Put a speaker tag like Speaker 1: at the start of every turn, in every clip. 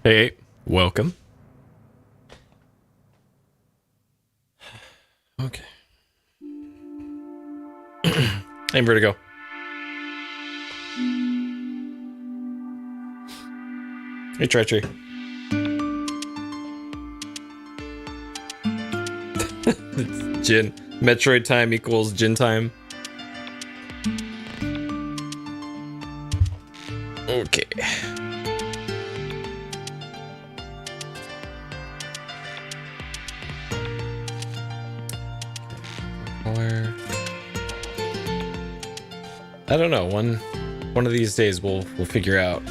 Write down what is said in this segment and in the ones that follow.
Speaker 1: Hey, welcome. Okay. Hey, Vertigo. Hey, Treachery. Gin. Metroid time equals gin time. Okay. I don't know. One of these days we'll figure out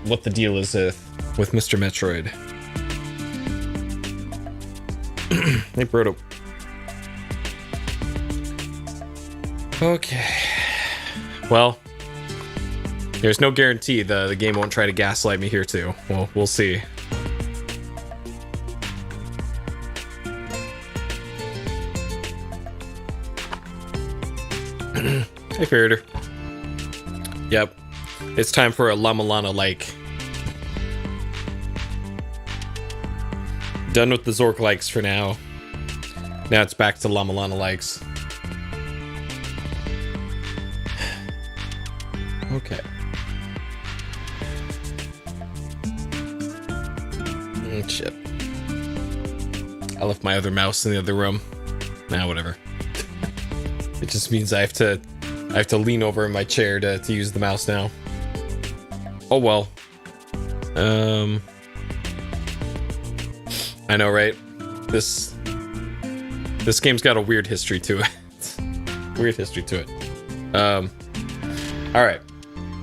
Speaker 1: what the deal is with Mr. Metroid. Hey, Broto. Okay. Well, there's no guarantee the game won't try to gaslight me here too. Well, we'll see. Hey, Ferreter. Yep. It's time for a Lamalana like. Done with the Zork likes for now. Now it's back to Lamalana likes. Okay. Shit. I left my other mouse in the other room. Nah, whatever. It just means I have to lean over in my chair to use the mouse now. Oh well. I know, right? This game's got a weird history to it. Weird history to it. Alright.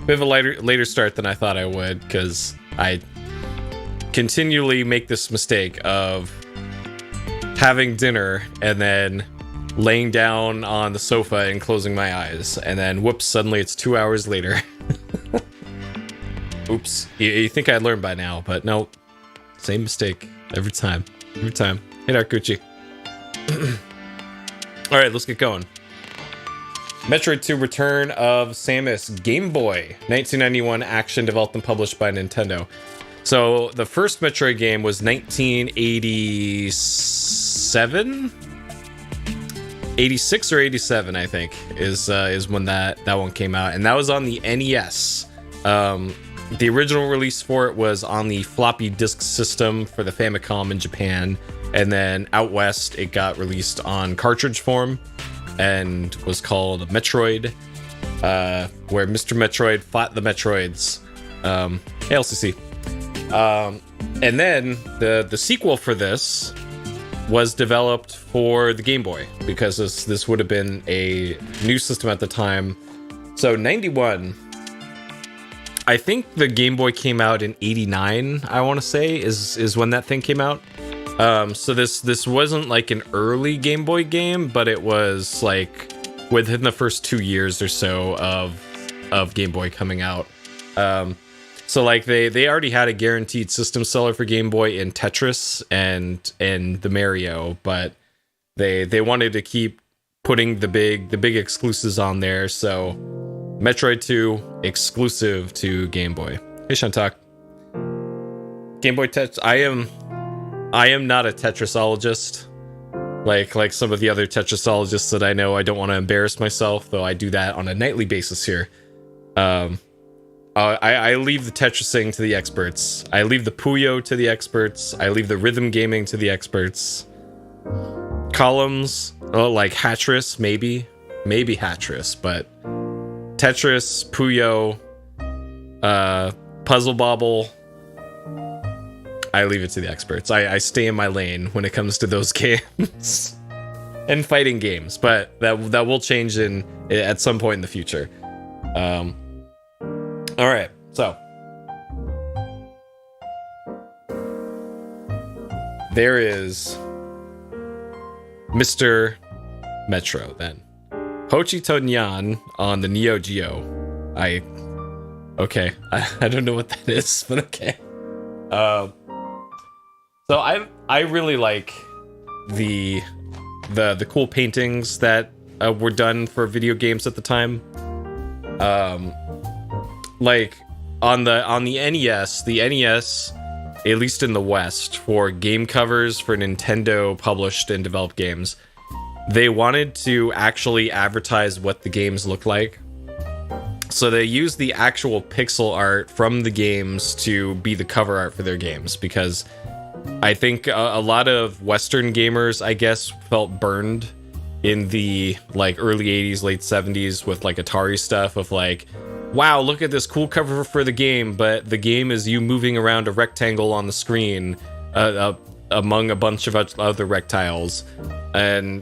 Speaker 1: Bit of a later start than I thought I would, because I continually make this mistake of having dinner and then laying down on the sofa and closing my eyes, and then whoops, suddenly it's 2 hours later. Oops. You think I'd learn by now, but no. Same mistake every time. Every time. Hey, Dark Gucci. Alright, let's get going. Metroid 2 Return of Samus, Game Boy, 1991 action developed and published by Nintendo. So the first Metroid game was 1987? 86 or 87, I think, is when that one came out, and that was on the NES. The original release for it was on the floppy disk system for the Famicom in Japan, and then out west it got released on cartridge form and was called Metroid, where Mr. Metroid fought the Metroids. Hey, LCC. And then the sequel for this was developed for the Game Boy, because this would have been a new system at the time. So 91, I think the Game Boy came out in 89, I want to say, is when that thing came out. So this wasn't like an early Game Boy game, but it was like within the first 2 years or so of Game Boy coming out. So like they already had a guaranteed system seller for Game Boy in Tetris and the Mario, but they wanted to keep putting the big exclusives on there. So Metroid 2 exclusive to Game Boy. Hey, Shantak. Game Boy Tetris. I am not a Tetrisologist like some of the other Tetrisologists that I know. I don't want to embarrass myself, though I do that on a nightly basis here. I leave the Tetrising to the experts. I leave the Puyo to the experts. I leave the rhythm gaming to the experts. Columns, like Hatris, maybe Hatris, but Tetris, Puyo, Puzzle Bobble, I leave it to the experts. I stay in my lane when it comes to those games and fighting games, but that will change at some point in the future. All right, so there is Mr. Metro, then. Hochi Tonyan on the Neo Geo. I don't know what that is, but okay. So I really like the cool paintings that were done for video games at the time. Like on the NES, at least in the West, for game covers for Nintendo published and developed games, they wanted to actually advertise what the games look like. So they used the actual pixel art from the games to be the cover art for their games, because I think a lot of Western gamers, I guess, felt burned in the like early 80s, late 70s with like Atari stuff of like, wow, look at this cool cover for the game, but the game is you moving around a rectangle on the screen among a bunch of other rectiles. So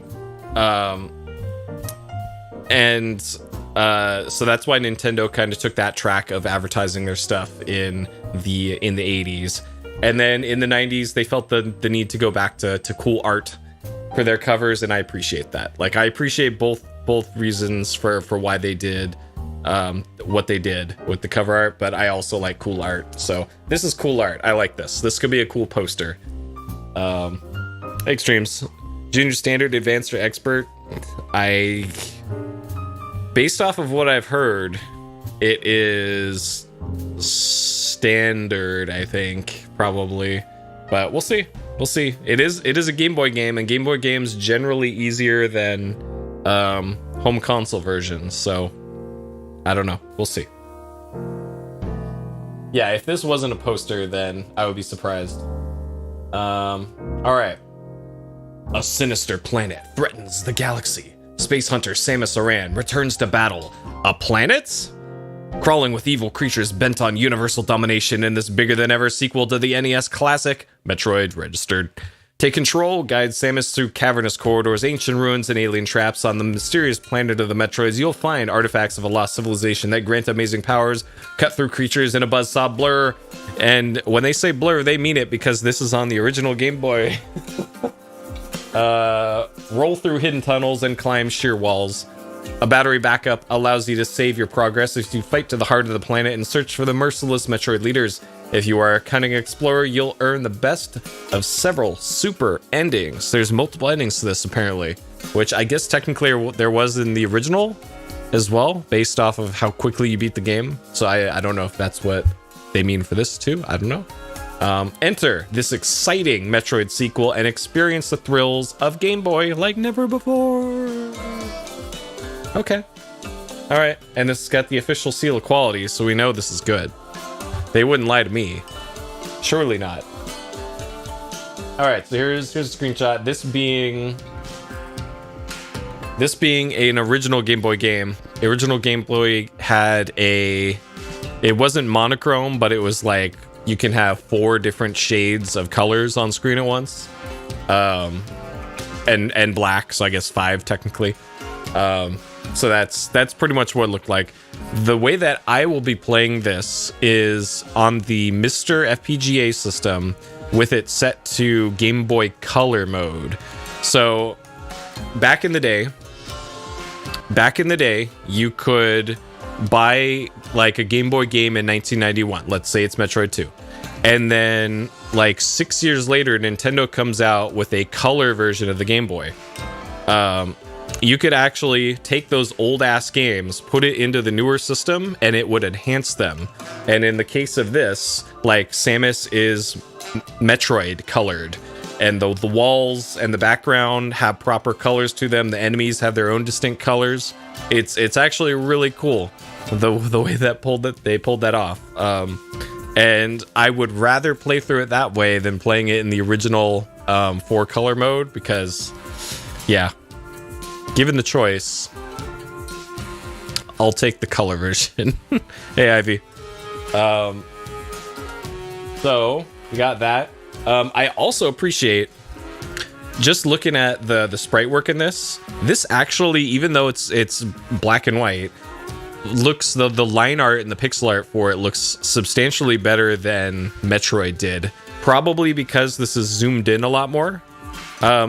Speaker 1: that's why Nintendo kind of took that track of advertising their stuff in the 80s. And then in the 90s, they felt the need to go back to cool art for their covers, and I appreciate that. Like, I appreciate both reasons for why they did what they did with the cover art, but I also like cool art. So this is cool art. I like this. This could be a cool poster. Extremes. Junior Standard, Advanced, or Expert? Based off of what I've heard, it is standard, I think, probably. But we'll see. We'll see. It is a Game Boy game, and Game Boy games generally easier than home console versions. So I don't know. We'll see. Yeah, if this wasn't a poster, then I would be surprised. All right. A sinister planet threatens the galaxy. Space hunter Samus Aran returns to battle. A planet? Crawling with evil creatures bent on universal domination in this bigger-than-ever sequel to the NES classic, Metroid Registered. Take control, guide Samus through cavernous corridors, ancient ruins, and alien traps. On the mysterious planet of the Metroids, you'll find artifacts of a lost civilization that grant amazing powers, cut through creatures in a buzzsaw blur. And when they say blur, they mean it, because this is on the original Game Boy. Roll through hidden tunnels and climb sheer walls. A battery backup allows you to save your progress as you fight to the heart of the planet and search for the merciless Metroid leaders. If you are a cunning explorer, you'll earn the best of several super endings. There's multiple endings to this, apparently, which I guess technically there was in the original as well, based off of how quickly you beat the game. So I don't know if that's what they mean for this too. I don't know. Enter this exciting Metroid sequel and experience the thrills of Game Boy like never before. Okay. All right. And this has got the official seal of quality, so we know this is good. They wouldn't lie to me. Surely not. All right. So here's a screenshot. This being an original Game Boy game. The original Game Boy had it wasn't monochrome, but it was like you can have 4 different shades of colors on screen at once. And black, so I guess 5 technically. So that's pretty much what it looked like. The way that I will be playing this is on the Mr. FPGA system with it set to Game Boy Color mode. So back in the day, you could buy like a Game Boy game in 1991. Let's say it's Metroid 2. And then like 6 years later, Nintendo comes out with a color version of the Game Boy. You could actually take those old ass games, put it into the newer system, and it would enhance them. And in the case of this, like Samus is Metroid colored, and the walls and the background have proper colors to them. The enemies have their own distinct colors. It's actually really cool the way that they pulled that off. And I would rather play through it that way than playing it in the original 4-color mode, because yeah. Given the choice, I'll take the color version. Hey, Ivy. So we got that. I also appreciate just looking at the sprite work in this. This actually, even though it's black and white, looks the line art and the pixel art for it looks substantially better than Metroid did. Probably because this is zoomed in a lot more.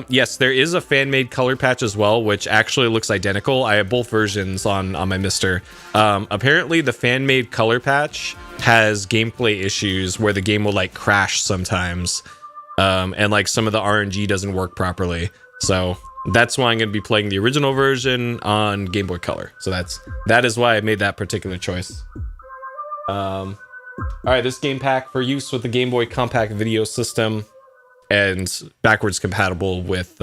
Speaker 1: Yes, there is a fan-made color patch as well, which actually looks identical. I have both versions on my Mister. Apparently, the fan-made color patch has gameplay issues where the game will like crash sometimes, and like some of the RNG doesn't work properly. So that's why I'm going to be playing the original version on Game Boy Color. So that is why I made that particular choice. All right, this game pack for use with the Game Boy Compact Video System and backwards compatible with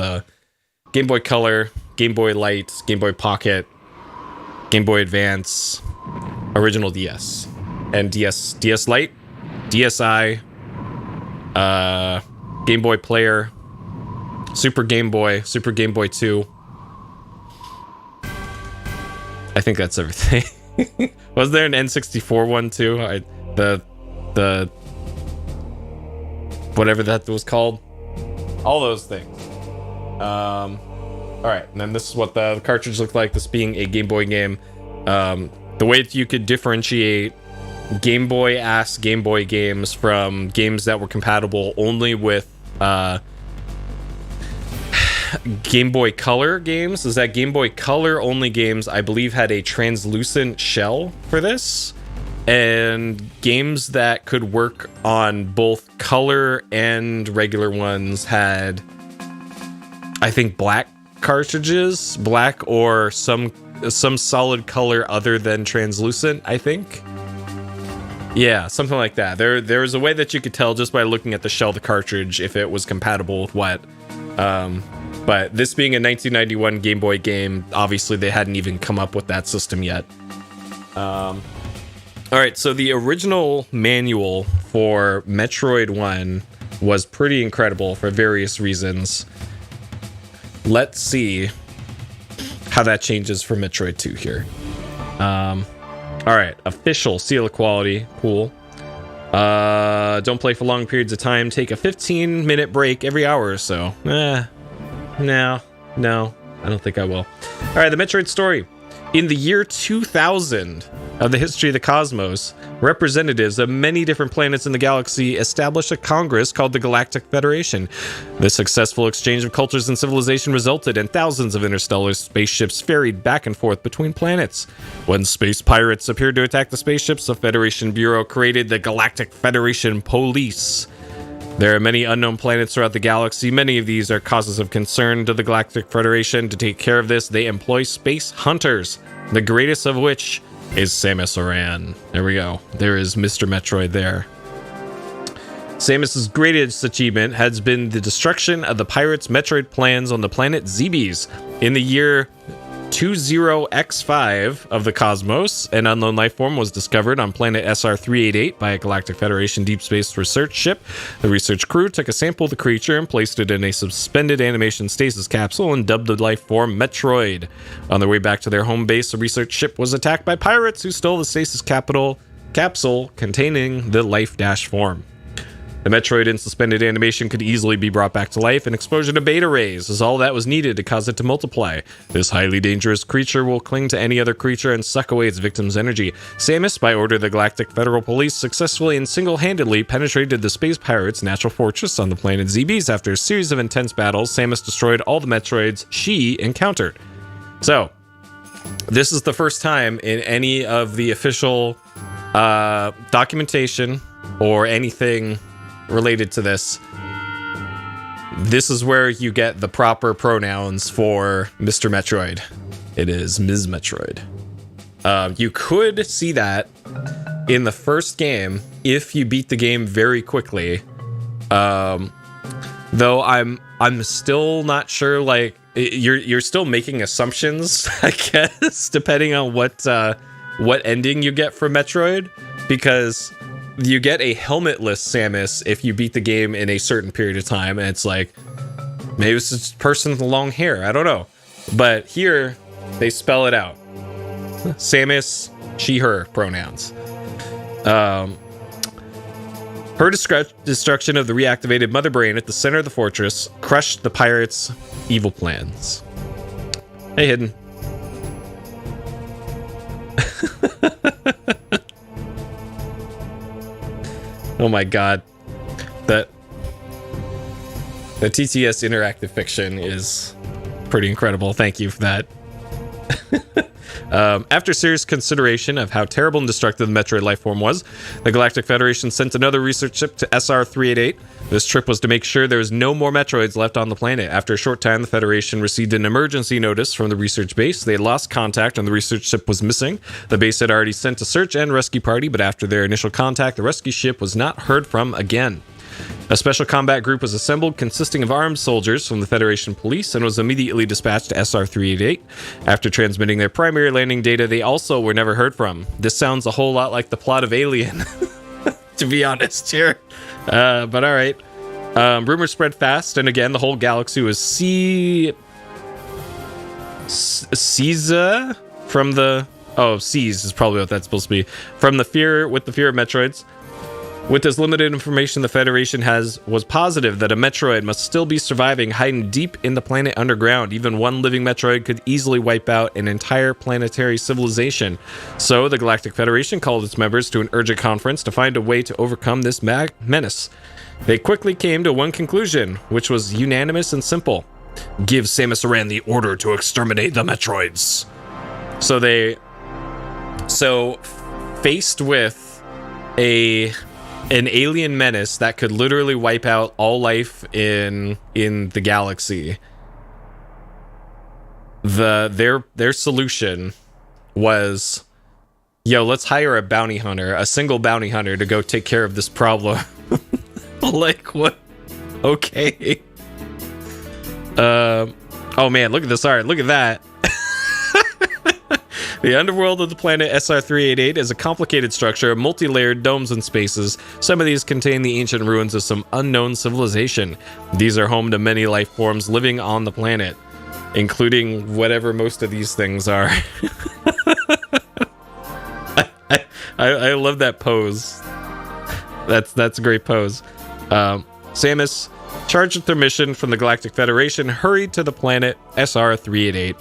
Speaker 1: Game Boy Color, Game Boy Light, Game Boy Pocket, Game Boy Advance, original DS, and DS Lite, DSi, Game Boy Player, Super Game Boy 2. I think that's everything. Was there an N64 one too? The whatever that was called. All those things. All right, and then this is what the cartridge looked like. This being a Game Boy game. The way that you could differentiate Game Boy Game Boy games from games that were compatible only with Game Boy Color games is that Game Boy Color only games, I believe, had a translucent shell for this, and games that could work on both color and regular ones had, I think, black cartridges, black or some solid color other than translucent, I think. Yeah, something like that. There was a way that you could tell just by looking at the shell of the cartridge if it was compatible with what. But this being a 1991 Game Boy game, obviously they hadn't even come up with that system yet. All right, so the original manual for Metroid 1 was pretty incredible for various reasons. Let's see how that changes for Metroid 2 here. All right, official seal of quality, cool. Don't play for long periods of time. Take a 15-minute break every hour or so. No, I don't think I will. All right, the Metroid story. In the year 2000 of the history of the cosmos, representatives of many different planets in the galaxy established a congress called the Galactic Federation. The successful exchange of cultures and civilization resulted in thousands of interstellar spaceships ferried back and forth between planets. When space pirates appeared to attack the spaceships, the Federation Bureau created the Galactic Federation Police. There are many unknown planets throughout the galaxy. Many of these are causes of concern to the Galactic Federation. To take care of this, they employ space hunters, the greatest of which is Samus Aran. There we go. There is Mr. Metroid there. Samus's greatest achievement has been the destruction of the pirates' Metroid plans on the planet Zebes. In the year 20X5 of the cosmos, an unknown life form was discovered on planet SR388 by a Galactic Federation deep space research ship. The research crew took a sample of the creature and placed it in a suspended animation stasis capsule and dubbed the life form Metroid. On their way back to their home base, the research ship was attacked by pirates who stole the stasis capsule containing the life dash form. The Metroid in suspended animation could easily be brought back to life, and exposure to beta rays is all that was needed to cause it to multiply. This highly dangerous creature will cling to any other creature and suck away its victim's energy. Samus, by order of the Galactic Federal Police, successfully and single-handedly penetrated the space pirates' natural fortress on the planet Zebes. After a series of intense battles, Samus destroyed all the Metroids she encountered. So, this is the first time in any of the official documentation or anything related to this. This is where you get the proper pronouns for Mr. Metroid. It is Ms. Metroid. You could see that in the first game if you beat the game very quickly. Though I'm still not sure. Like you're still making assumptions, I guess, depending on what ending you get for Metroid, because you get a helmetless Samus if you beat the game in a certain period of time, and it's like, maybe it's a person with long hair, I don't know. But here, they spell it out. Samus, she, her pronouns. Her destruction of the reactivated Mother Brain at the center of the fortress crushed the pirates' evil plans. Hey, Hidden. Oh my god. The TTS interactive fiction is pretty incredible. Thank you for that. After serious consideration of how terrible and destructive the Metroid life form was, the Galactic Federation sent another research ship to SR-388. This trip was to make sure there was no more Metroids left on the planet. After a short time, the Federation received an emergency notice from the research base. They had lost contact and the research ship was missing. The base had already sent a search and rescue party, but after their initial contact, the rescue ship was not heard from again. A special combat group was assembled consisting of armed soldiers from the Federation Police and was immediately dispatched to SR-388. After transmitting their primary landing data, they also were never heard from. This sounds a whole lot like the plot of Alien, to be honest here. But all right. Rumors spread fast, and again, the whole galaxy was Caesar from the... Oh, Seize is probably what that's supposed to be. From the fear of Metroids. With this limited information the Federation was positive that a Metroid must still be surviving, hiding deep in the planet underground. Even one living Metroid could easily wipe out an entire planetary civilization. So the Galactic Federation called its members to an urgent conference to find a way to overcome this menace. They quickly came to one conclusion, which was unanimous and simple. Give Samus Aran the order to exterminate the Metroids. So faced with an alien menace that could literally wipe out all life in the galaxy, their solution was, yo, let's hire a single bounty hunter to go take care of this problem. Like, what? Okay. Oh man, look at this art. Look at that. The underworld of the planet SR-388 is a complicated structure of multi-layered domes and spaces. Some of these contain the ancient ruins of some unknown civilization. These are home to many life forms living on the planet, including whatever most of these things are. I love that pose. That's a great pose. Samus, charged with their mission from the Galactic Federation, hurried to the planet SR-388.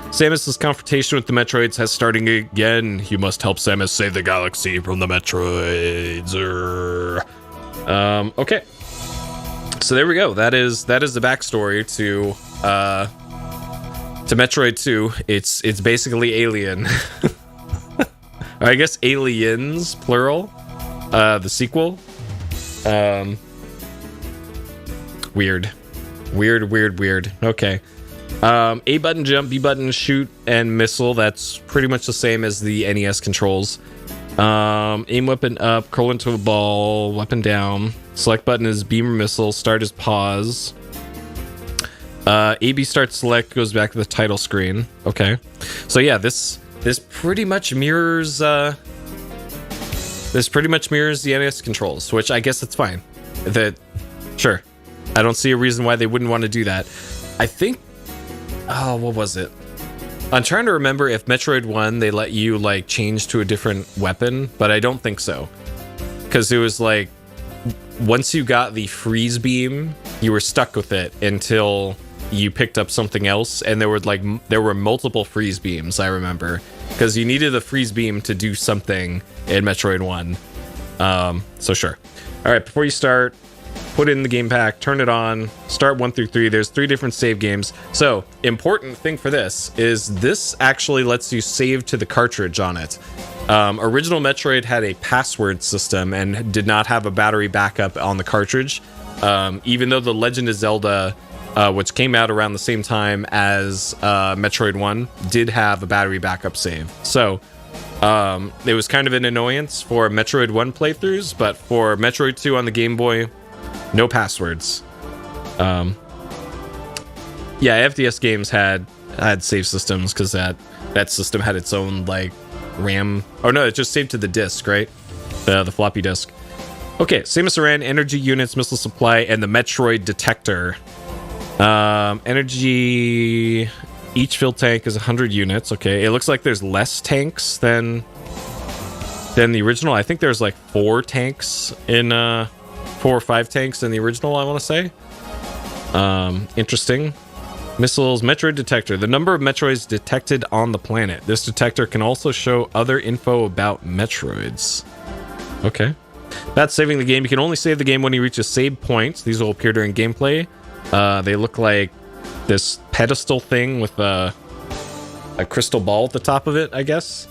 Speaker 1: Samus's confrontation with the Metroids has started again. You must help Samus save the galaxy from the Metroids. Okay. So there we go. That is the backstory to Metroid 2. It's basically Alien. Or I guess Aliens, plural. The sequel. Weird. Okay. A button jump, B button shoot and missile. That's pretty much the same as the NES controls. Aim weapon up, curl into a ball, weapon down. Select button is beam or missile, start is pause. AB start select goes back to the title screen. Okay. So yeah, this pretty much mirrors the NES controls, which I guess it's fine. Sure. I don't see a reason why they wouldn't want to do that. I think, what was it? I'm trying to remember if Metroid 1, they let you like change to a different weapon, but I don't think so. Because it was like, once you got the freeze beam, you were stuck with it until you picked up something else, and there were multiple freeze beams, I remember. Because you needed the freeze beam to do something in Metroid 1. So sure. Alright, before you start, put it in the game pack, turn it on, start 1 through 3. There's 3 different save games. So, important thing for this is this actually lets you save to the cartridge on it. Original Metroid had a password system and did not have a battery backup on the cartridge. Even though The Legend of Zelda, which came out around the same time as Metroid 1, did have a battery backup save. So, it was kind of an annoyance for Metroid 1 playthroughs, but for Metroid 2 on the Game Boy, no passwords. Yeah, FDS games had save systems because that system had its own like RAM. Oh no, it just saved to the disk, right? The floppy disk. Okay, Samus Aran, energy units, missile supply, and the Metroid detector. Energy. Each fill tank is 100 units. Okay, it looks like there's less tanks than the original. I think there's like 4 tanks in 4 or 5 tanks in the original, I want to say. Interesting. Missiles, Metroid detector. The number of Metroids detected on the planet. This detector can also show other info about Metroids. Okay. That's saving the game. You can only save the game when you reach a save point. These will appear during gameplay. They look like this pedestal thing with a crystal ball at the top of it, I guess.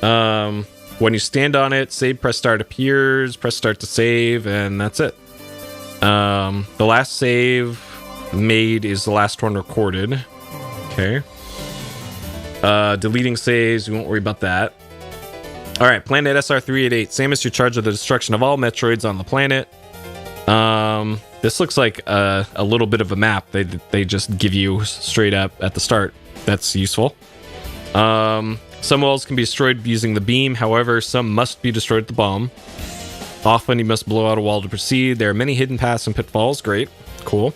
Speaker 1: When you stand on it, save press start appears, press start to save, and that's it. The last save made is the last one recorded. Okay. Deleting saves, we won't worry about that. Alright, Planet SR388. Samus, you're charged with the destruction of all Metroids on the planet. This looks like a little bit of a map they just give you straight up at the start. That's useful. Some walls can be destroyed using the beam, however, some must be destroyed with the bomb. Often you must blow out a wall to proceed. There are many hidden paths and pitfalls. Great. Cool.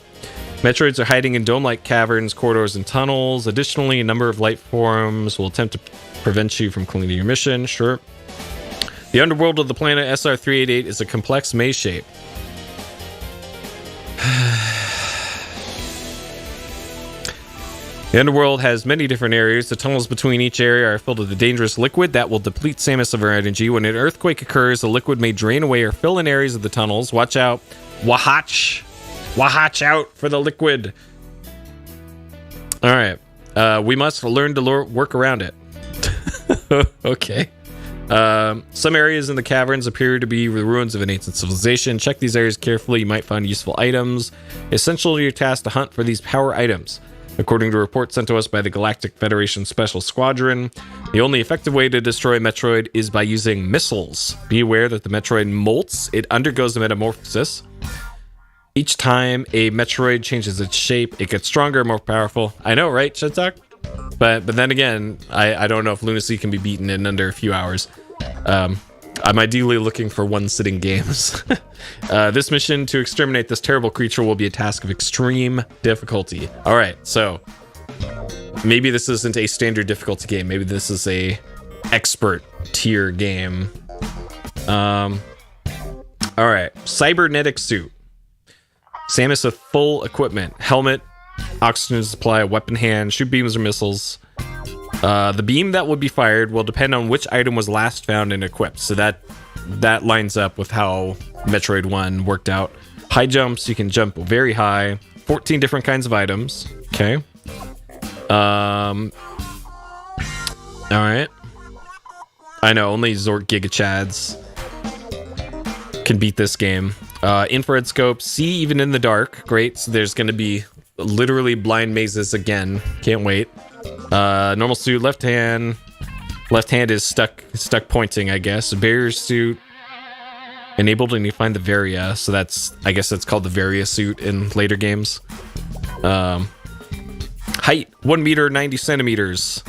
Speaker 1: Metroids are hiding in dome-like caverns, corridors, and tunnels. Additionally, a number of life forms will attempt to prevent you from completing your mission. Sure. The underworld of the planet SR388 is a complex maze shape. The underworld has many different areas. The tunnels between each area are filled with a dangerous liquid that will deplete Samus of her energy. When an earthquake occurs, the liquid may drain away or fill in areas of the tunnels. Watch out. Watch out for the liquid. Alright. We must learn to work around it. Okay. Some areas in the caverns appear to be the ruins of an ancient civilization. Check these areas carefully. You might find useful items. Essential to your task to hunt for these power items. According to reports sent to us by the Galactic Federation Special Squadron, the only effective way to destroy Metroid is by using missiles. Be aware that the Metroid molts. It undergoes a metamorphosis. Each time a Metroid changes its shape, it gets stronger and more powerful. I know, right, Shedsock? But then again, I don't know if Lunacy can be beaten in under a few hours. I'm ideally looking for one-sitting games. This mission to exterminate this terrible creature will be a task of extreme difficulty. All right, so maybe this isn't a standard difficulty game. Maybe this is a expert tier game. All right, cybernetic suit. Samus with full equipment, helmet, oxygen supply, weapon hand, shoot beams or missiles. The beam that would be fired will depend on which item was last found and equipped. So that lines up with how Metroid 1 worked out. High jumps, you can jump very high. 14 different kinds of items. Okay. All right. I know, only Zork Giga Chads can beat this game. Infrared scope, see even in the dark. Great. So there's going to be literally blind mazes again. Can't wait. Normal suit, left hand is stuck pointing, I guess. Barrier suit enabled and you find the Varia, so I guess that's called the Varia suit in later games. Height 1 meter 90 centimeters.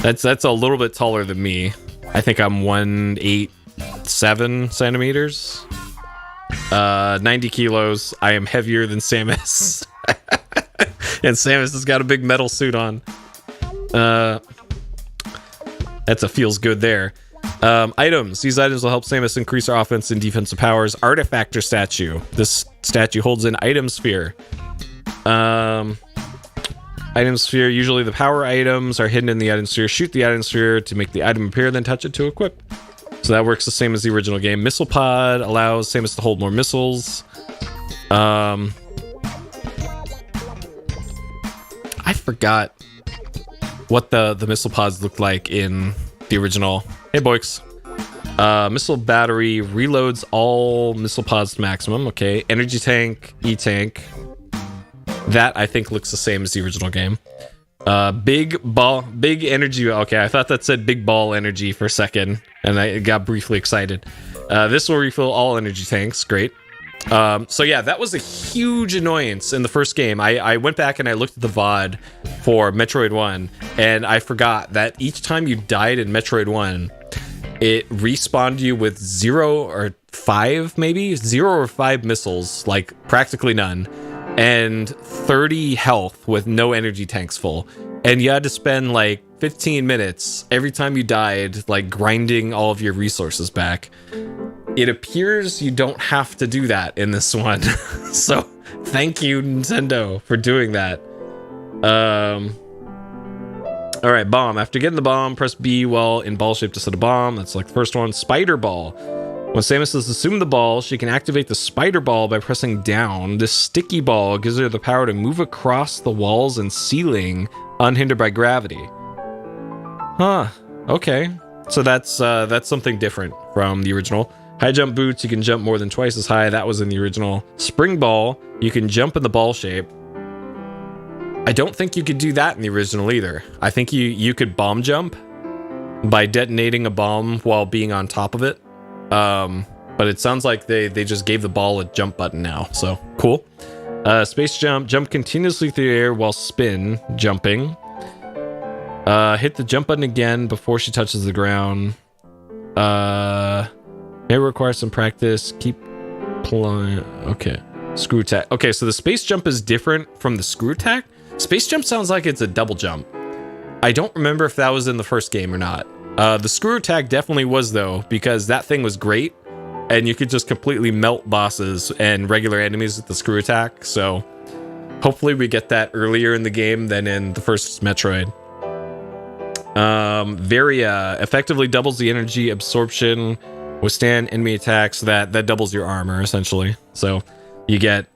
Speaker 1: That's a little bit taller than me. I think I'm 187 centimeters. 90 kilos. I am heavier than Samus. And Samus has got a big metal suit on. That's a feels good there. Items. These items will help Samus increase her offense and defensive powers. Artifactor statue. This statue holds an item sphere. Item sphere. Usually the power items are hidden in the item sphere. Shoot the item sphere to make the item appear, then touch it to equip. So that works the same as the original game. Missile pod allows Samus to hold more missiles. I forgot what the missile pods looked like in the original. Hey, boys. Missile battery reloads all missile pods to maximum. Okay. Energy tank, E-tank. That, I think, looks the same as the original game. Big energy. Okay, I thought that said big ball energy for a second, and I got briefly excited. This will refill all energy tanks. Great. So yeah, that was a huge annoyance in the first game. I went back and I looked at the VOD for Metroid 1, and I forgot that each time you died in Metroid 1, it respawned you with 0 or 5 missiles, like practically none, and 30 health with no energy tanks full. And you had to spend like 15 minutes every time you died, like grinding all of your resources back. It appears you don't have to do that in this one. So thank you, Nintendo, for doing that. All right, bomb. After getting the bomb, press B while in ball shape to set a bomb. That's like the first one. Spider ball. When Samus has assumed the ball, she can activate the spider ball by pressing down. This sticky ball gives her the power to move across the walls and ceiling unhindered by gravity. Huh. Okay. So that's something different from the original. High jump boots, you can jump more than twice as high. That was in the original. Spring ball, you can jump in the ball shape. I don't think you could do that in the original either. I think you could bomb jump by detonating a bomb while being on top of it. But it sounds like they just gave the ball a jump button now. So cool. Space jump, jump continuously through the air while spin jumping. Hit the jump button again before she touches the ground. May require some practice. Keep pulling. Okay. Screw attack. Okay, so the space jump is different from the screw attack. Space jump sounds like it's a double jump. I don't remember if that was in the first game or not. The screw attack definitely was though, because that thing was great. And you could just completely melt bosses and regular enemies with the screw attack. So hopefully we get that earlier in the game than in the first Metroid. Varia effectively doubles the energy absorption, withstand enemy attacks. That doubles your armor essentially. So you get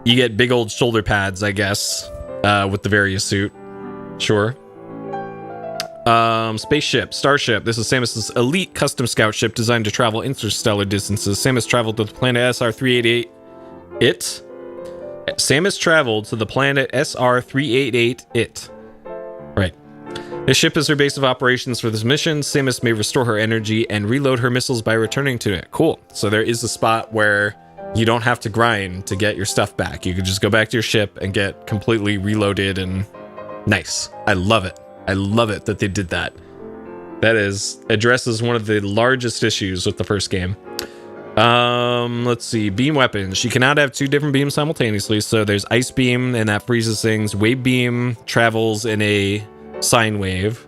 Speaker 1: big old shoulder pads, I guess, with the Varia suit. Sure. Spaceship Starship. This is Samus's elite custom scout ship designed to travel interstellar distances. Samus traveled to the planet SR388. Samus traveled to the planet SR388. Right. This ship is her base of operations for this mission. Samus may restore her energy and reload her missiles by returning to it. Cool. So there is a spot where you don't have to grind to get your stuff back. You can just go back to your ship and get completely reloaded and nice. I love it. I love it that they did that. That addresses one of the largest issues with the first game. Let's see. Beam weapons. She cannot have two different beams simultaneously. So there's ice beam and that freezes things. Wave beam travels in a sine wave.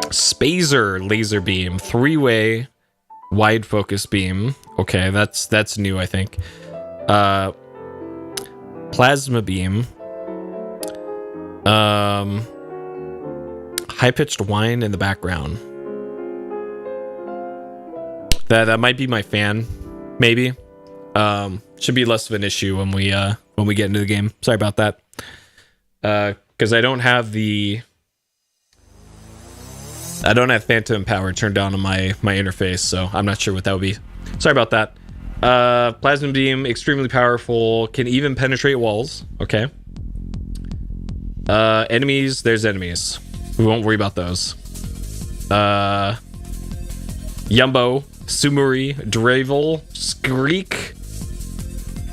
Speaker 1: Spazer laser beam. Three-way wide focus beam. Okay, that's new, I think. Plasma beam. High-pitched whine in the background. That might be my fan, maybe. Should be less of an issue when we get into the game. Sorry about that. Because I don't have phantom power turned on my interface, so I'm not sure what that would be. Sorry about that. Plasma beam, extremely powerful, can even penetrate walls. Okay. Enemies, there's enemies. We won't worry about those. Yumbo, Sumuri, Dravel, Skreek,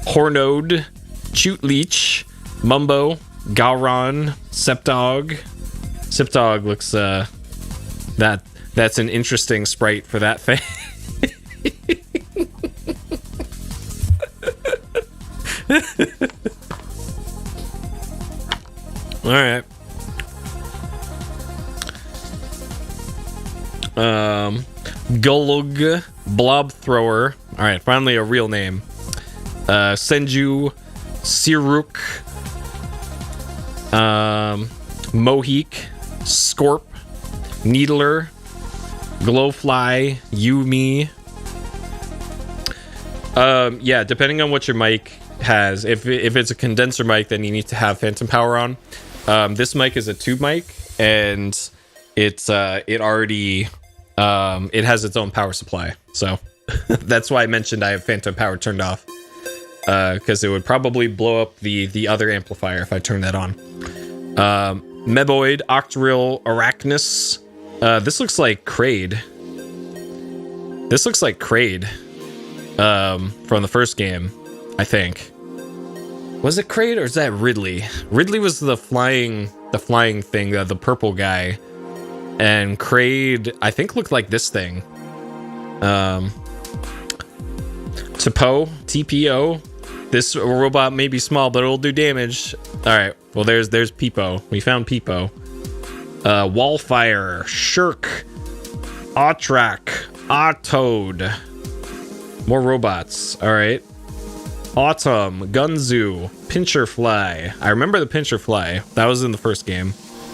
Speaker 1: Hornode, Chute Leech, Mumbo, Gowron, Septog. Septog looks that's an interesting sprite for that thing. All right. Gulug, Blob Thrower. All right, finally a real name. Senju, Siruk, Mohik, Scorp, Needler, Glowfly, Yumi. Yeah, depending on what your mic has. If it's a condenser mic, then you need to have phantom power on. This mic is a tube mic, and it has its own power supply. So that's why I mentioned I have phantom power turned off, because it would probably blow up the other amplifier if I turn that on. Meboid, Octoril, Arachnus. This looks like Kraid. This looks like Kraid from the first game, I think. Was it Kraid or is that Ridley? Ridley was the flying thing, the purple guy. And Kraid, I think, looked like this thing. TPO. This robot may be small, but it'll do damage. All right. Well, there's Peepo. We found Peepo. Wallfire, Shirk, Autrak, Autod. More robots. All right. Autumn, Gunzu, Pincherfly. I remember the Pincherfly. That was in the first game.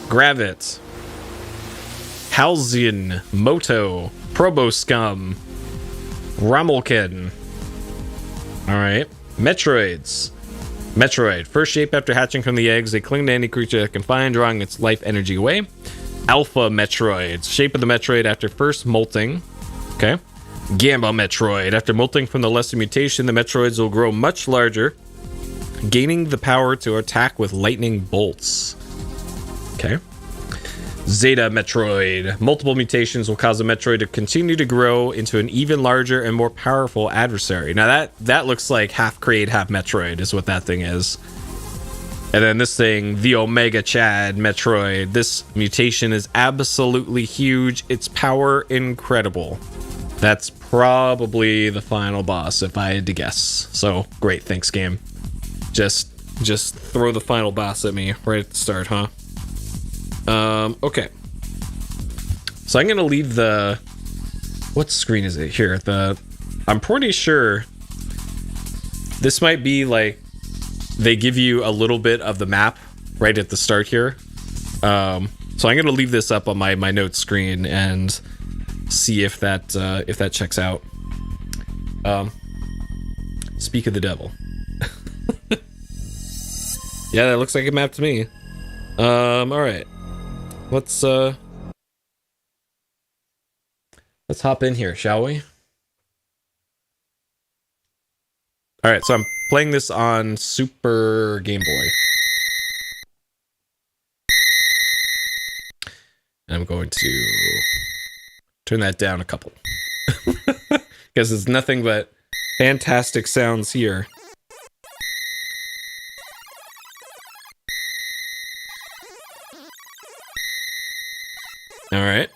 Speaker 1: Gravit, Halcyon, Moto, Proboscum, Rommelkin. All right. Metroids. Metroid. First shape after hatching from the eggs, they cling to any creature that can find, drawing its life energy away. Alpha Metroid. Shape of the Metroid after first molting. Okay. Gamma Metroid. After molting from the lesser mutation, the Metroids will grow much larger, gaining the power to attack with lightning bolts. Okay. Zeta Metroid. Multiple mutations will cause the Metroid to continue to grow into an even larger and more powerful adversary. Now that looks like half Kraid, half Metroid is what that thing is. And then this thing, the Omega Chad Metroid. This mutation is absolutely huge. Its power incredible. That's probably the final boss if I had to guess. So great, thanks game. Just throw the final boss at me right at the start, huh? Okay. So I'm gonna leave the... What screen is it here? I'm pretty sure this might be like they give you a little bit of the map right at the start here. So I'm gonna leave this up on my notes screen and see if that checks out. Speak of the devil. Yeah, that looks like a map to me. All right. Let's hop in here, shall we? All right, so I'm playing this on Super Game Boy. And I'm going to turn that down a couple. Because it's nothing but fantastic sounds here. All right.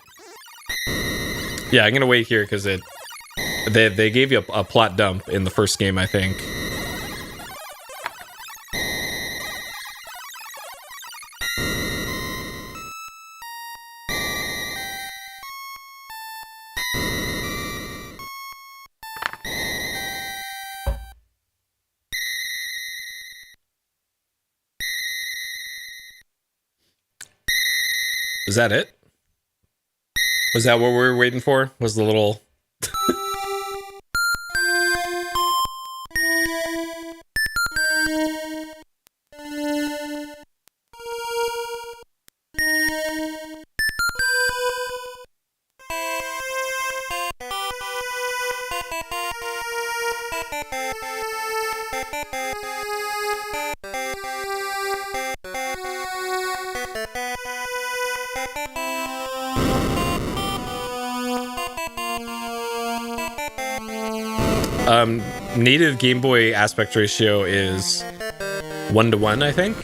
Speaker 1: Yeah, I'm gonna wait here because they gave you a plot dump in the first game, I think. Is that it? Was that what we were waiting for? Was the little... native Game Boy aspect ratio is 1:1, I think.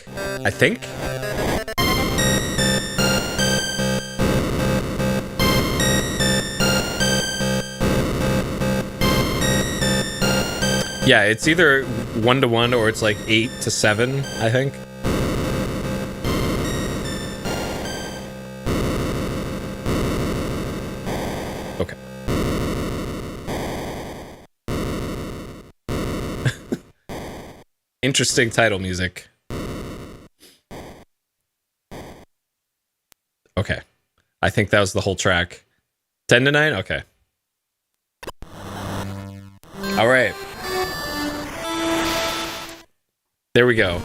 Speaker 1: Yeah, it's either 1:1 or it's like 8:7, I think. Okay. Interesting title music. Okay. I think that was the whole track. 10-9? Okay. All right. There we go.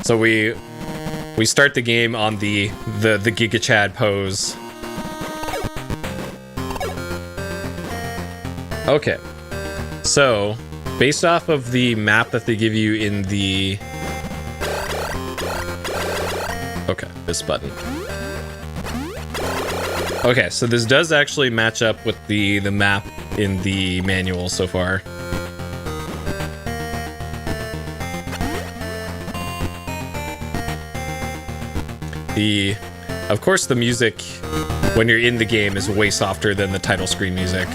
Speaker 1: So we start the game on the Giga Chad pose. Okay. So, based off of the map that they give you in the... Okay, this button. Okay, so this does actually match up with the map in the manual so far. Of course, the music when you're in the game is way softer than the title screen music.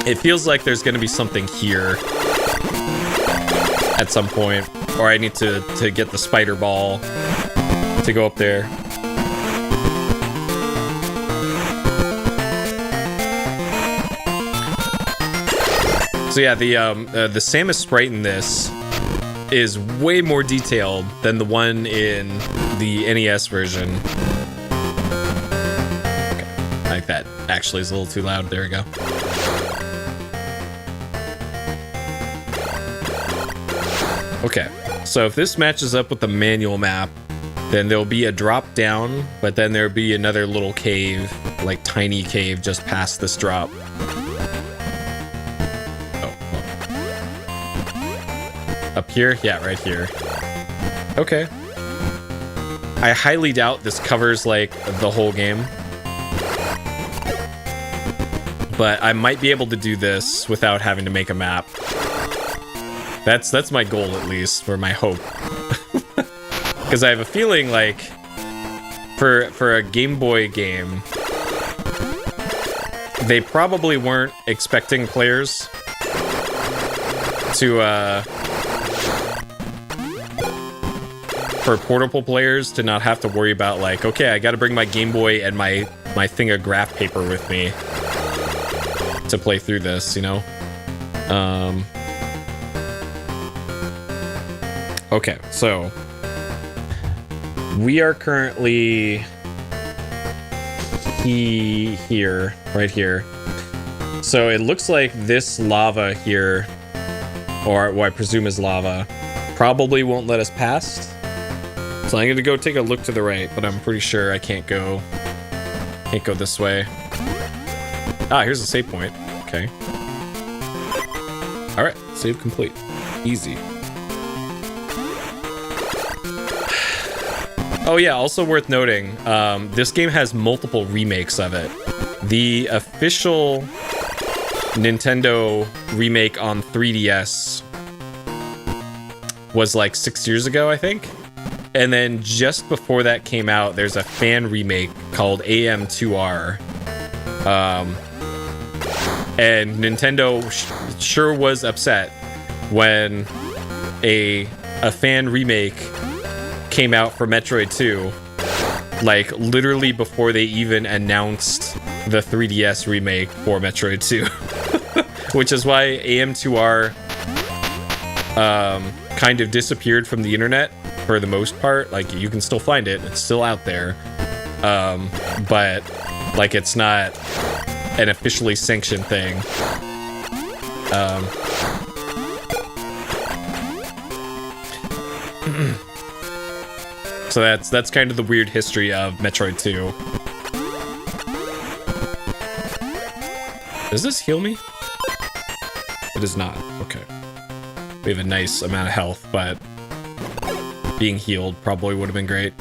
Speaker 1: It feels like there's gonna be something here at some point, or I need to get the spider ball to go up there. So yeah, the Samus sprite in this is way more detailed than the one in the NES version. Okay, I think that actually is a little too loud. There we go. Okay, so if this matches up with the manual map, then there'll be a drop down, but then there'll be another little cave, like tiny cave just past this drop. Oh. Up here? Yeah, right here. Okay. I highly doubt this covers like the whole game. But I might be able to do this without having to make a map. That's my goal, at least, or my hope. Because I have a feeling like for a Game Boy game, they probably weren't expecting players to for portable players to not have to worry about like, okay, I got to bring my Game Boy and my thing of graph paper with me to play through this, you know? Okay, so we are currently here, right here. So it looks like this lava here, or what I presume is lava, probably won't let us past. So I'm gonna go take a look to the right, but I'm pretty sure I can't go this way. Ah, here's a save point. Okay. All right, save complete. Easy. Oh yeah, also worth noting, this game has multiple remakes of it. The official Nintendo remake on 3DS was like 6 years ago, I think. And then just before that came out, there's a fan remake called AM2R. And Nintendo sure was upset when a fan remake came out for Metroid 2, like literally before they even announced the 3DS remake for Metroid 2. Which is why AM2R kind of disappeared from the internet for the most part. Like, you can still find it, it's still out there, but like it's not an officially sanctioned thing. So that's kind of the weird history of Metroid 2. Does this heal me? It does not. Okay. We have a nice amount of health, but being healed probably would have been great.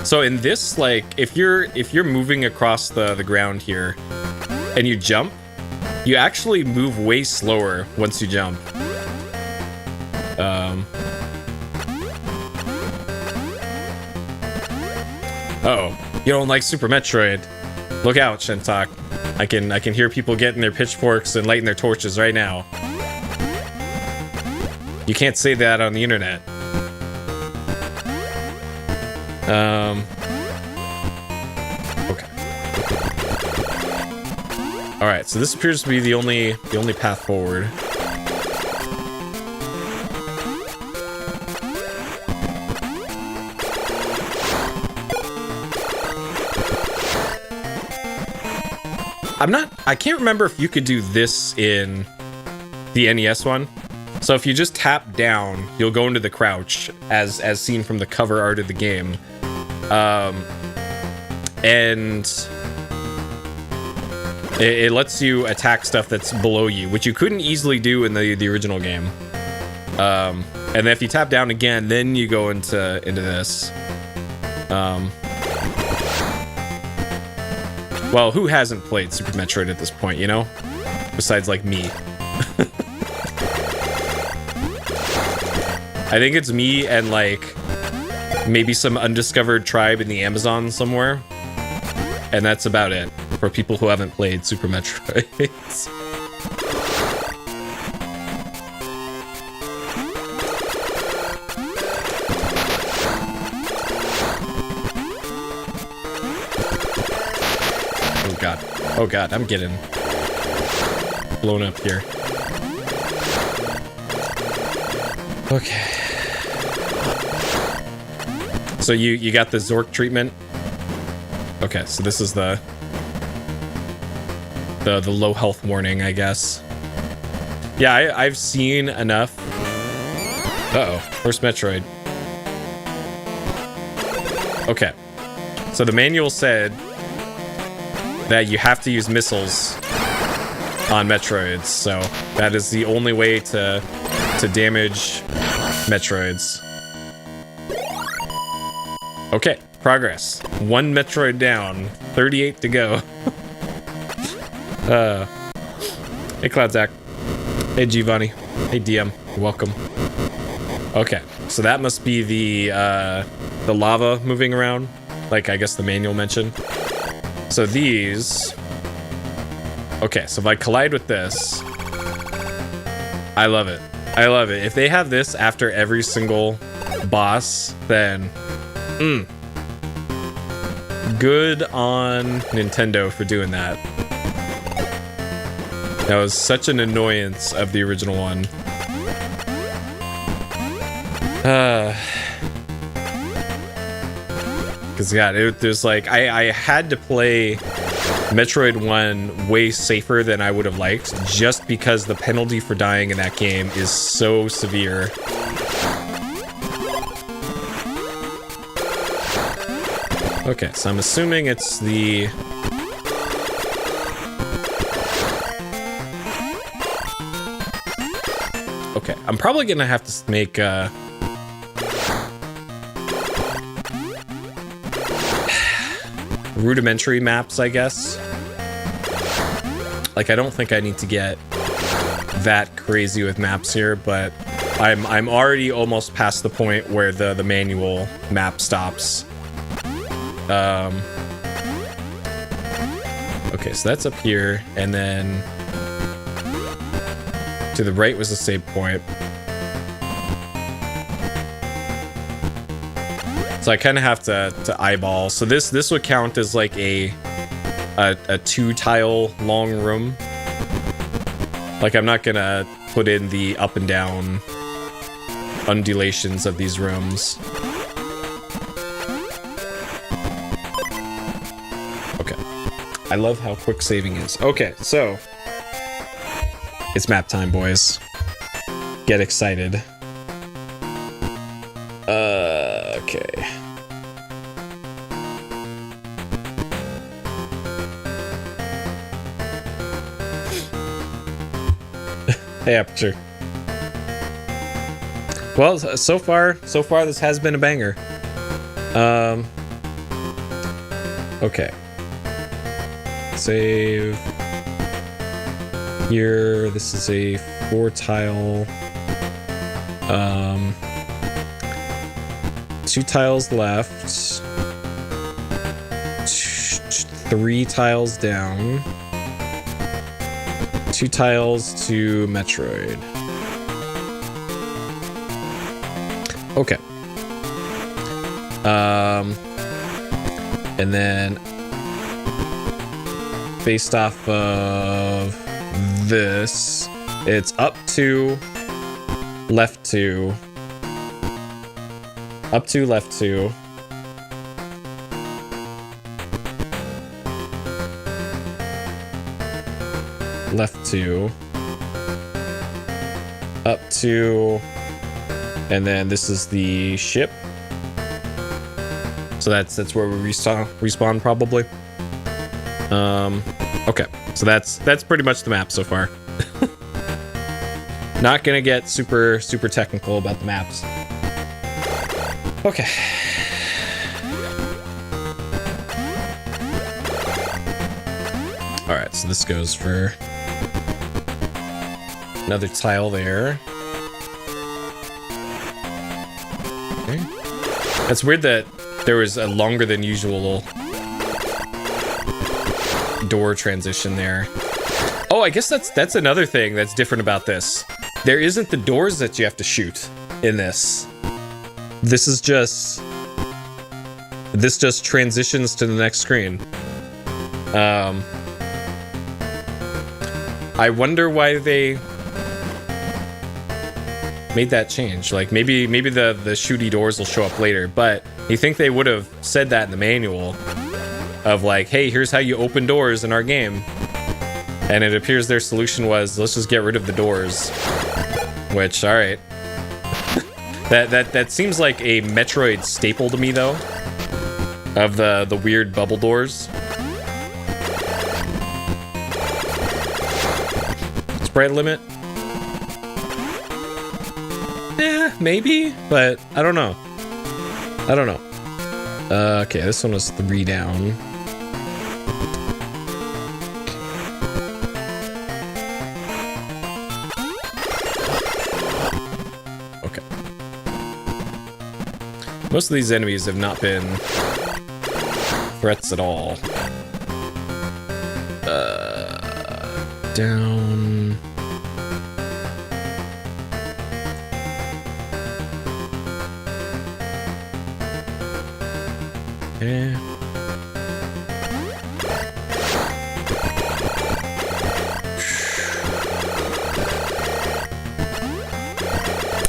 Speaker 1: So in this, like, if you're moving across the ground here and you jump, you actually move way slower once you jump. Uh-oh, you don't like Super Metroid? Look out, Shentak. I can hear people getting their pitchforks and lighting their torches right now. You can't say that on the internet. Okay. All right, so this appears to be the only path forward. I can't remember if you could do this in the NES one. So if you just tap down, you'll go into the crouch as seen from the cover art of the game. And it lets you attack stuff that's below you, which you couldn't easily do in the original game. And then if you tap down again, then you go into this. Well, who hasn't played Super Metroid at this point, you know? Besides, like, me. I think it's me and, like, maybe some undiscovered tribe in the Amazon somewhere. And that's about it for people who haven't played Super Metroid. Oh god, I'm getting blown up here. Okay. So you got the Zork treatment? Okay, so this is the low health warning, I guess. Yeah, I've seen enough. Uh-oh, where's Metroid? Okay, so the manual said that you have to use missiles on Metroids, so that is the only way to damage Metroids. Okay, progress. 1 Metroid down, 38 to go. Hey Cloudzack. Hey Giovanni. Hey DM. Welcome. Okay, so that must be the lava moving around, like I guess the manual mentioned. So these. Okay, so if I collide with this, I love it. I love it. If they have this after every single boss, then good on Nintendo for doing that. That was such an annoyance of the original one. Because yeah, there's like I had to play Metroid 1 way safer than I would have liked, just because the penalty for dying in that game is so severe. Okay, so I'm assuming it's the... Okay, I'm probably gonna have to make rudimentary maps, I guess. Like, I don't think I need to get that crazy with maps here, but I'm already almost past the point where the manual map stops. Okay, so that's up here, and then to the right was the save point. So I kind of have to eyeball. So this would count as like a 2-tile long room. Like, I'm not gonna put in the up and down undulations of these rooms. Okay. I love how quick saving is. Okay, so it's map time, boys. Get excited. Okay. Hey, Aperture. Well, so far this has been a banger. Okay. Save. Here, this is a 4-tile. 2 tiles left. 3 tiles down. 2 tiles to Metroid. Okay. And then based off of this, it's up 2, left 2, up 2, left 2, left 2, up 2, and then this is the ship. So that's where we respawn probably. Okay, so that's pretty much the map so far. Not gonna get super technical about the maps. Okay. All right, so this goes for another tile there. Okay. That's weird that there was a longer than usual door transition there. Oh, I guess that's another thing that's different about this. There isn't the doors that you have to shoot in this. This just transitions to the next screen. I wonder why they made that change. Like, maybe the shooty doors will show up later, but you think they would have said that in the manual of like, hey, here's how you open doors in our game. And it appears their solution was, let's just get rid of the doors. Which, alright. That seems like a Metroid staple to me, though. Of the weird bubble doors. Sprite limit? Yeah, maybe, but I don't know. I don't know. Okay, this one was 3 down. Okay. Most of these enemies have not been threats at all. Down. Okay.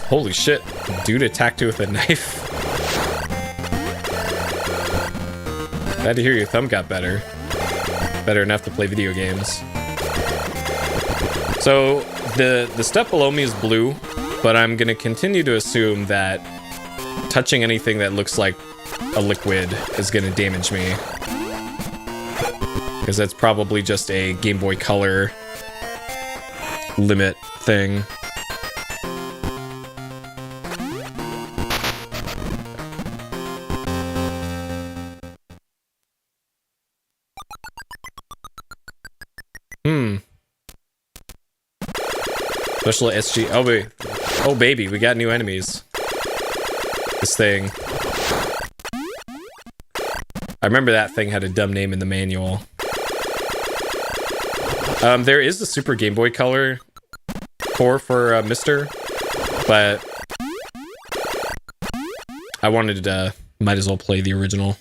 Speaker 1: Holy shit, dude attacked you with a knife. Glad to hear your thumb got better. Better enough to play video games. So, the stuff below me is blue, but I'm gonna continue to assume that touching anything that looks like a liquid is gonna damage me. Because that's probably just a Game Boy Color limit thing. Special SG. Oh, wait. Oh, baby, we got new enemies. This thing. I remember that thing had a dumb name in the manual. There is the Super Game Boy Color core for Mister, but I wanted to, might as well play the original.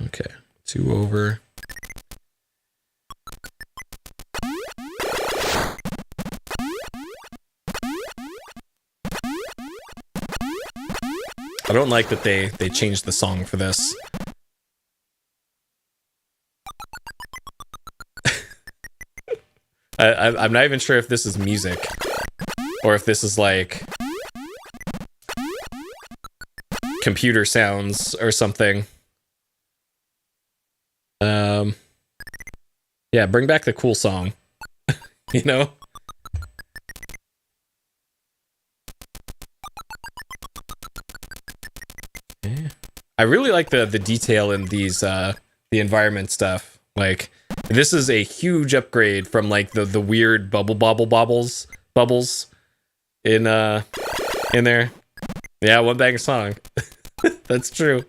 Speaker 1: Okay, 2 over. I don't like that they changed the song for this. I'm not even sure if this is music or if this is like computer sounds or something. Yeah, bring back the cool song. You know? I really like the detail in these the environment stuff. Like, this is a huge upgrade from like the weird bubbles in there. Yeah, one bang song. That's true.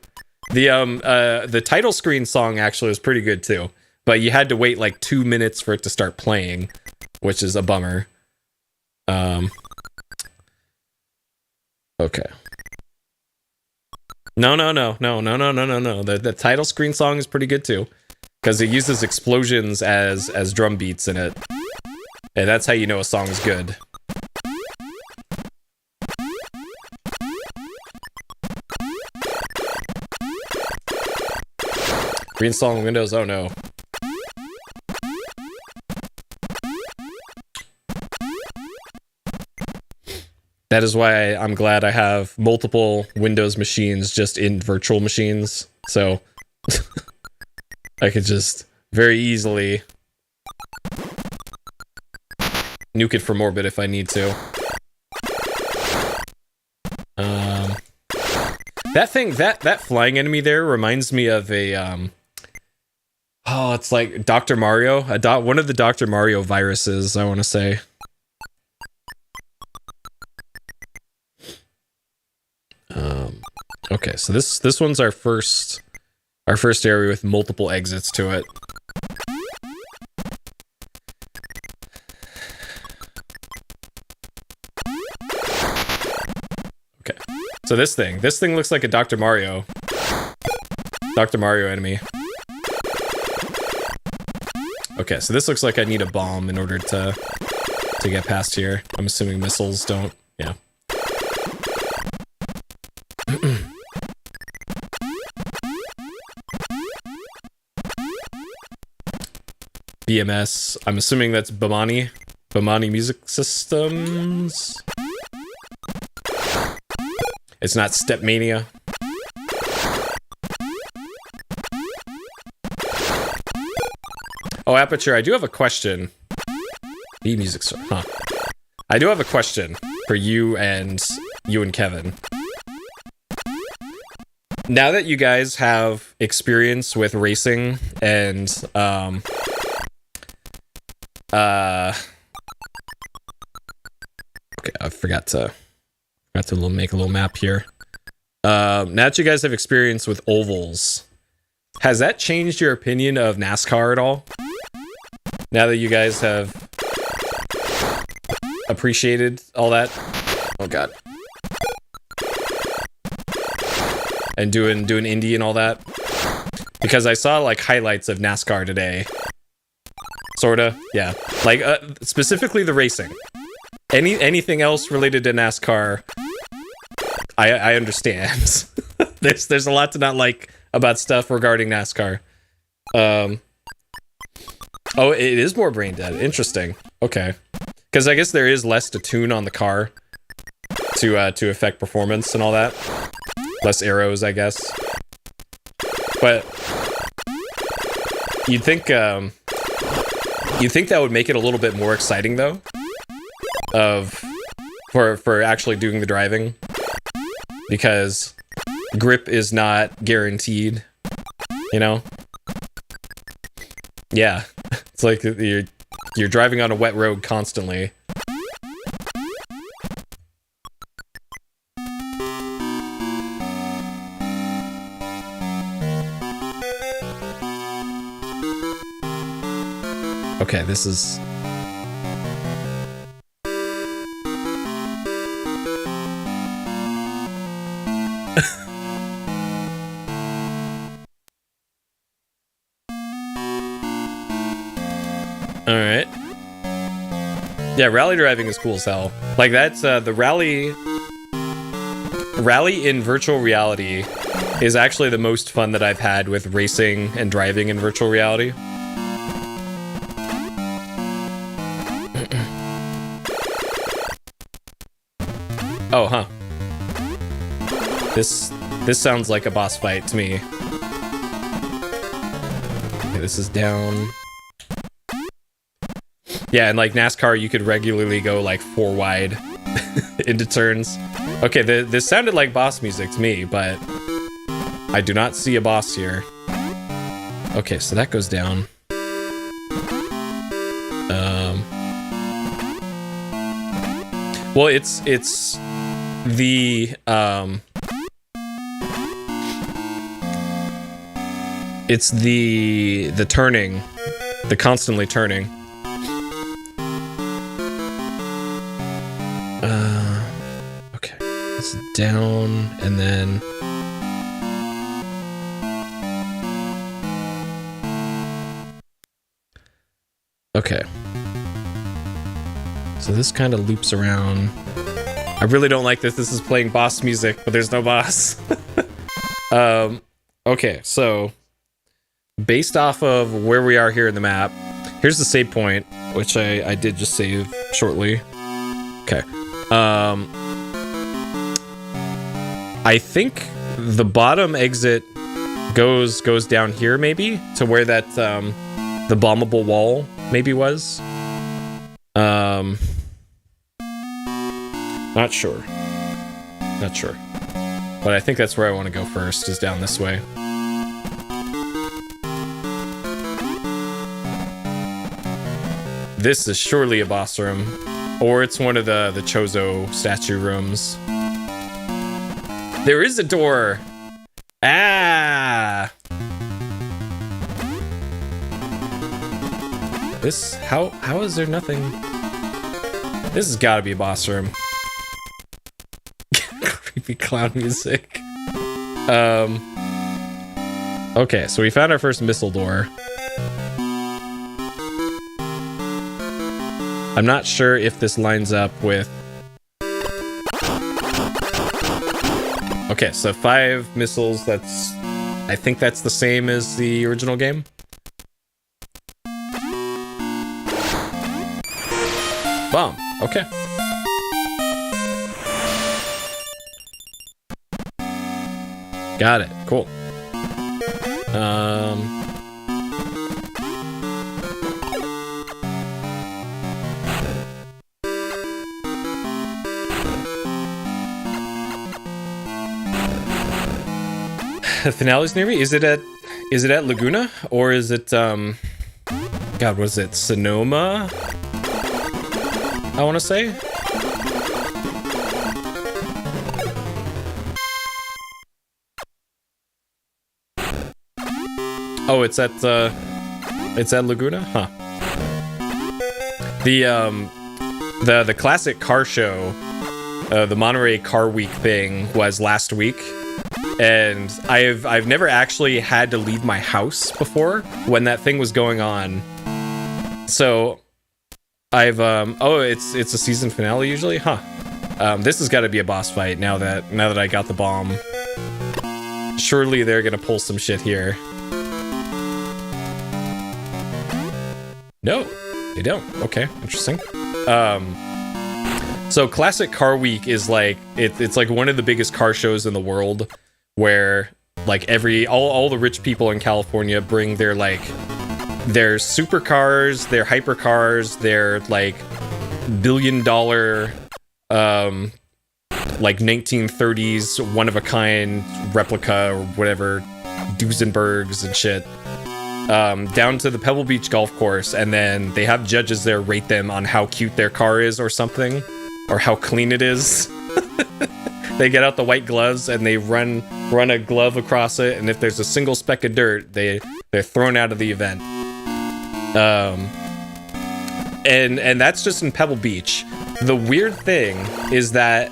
Speaker 1: The title screen song actually was pretty good too, but you had to wait like 2 minutes for it to start playing, which is a bummer. Okay. No. The title screen song is pretty good too, because it uses explosions as drum beats in it, and that's how you know a song's good. Green song Windows. Oh no. That is why I'm glad I have multiple Windows machines just in virtual machines, so I could just very easily nuke it from orbit if I need to. That flying enemy there reminds me of a oh, it's like Dr. Mario, one of the Dr. Mario viruses, I want to say. Okay, so this one's our first area with multiple exits to it. Okay, so this thing looks like a Dr. Mario enemy. Okay, so this looks like I need a bomb in order to get past here. I'm assuming missiles don't. Yeah. BMS. I'm assuming that's Bamani. Bamani Music Systems. It's not Stepmania. Oh, Aperture, I do have a question. B-Music, huh? I do have a question for you and Kevin. Now that you guys have experience with racing and okay, I forgot to make a little map here. Now that you guys have experience with ovals, has that changed your opinion of NASCAR at all? Now that you guys have appreciated all that? Oh god. And doing Indy and all that? Because I saw like highlights of NASCAR today. Sorta, yeah. Like specifically the racing. Anything else related to NASCAR, I understand. There's a lot to not like about stuff regarding NASCAR. Oh, it is more brain dead. Interesting. Okay. Because I guess there is less to tune on the car to affect performance and all that. Less arrows, I guess. But you'd think that would make it a little bit more exciting though. For actually doing the driving. Because grip is not guaranteed, you know? Yeah. It's like you're driving on a wet road constantly. Okay, this is... Alright. Yeah, rally driving is cool as hell. Like, that's, the rally in virtual reality is actually the most fun that I've had with racing and driving in virtual reality. Oh, huh. This sounds like a boss fight to me. Okay, this is down. Yeah, and like NASCAR, you could regularly go like 4 wide into turns. Okay, this sounded like boss music to me, but I do not see a boss here. Okay, so that goes down. Well, it's the turning, the constantly turning. Okay, this is down, and then okay. So this kind of loops around. I really don't like this. This is playing boss music, but there's no boss. Okay, so based off of where we are here in the map, here's the save point, which I did just save shortly. Okay. I think the bottom exit goes down here, maybe, to where that the bombable wall maybe was. Not sure. But I think that's where I want to go first, is down this way. This is surely a boss room. Or it's one of the Chozo statue rooms. There is a door! Ah! This, how is there nothing? This has got to be a boss room. Creepy clown music. Okay, so we found our first missile door. I'm not sure if this lines up with... Okay, so 5 missiles, I think that's the same as the original game. Bomb. Okay. Got it. Cool. The finale's near me. Is it at Laguna, or is it God, was it Sonoma? I want to say. Oh, it's at Laguna, huh? The classic car show, the Monterey Car Week thing was last week. And I've never actually had to leave my house before when that thing was going on. So I've oh, it's a season finale usually, huh? This has got to be a boss fight now that I got the bomb. Surely they're gonna pull some shit here. No, they don't. Okay, interesting. So Classic Car Week is like it's like one of the biggest car shows in the world, where like all the rich people in California bring their supercars, their hypercars, their like $1 billion like 1930s one of a kind replica or whatever Duesenbergs and shit down to the Pebble Beach golf course, and then they have judges there rate them on how cute their car is or something, or how clean it is. They get out the white gloves and they run a glove across it, and if there's a single speck of dirt, they're thrown out of the event. And that's just in Pebble Beach. The weird thing is that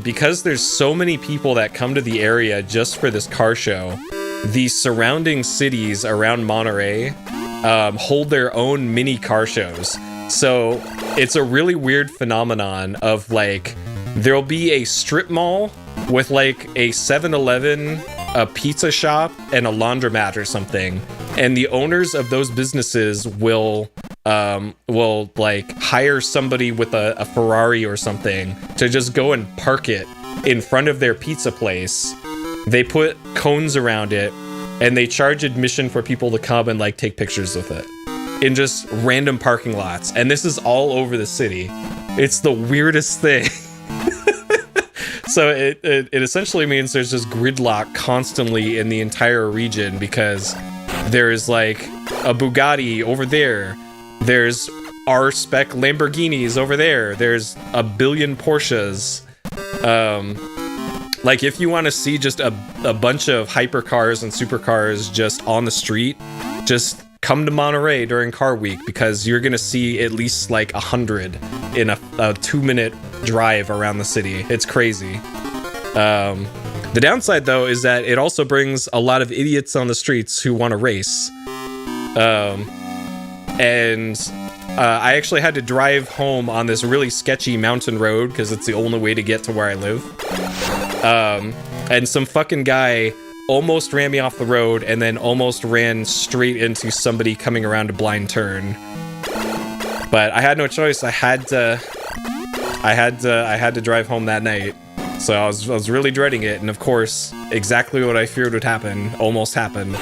Speaker 1: because there's so many people that come to the area just for this car show, the surrounding cities around Monterey hold their own mini car shows. So it's a really weird phenomenon of like, there'll be a strip mall with like a 7-Eleven, a pizza shop, and a laundromat or something. And the owners of those businesses will like hire somebody with a Ferrari or something to just go and park it in front of their pizza place. They put cones around it, and they charge admission for people to come and like take pictures with it in just random parking lots. And this is all over the city. It's the weirdest thing. So it essentially means there's just gridlock constantly in the entire region, because there's like a Bugatti over there, there's R-spec Lamborghinis over there, there's a billion Porsches. Like if you want to see just a bunch of hypercars and supercars just on the street, just come to Monterey during Car Week, because you're gonna see at least like 100 in a 2-minute drive around the city. It's crazy. The downside though is that it also brings a lot of idiots on the streets who want to race. I actually had to drive home on this really sketchy mountain road because it's the only way to get to where I live. And some fucking guy almost ran me off the road and then almost ran straight into somebody coming around a blind turn. But I had no choice. I had to drive home that night. So I was really dreading it, and of course, exactly what I feared would happen almost happened.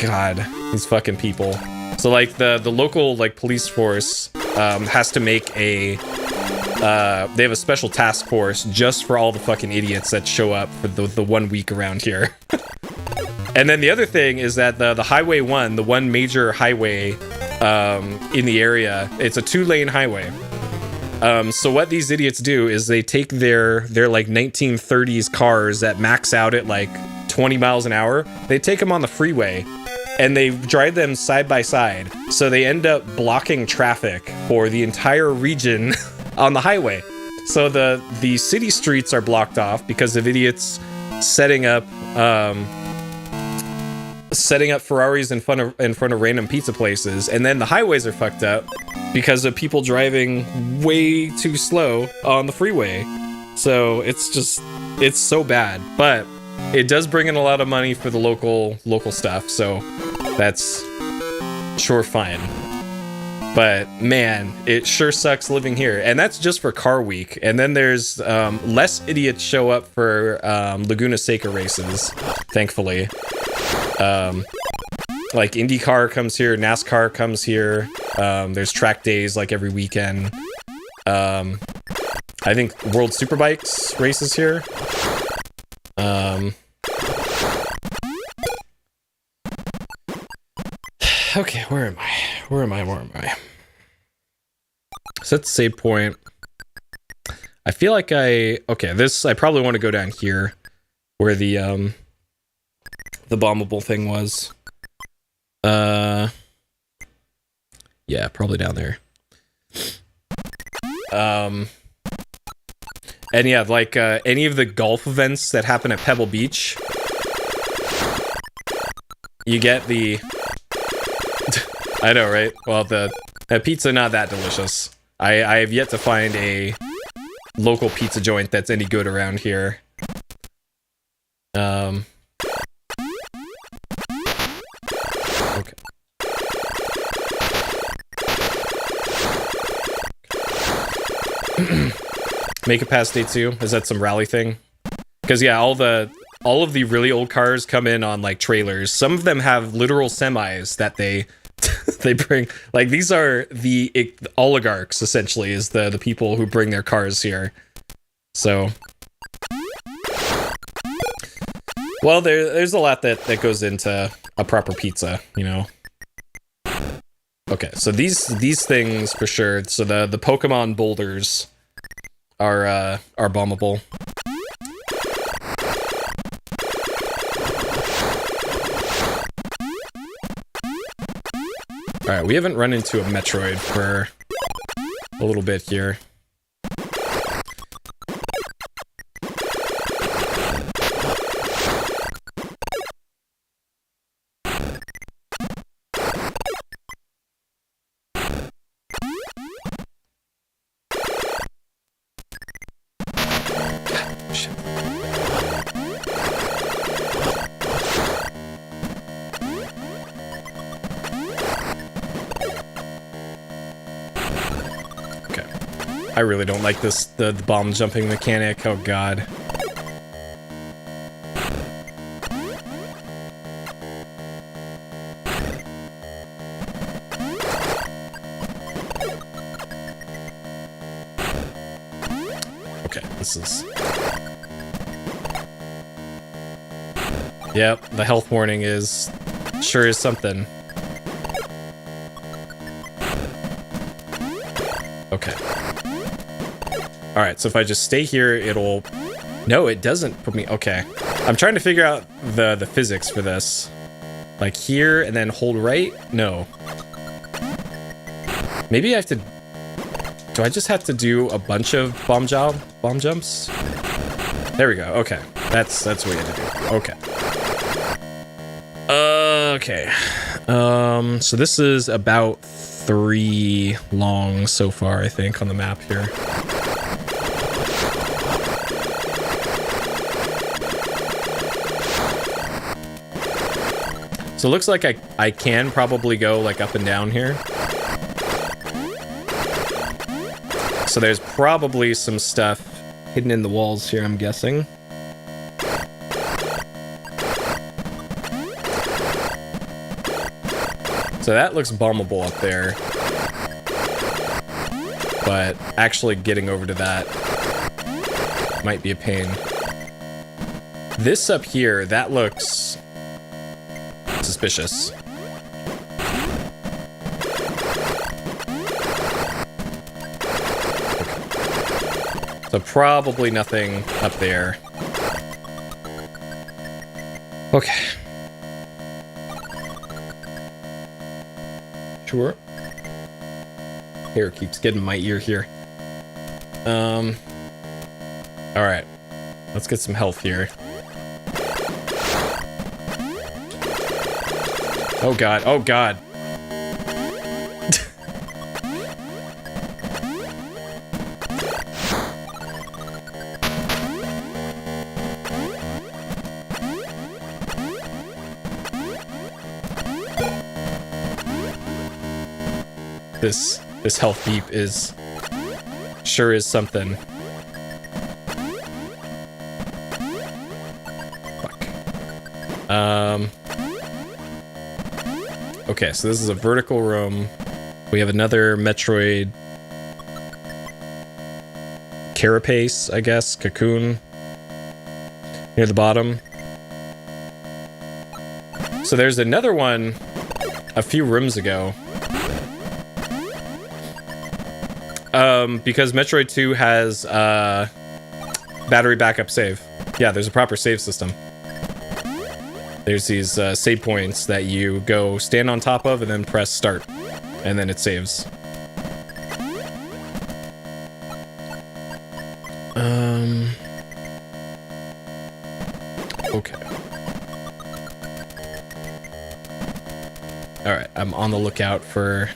Speaker 1: God, these fucking people. So like the local like police force has to make they have a special task force just for all the fucking idiots that show up for the 1 week around here. And then the other thing is that the Highway 1, the one major highway in the area, it's a 2-lane highway. So what these idiots do is they take their like 1930s cars that max out at like 20 miles an hour, they take them on the freeway and they drive them side by side. So they end up blocking traffic for the entire region on the highway. So the city streets are blocked off because of idiots setting up Ferraris in front of random pizza places, and then the highways are fucked up because of people driving way too slow on the freeway. So it's so bad, but it does bring in a lot of money for the local stuff, so that's sure fine. But man, it sure sucks living here. And that's just for Car Week. And then there's less idiots show up for Laguna Seca races, thankfully. Like IndyCar comes here, NASCAR comes here. There's track days like every weekend. I think World Superbikes races here. Okay, where am I? Where am I? Set the save point. I feel like I probably want to go down here where the bombable thing was. Yeah, probably down there. And yeah, like any of the golf events that happen at Pebble Beach, you get the I know, right? Well, the pizza not that delicious. I have yet to find a local pizza joint that's any good around here. Okay. Make it past day 2. Is that some rally thing? Because yeah, all of the really old cars come in on like trailers. Some of them have literal semis that they they bring. Like these are the oligarchs essentially, is the people who bring their cars here. So, well, there's a lot that goes into a proper pizza, you know. Okay, so these things for sure. So the Pokemon boulders are bombable. All right, we haven't run into a Metroid for a little bit here. I really don't like this, the bomb jumping mechanic. Oh god. Okay, this is... Yep, the health warning is... sure is something. Okay. Alright, so if I just stay here, it'll... No, it doesn't put me... Okay. I'm trying to figure out the physics for this. Like here, and then hold right? No. Maybe I have to... Do I just have to do a bunch of bomb jumps? There we go, okay. That's what we had to do. Okay. Okay. So this is about 3 long so far, I think, on the map here. So it looks like I can probably go like up and down here. So there's probably some stuff hidden in the walls here, I'm guessing. So that looks bombable up there. But actually getting over to that might be a pain. This up here, that looks suspicious. Okay. So probably nothing up there. Okay. Sure. Hair keeps getting in my ear here. Alright. Let's get some health here. Oh god, oh god. this health beep is sure is something. Fuck. Okay, so this is a vertical room. We have another Metroid carapace, I guess, cocoon near the bottom. So there's another one a few rooms ago. Because Metroid 2 has battery backup save. Yeah, there's a proper save system. There's these save points that you go stand on top of and then press start, and then it saves. Okay. Alright, I'm on the lookout for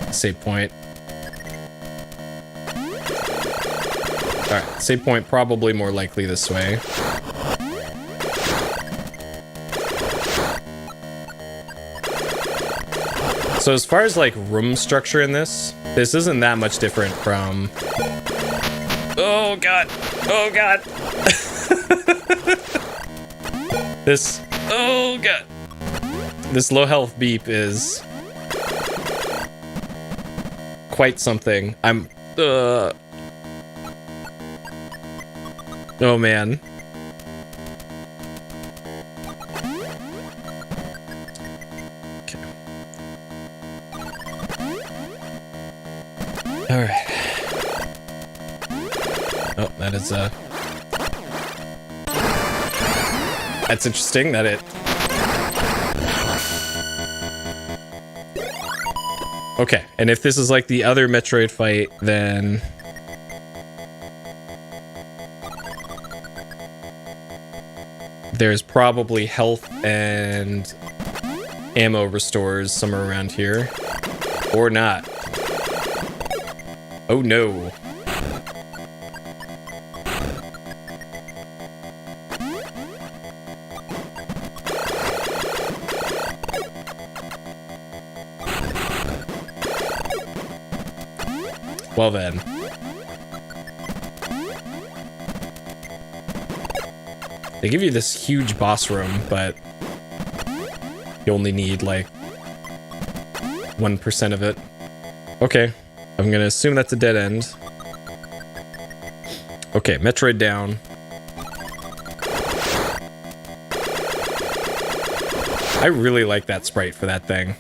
Speaker 1: a save point. Alright, save point probably more likely this way. So as far as like room structure in this isn't that much different from... Oh god! Oh god! Oh god! This low health beep is quite something. Oh man. Okay. Alright. Oh, that is that's interesting that it... Okay, and if this is like the other Metroid fight, then... there's probably health and ammo restores somewhere around here. Or not. Oh no. Well then. They give you this huge boss room, but you only need like 1% of it. Okay, I'm gonna assume that's a dead end. Okay, Metroid down. I really like that sprite for that thing.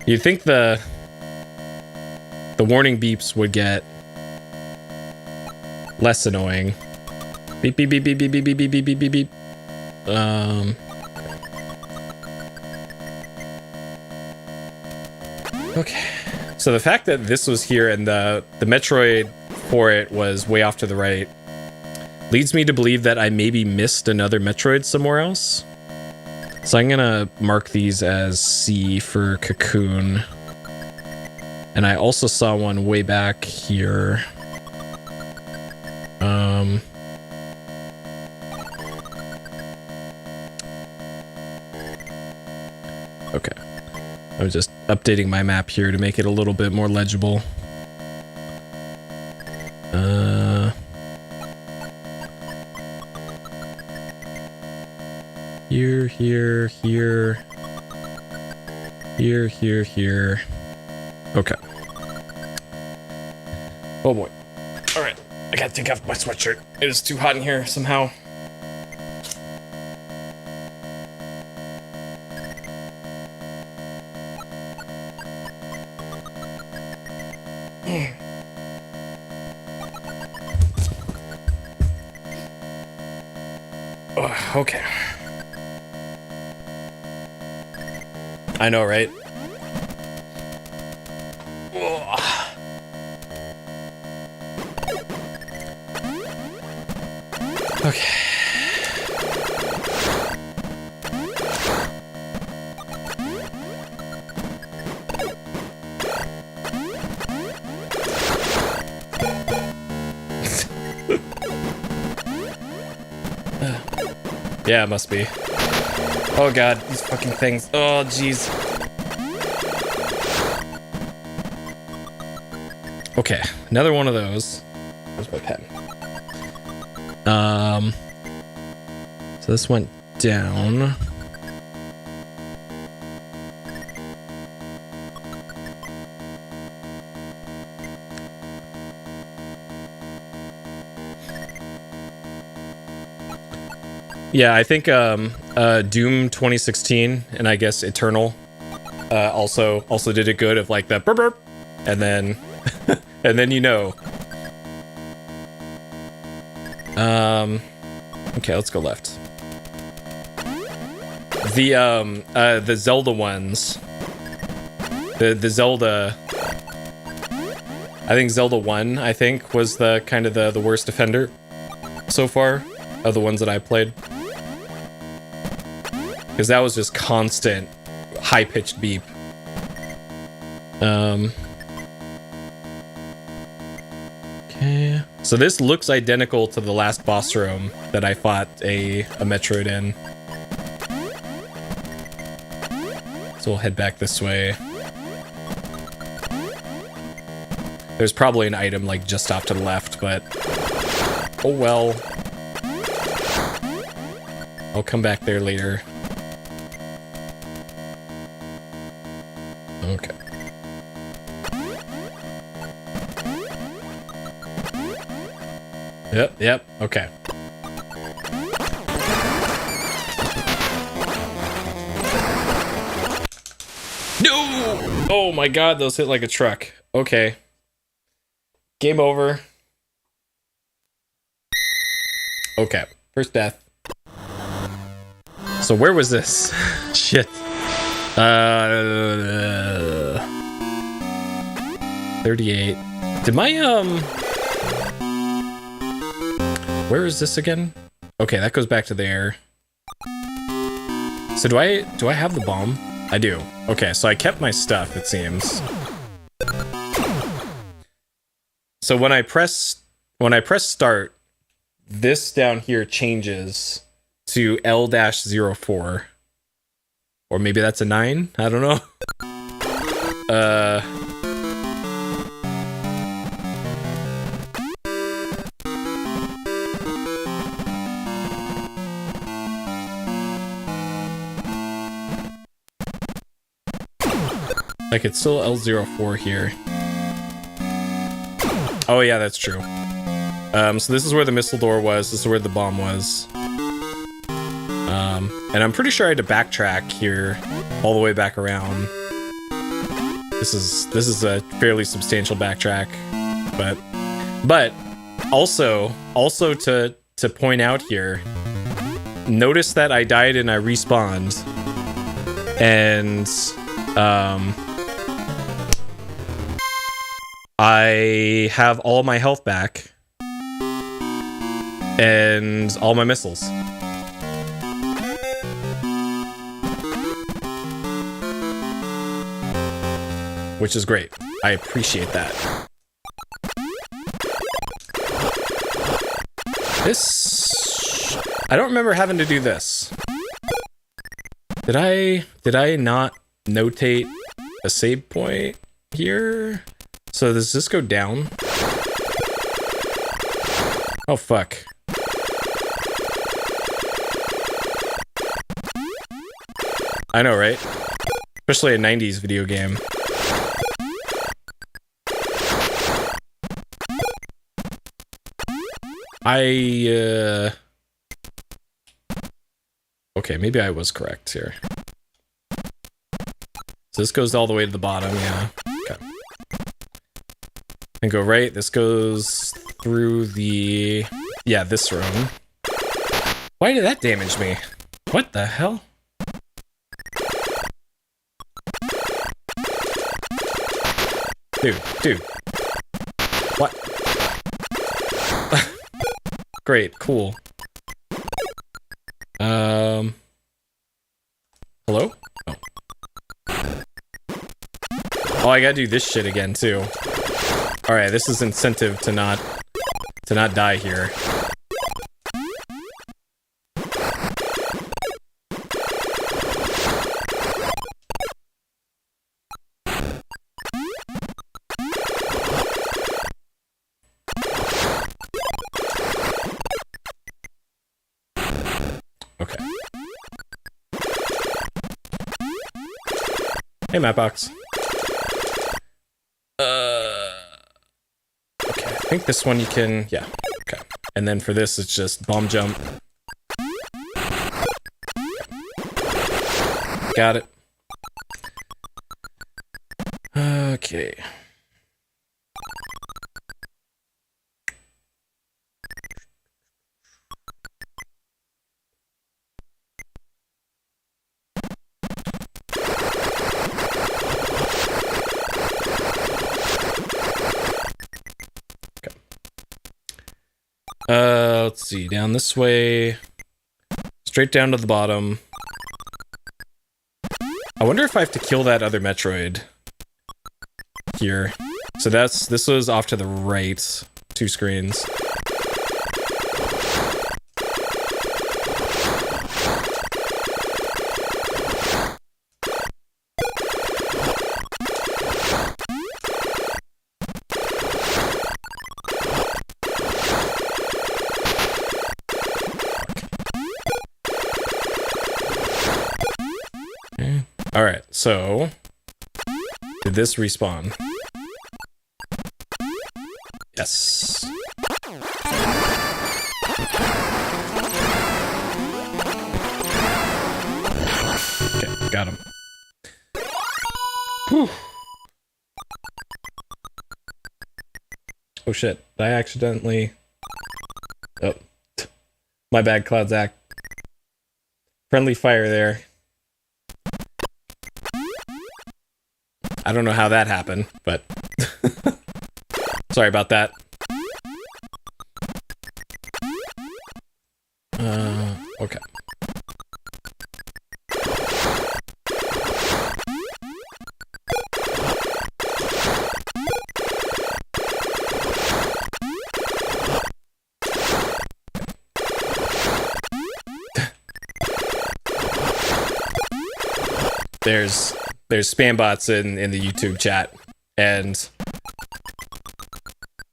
Speaker 1: You'd think the warning beeps would get less annoying. Beep beep beep beep beep beep beep beep beep beep beep beep. Okay. So the fact that this was here and the Metroid for it was way off to the right leads me to believe that I maybe missed another Metroid somewhere else. So I'm gonna mark these as C for cocoon. And I also saw one way back here. Okay. I'm just updating my map here to make it a little bit more legible. Here, here, here. Here, here, here. Okay. Oh boy. Alright. I gotta take off my sweatshirt. It is too hot in here somehow. Oh, okay. I know, right? Okay. Yeah, it must be. Oh god, these fucking things. Oh jeez. Okay, another one of those. Where's my pen? So this went down. Yeah, I think Doom 2016 and I guess Eternal also did it good of like the burp burp, and then and then you know. Okay, let's go left. The Zelda ones. The Zelda. I think Zelda 1, I think, was the kind of the worst offender so far of the ones that I played. Because that was just constant high-pitched beep. Okay. So this looks identical to the last boss room that I fought a Metroid in. So we'll head back this way. There's probably an item like just off to the left, but oh well. I'll come back there later. Okay. Yep, okay. No! Oh my god, those hit like a truck. Okay. Game over. Okay, first death. So where was this? Shit. 38. Did my where is this again? Okay, that goes back to there. So do I have the bomb? I do. Okay, so I kept my stuff, it seems. So when I press start, this down here changes to L-04. Or maybe that's a 9? I don't know. Like, it's still L04 here. Oh yeah, that's true. So this is where the missile door was, this is where the bomb was. And I'm pretty sure I had to backtrack here all the way back around. This is a fairly substantial backtrack, but also to point out here, notice that I died and I respawned, and I have all my health back and all my missiles. Which is great. I appreciate that. This... I don't remember having to do this. Did I not notate a save point here? So does this go down? Oh fuck. I know, right? Especially a 90s video game. Okay, maybe I was correct here. So this goes all the way to the bottom, yeah. Okay. And go right, this goes through the... yeah, this room. Why did that damage me? What the hell? Dude. What? Great, cool. Oh, I gotta do this shit again too. All right, this is incentive to not die here. Okay. Hey, Mapbox. Okay, I think this one you can, yeah, okay. And then for this, it's just bomb jump. Got it. Okay. Let's see, down this way, straight down to the bottom. I wonder if I have to kill that other Metroid here. So this was off to the right, 2 screens. Alright, so did this respawn? Yes. Okay, got him. Whew. Oh shit, I accidentally... Oh. My bad, Cloudzac. Friendly fire there. I don't know how that happened, but sorry about that. Okay. There's spam bots in the YouTube chat, and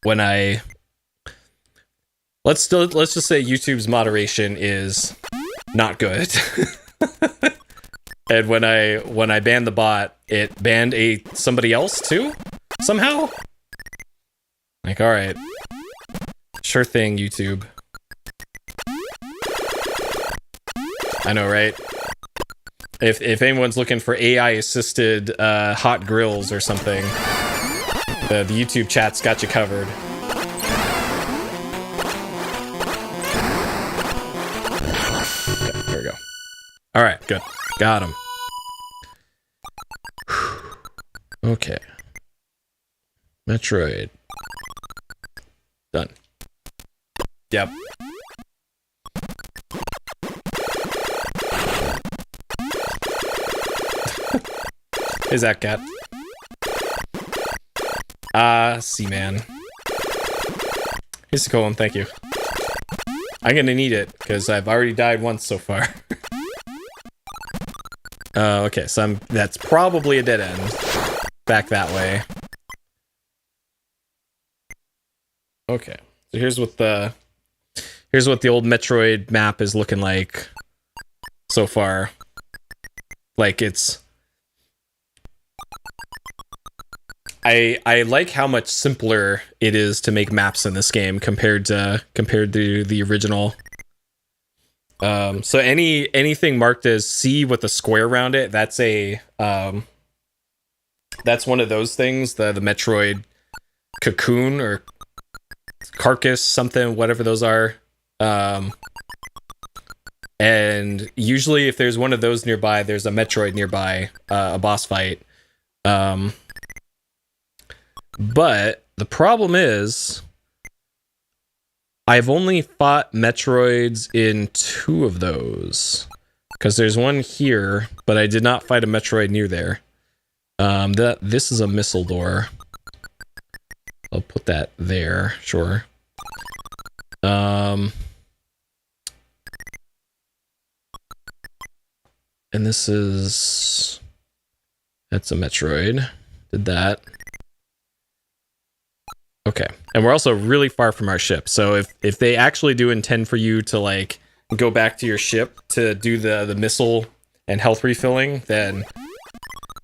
Speaker 1: when let's just say YouTube's moderation is not good. And when I banned the bot, it banned somebody else too somehow. Like, all right, sure thing, YouTube. I know, right? If anyone's looking for AI-assisted hot grills or something, the YouTube chat's got you covered. Okay, there we go. All right, good. Got him. Okay. Metroid. Done. Yep. Is that cat? Seaman. Here's a cool one, thank you. I'm gonna need it, because I've already died once so far. Okay, so that's probably a dead end. Back that way. Okay, so here's what the old Metroid map is looking like so far. Like, it's... I like how much simpler it is to make maps in this game compared to the original. So anything marked as C with a square around it, that's one of those things, the Metroid cocoon or carcass, something, whatever those are. And usually if there's one of those nearby, there's a Metroid nearby, a boss fight. But the problem is, I've only fought Metroids in 2 of those. Because there's one here, but I did not fight a Metroid near there. This is a missile door. I'll put that there, sure. And this is... That's a Metroid. Did that. Okay. And we're also really far from our ship. So if they actually do intend for you to, like, go back to your ship to do the missile and health refilling, then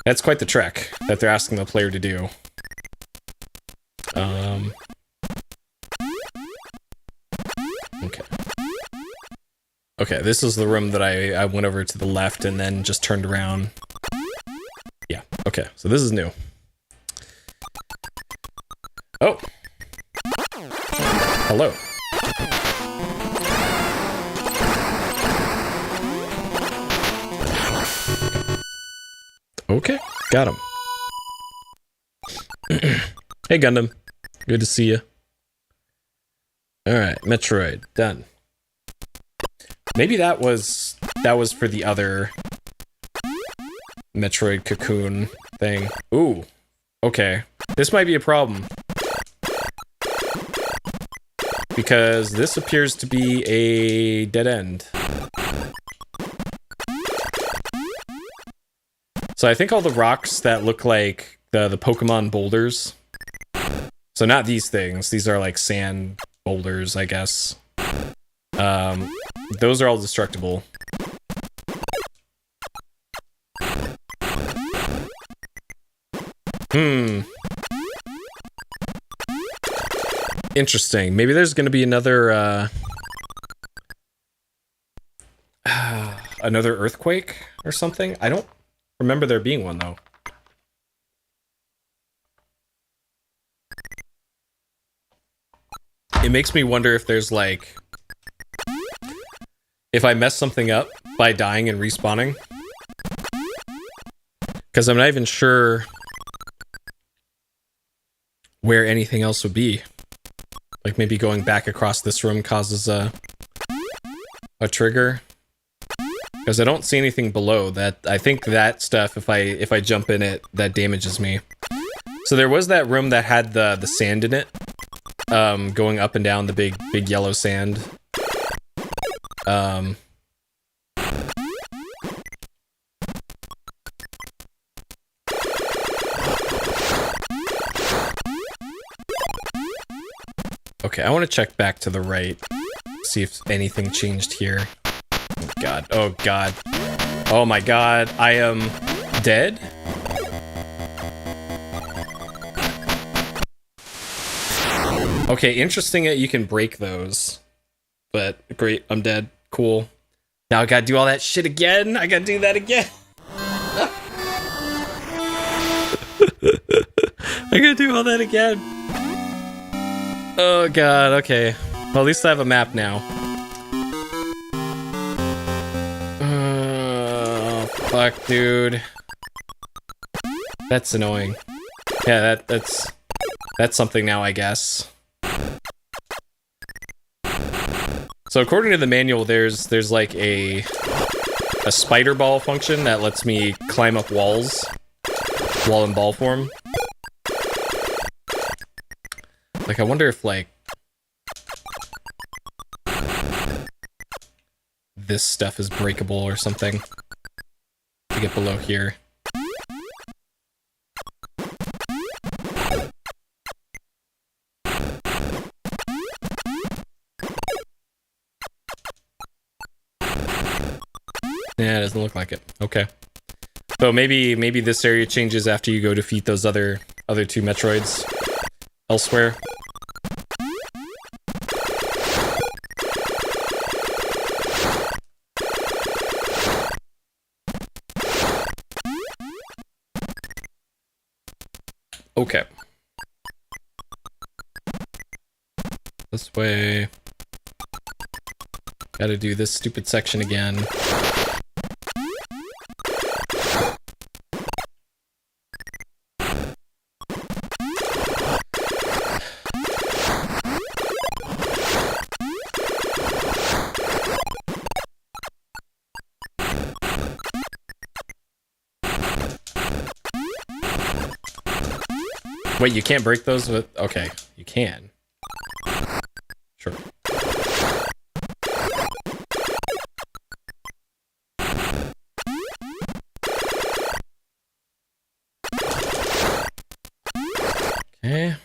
Speaker 1: that's quite the trek that they're asking the player to do. Okay. Okay, this is the room that I went over to the left and then just turned around. Yeah, okay, so this is new. Oh! Hello. Okay, got him. Hey, Gundam. Good to see you. Alright, Metroid, done. Maybe that was for the other Metroid cocoon thing. Ooh, okay. This might be a problem. Because this appears to be a dead end. So I think all the rocks that look like the Pokemon boulders. So not these things. These are like sand boulders, I guess. Those are all destructible. Interesting. Maybe there's gonna be another, another earthquake or something? I don't remember there being one, though. It makes me wonder if there's, like... If I mess something up by dying and respawning. Because I'm not even sure where anything else would be. Like, maybe going back across this room causes a trigger. Because I don't see anything below that. I think that stuff, if I jump in it, that damages me. So there was that room that had the sand in it. Going up and down the big yellow sand. Okay, I want to check back to the right. See if anything changed here. Oh god. Oh god. Oh my god. I am dead? Okay, interesting that you can break those. But great, I'm dead. Cool. Now I gotta do all that shit again? I gotta do that again? I gotta do all that again. Oh god, okay. Well, at least I have a map now. Oh, fuck, dude. That's annoying. Yeah, that's something now, I guess. So according to the manual, there's like a spider ball function that lets me climb up walls while in ball form. Like, I wonder if, like, this stuff is breakable or something to get below here. Yeah, it doesn't look like it. Okay. So maybe this area changes after you go defeat those other two Metroids elsewhere. Okay. This way. Gotta do this stupid section again. Wait, you can't break those with... Okay, you can. Sure. Okay.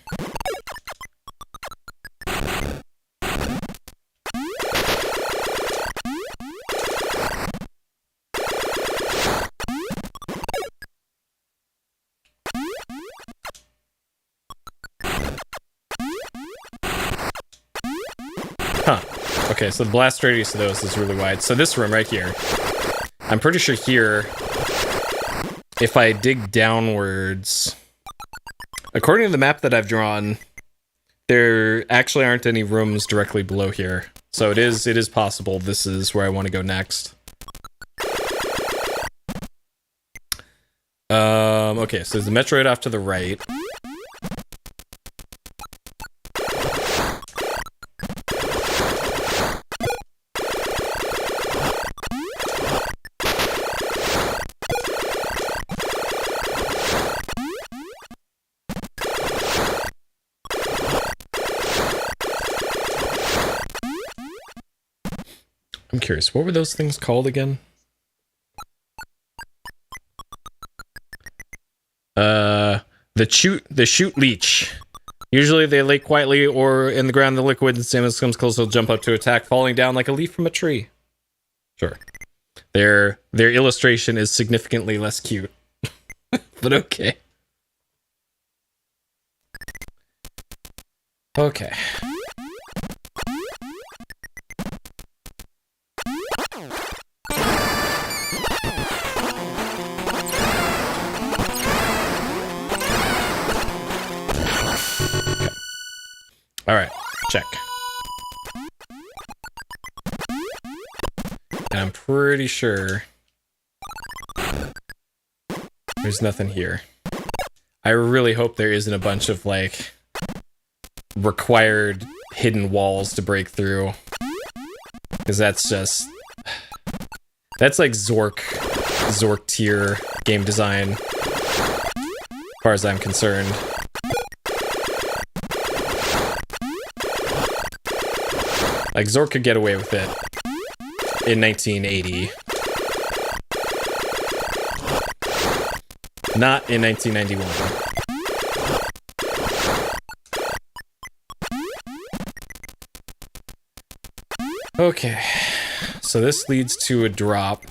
Speaker 1: Huh. Okay, so the blast radius of those is really wide. So this room right here, I'm pretty sure here, if I dig downwards, according to the map that I've drawn, there actually aren't any rooms directly below here. So it is possible this is where I want to go next. Okay, so there's the Metroid off to the right. I'm curious, what were those things called again? The shoot leech. Usually they lay quietly or in the ground in the liquid, and Samus comes close, they'll jump up to attack, falling down like a leaf from a tree. Sure. Their illustration is significantly less cute. But okay. Okay. Alright, check. And I'm pretty sure there's nothing here. I really hope there isn't a bunch of, like, required hidden walls to break through. Because that's just... That's like Zork tier game design, as far as I'm concerned. Like, Zork could get away with it in 1980. Not in 1991. Okay, so this leads to a drop,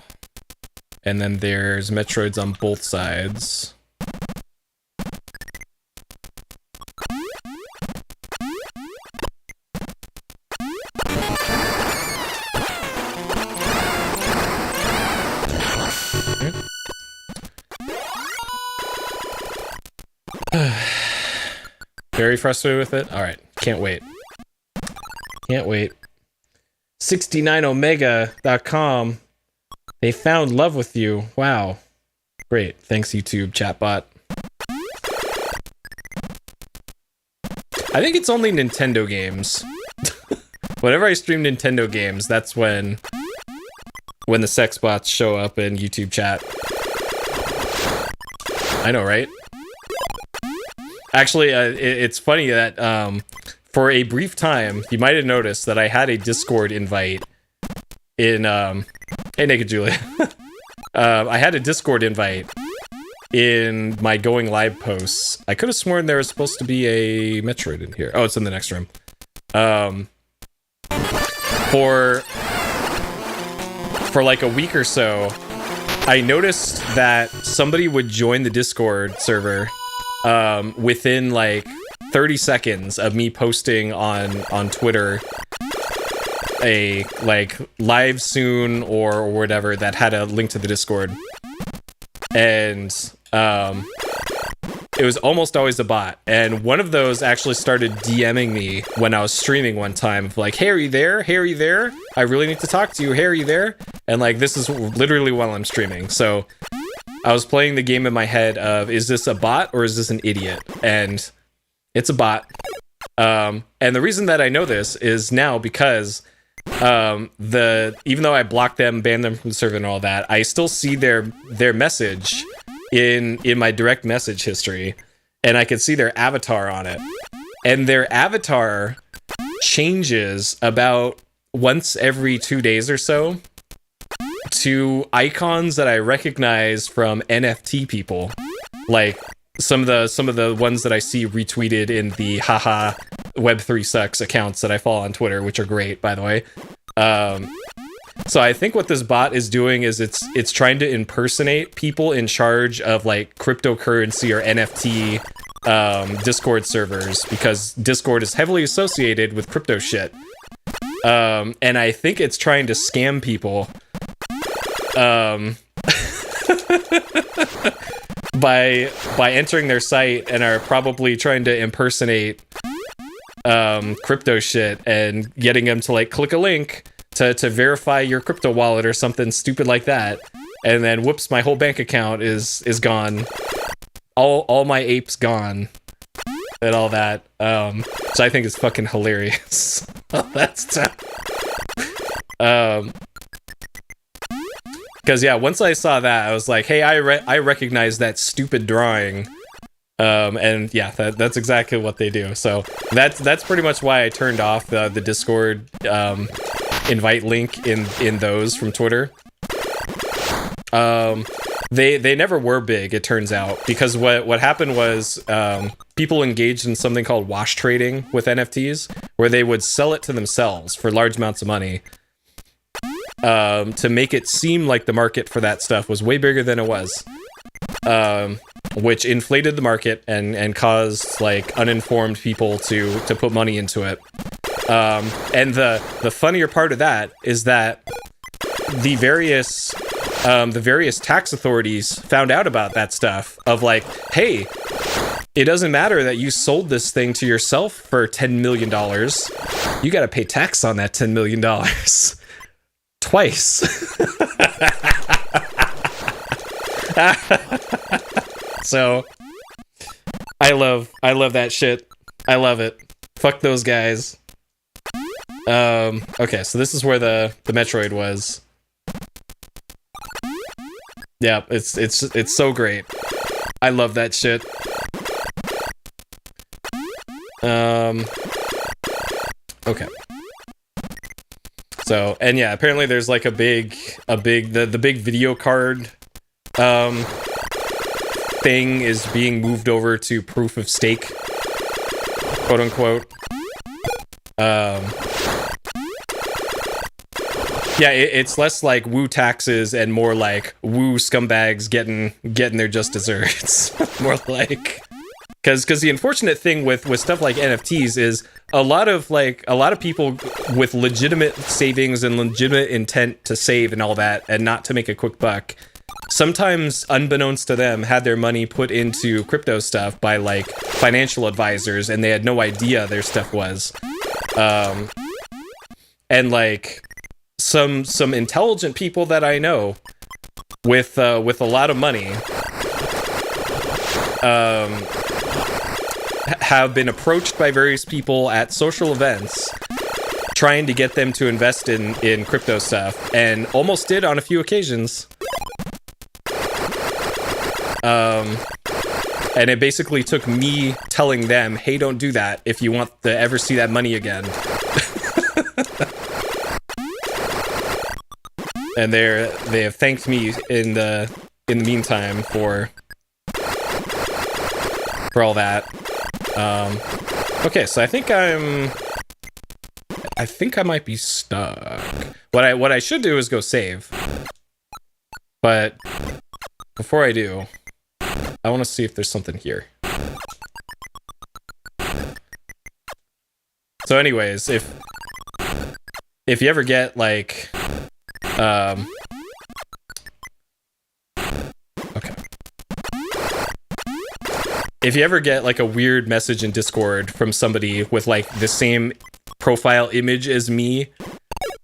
Speaker 1: and then there's Metroids on both sides. Very frustrated with it? Alright, can't wait. Can't wait. 69omega.com. They found love with you. Wow. Great. Thanks, YouTube chatbot. I think it's only Nintendo games. Whenever I stream Nintendo games, that's when the sex bots show up in YouTube chat. I know, right? Actually, it's funny that for a brief time, you might have noticed that I had a Discord invite in hey, Naked Julia. I had a Discord invite in my going live posts. I could have sworn there was supposed to be a Metroid in here. Oh, it's in the next room. For like a week or so, I noticed that somebody would join the Discord server within like 30 seconds of me posting on Twitter a like live soon or whatever that had a link to the Discord, and it was almost always a bot. And one of those actually started DMing me when I was streaming one time, of like, hey, are you there? Hey, are you there? I really need to talk to you. Hey, are you there? And like, this is literally while I'm streaming. So I was playing the game in my head of, is this a bot or is this an idiot? And it's a bot. And the reason that I know this is now because even though I blocked them, banned them from the server and all that, I still see their message in my direct message history. and I could see their avatar on it. And their avatar changes about once every 2 days or so to icons that I recognize from NFT people. Like some of the ones that I see retweeted in the haha Web3 sucks accounts that I follow on Twitter, which are great, by the way. So I think what this bot is doing is it's trying to impersonate people in charge of like cryptocurrency or NFT Discord servers, because Discord is heavily associated with crypto shit. And I think it's trying to scam people by entering their site, and are probably trying to impersonate crypto shit and getting them to like click a link to verify your crypto wallet or something stupid like that, and then whoops, my whole bank account is gone, all my apes gone, and all that. So I think it's fucking hilarious. That's because yeah, once I saw that, I was like, hey, I recognize that stupid drawing. And yeah, that's exactly what they do. So that's pretty much why I turned off the Discord invite link in those from Twitter. They never were big, it turns out, because what happened was people engaged in something called wash trading with NFTs, where they would sell it to themselves for large amounts of money, to make it seem like the market for that stuff was way bigger than it was, which inflated the market and caused like uninformed people to put money into it. And the funnier part of that is that the various tax authorities found out about that stuff of like, hey, it doesn't matter that you sold this thing to yourself for $10 million. You got to pay tax on that $10 million twice. So I love that shit. I love it. Fuck those guys. Okay, so this is where the Metroid was. Yeah, it's so great. I love that shit. Okay. So, and yeah, apparently there's like the big video card thing is being moved over to proof of stake, quote unquote. Yeah, it's less like woo taxes and more like woo scumbags getting their just desserts. More like, because the unfortunate thing with stuff like NFTs is a lot of people with legitimate savings and legitimate intent to save and all that, and not to make a quick buck, sometimes unbeknownst to them had their money put into crypto stuff by like financial advisors, and they had no idea their stuff was, and like some intelligent people that I know with a lot of money have been approached by various people at social events trying to get them to invest in crypto stuff, and almost did on a few occasions. And it basically took me telling them, hey, don't do that if you want to ever see that money again. And they have thanked me in the meantime for all that. Okay, so I think I might be stuck. What I should do is go save. But before I do, I want to see if there's something here. So anyways, if you ever get like okay. If you ever get like a weird message in Discord from somebody with like the same profile image as me,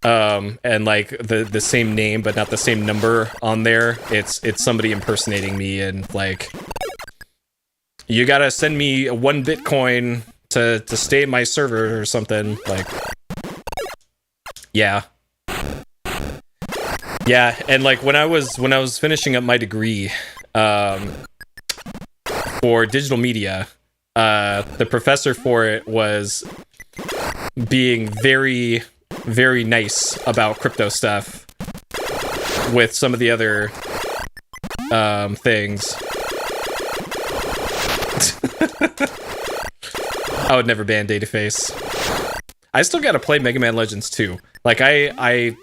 Speaker 1: and like the same name but not the same number on there, it's somebody impersonating me, and like, you gotta send me 1 Bitcoin to stay in my server or something. Like, yeah. Yeah, and like when I was finishing up my degree, for for digital media. The professor for it was being very, very nice about crypto stuff with some of the other things. I would never ban Dataface. I still gotta play Mega Man Legends 2. Like, I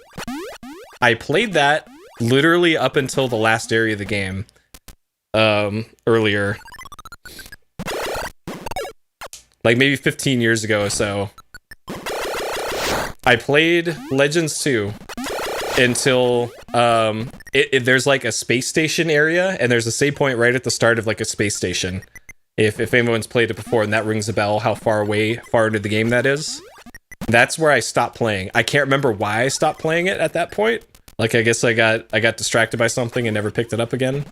Speaker 1: played that literally up until the last area of the game. Earlier. Like, maybe 15 years ago or so. I played Legends 2 until, there's like a space station area, and there's a save point right at the start of like a space station. If anyone's played it before and that rings a bell, how far into the game that is. That's where I stopped playing. I can't remember why I stopped playing it at that point. Like, I guess I got distracted by something and never picked it up again.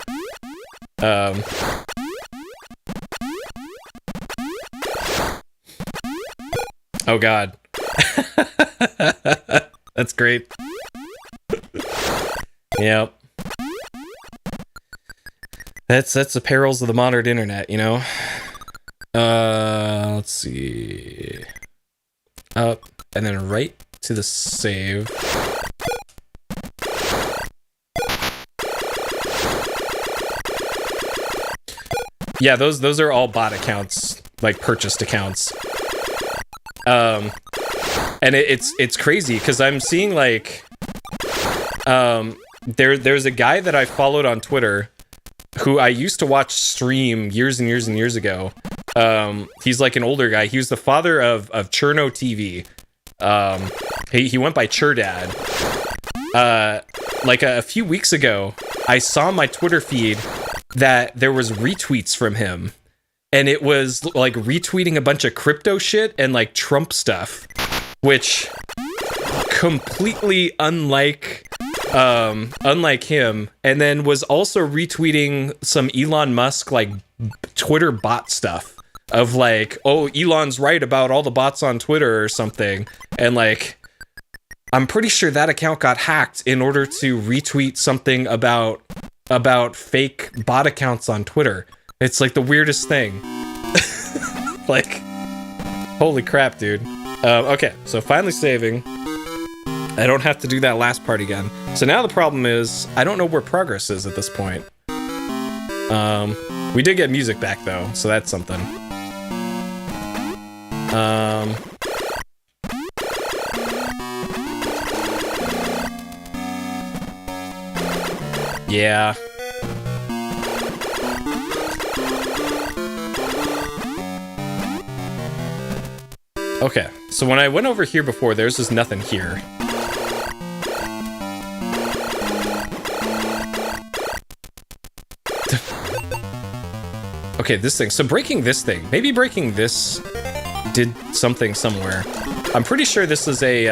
Speaker 1: Oh god. That's great. Yep. That's the perils of the modern internet, you know? Let's see. Up, and then right to the save. Yeah, those are all bot accounts, like purchased accounts. And it's crazy because I'm seeing like there's a guy that I followed on Twitter who I used to watch stream years and years and years ago. He's like an older guy. He was the father of Cherno TV. He went by Churdad. Like a few weeks ago, I saw my Twitter feed that there was retweets from him, and it was like retweeting a bunch of crypto shit and like Trump stuff, which completely unlike him, and then was also retweeting some Elon Musk like Twitter bot stuff of like, oh, Elon's right about all the bots on Twitter or something, and like I'm pretty sure that account got hacked in order to retweet something about fake bot accounts on Twitter. It's like the weirdest thing. Like, holy crap, dude. Okay, so finally saving. I don't have to do that last part again. So now the problem is, I don't know where progress is at this point. We did get music back though, so that's something. Yeah. Okay, so when I went over here before, there's just nothing here. Okay, this thing. So breaking this thing. Maybe breaking this did something somewhere. I'm pretty sure this is a,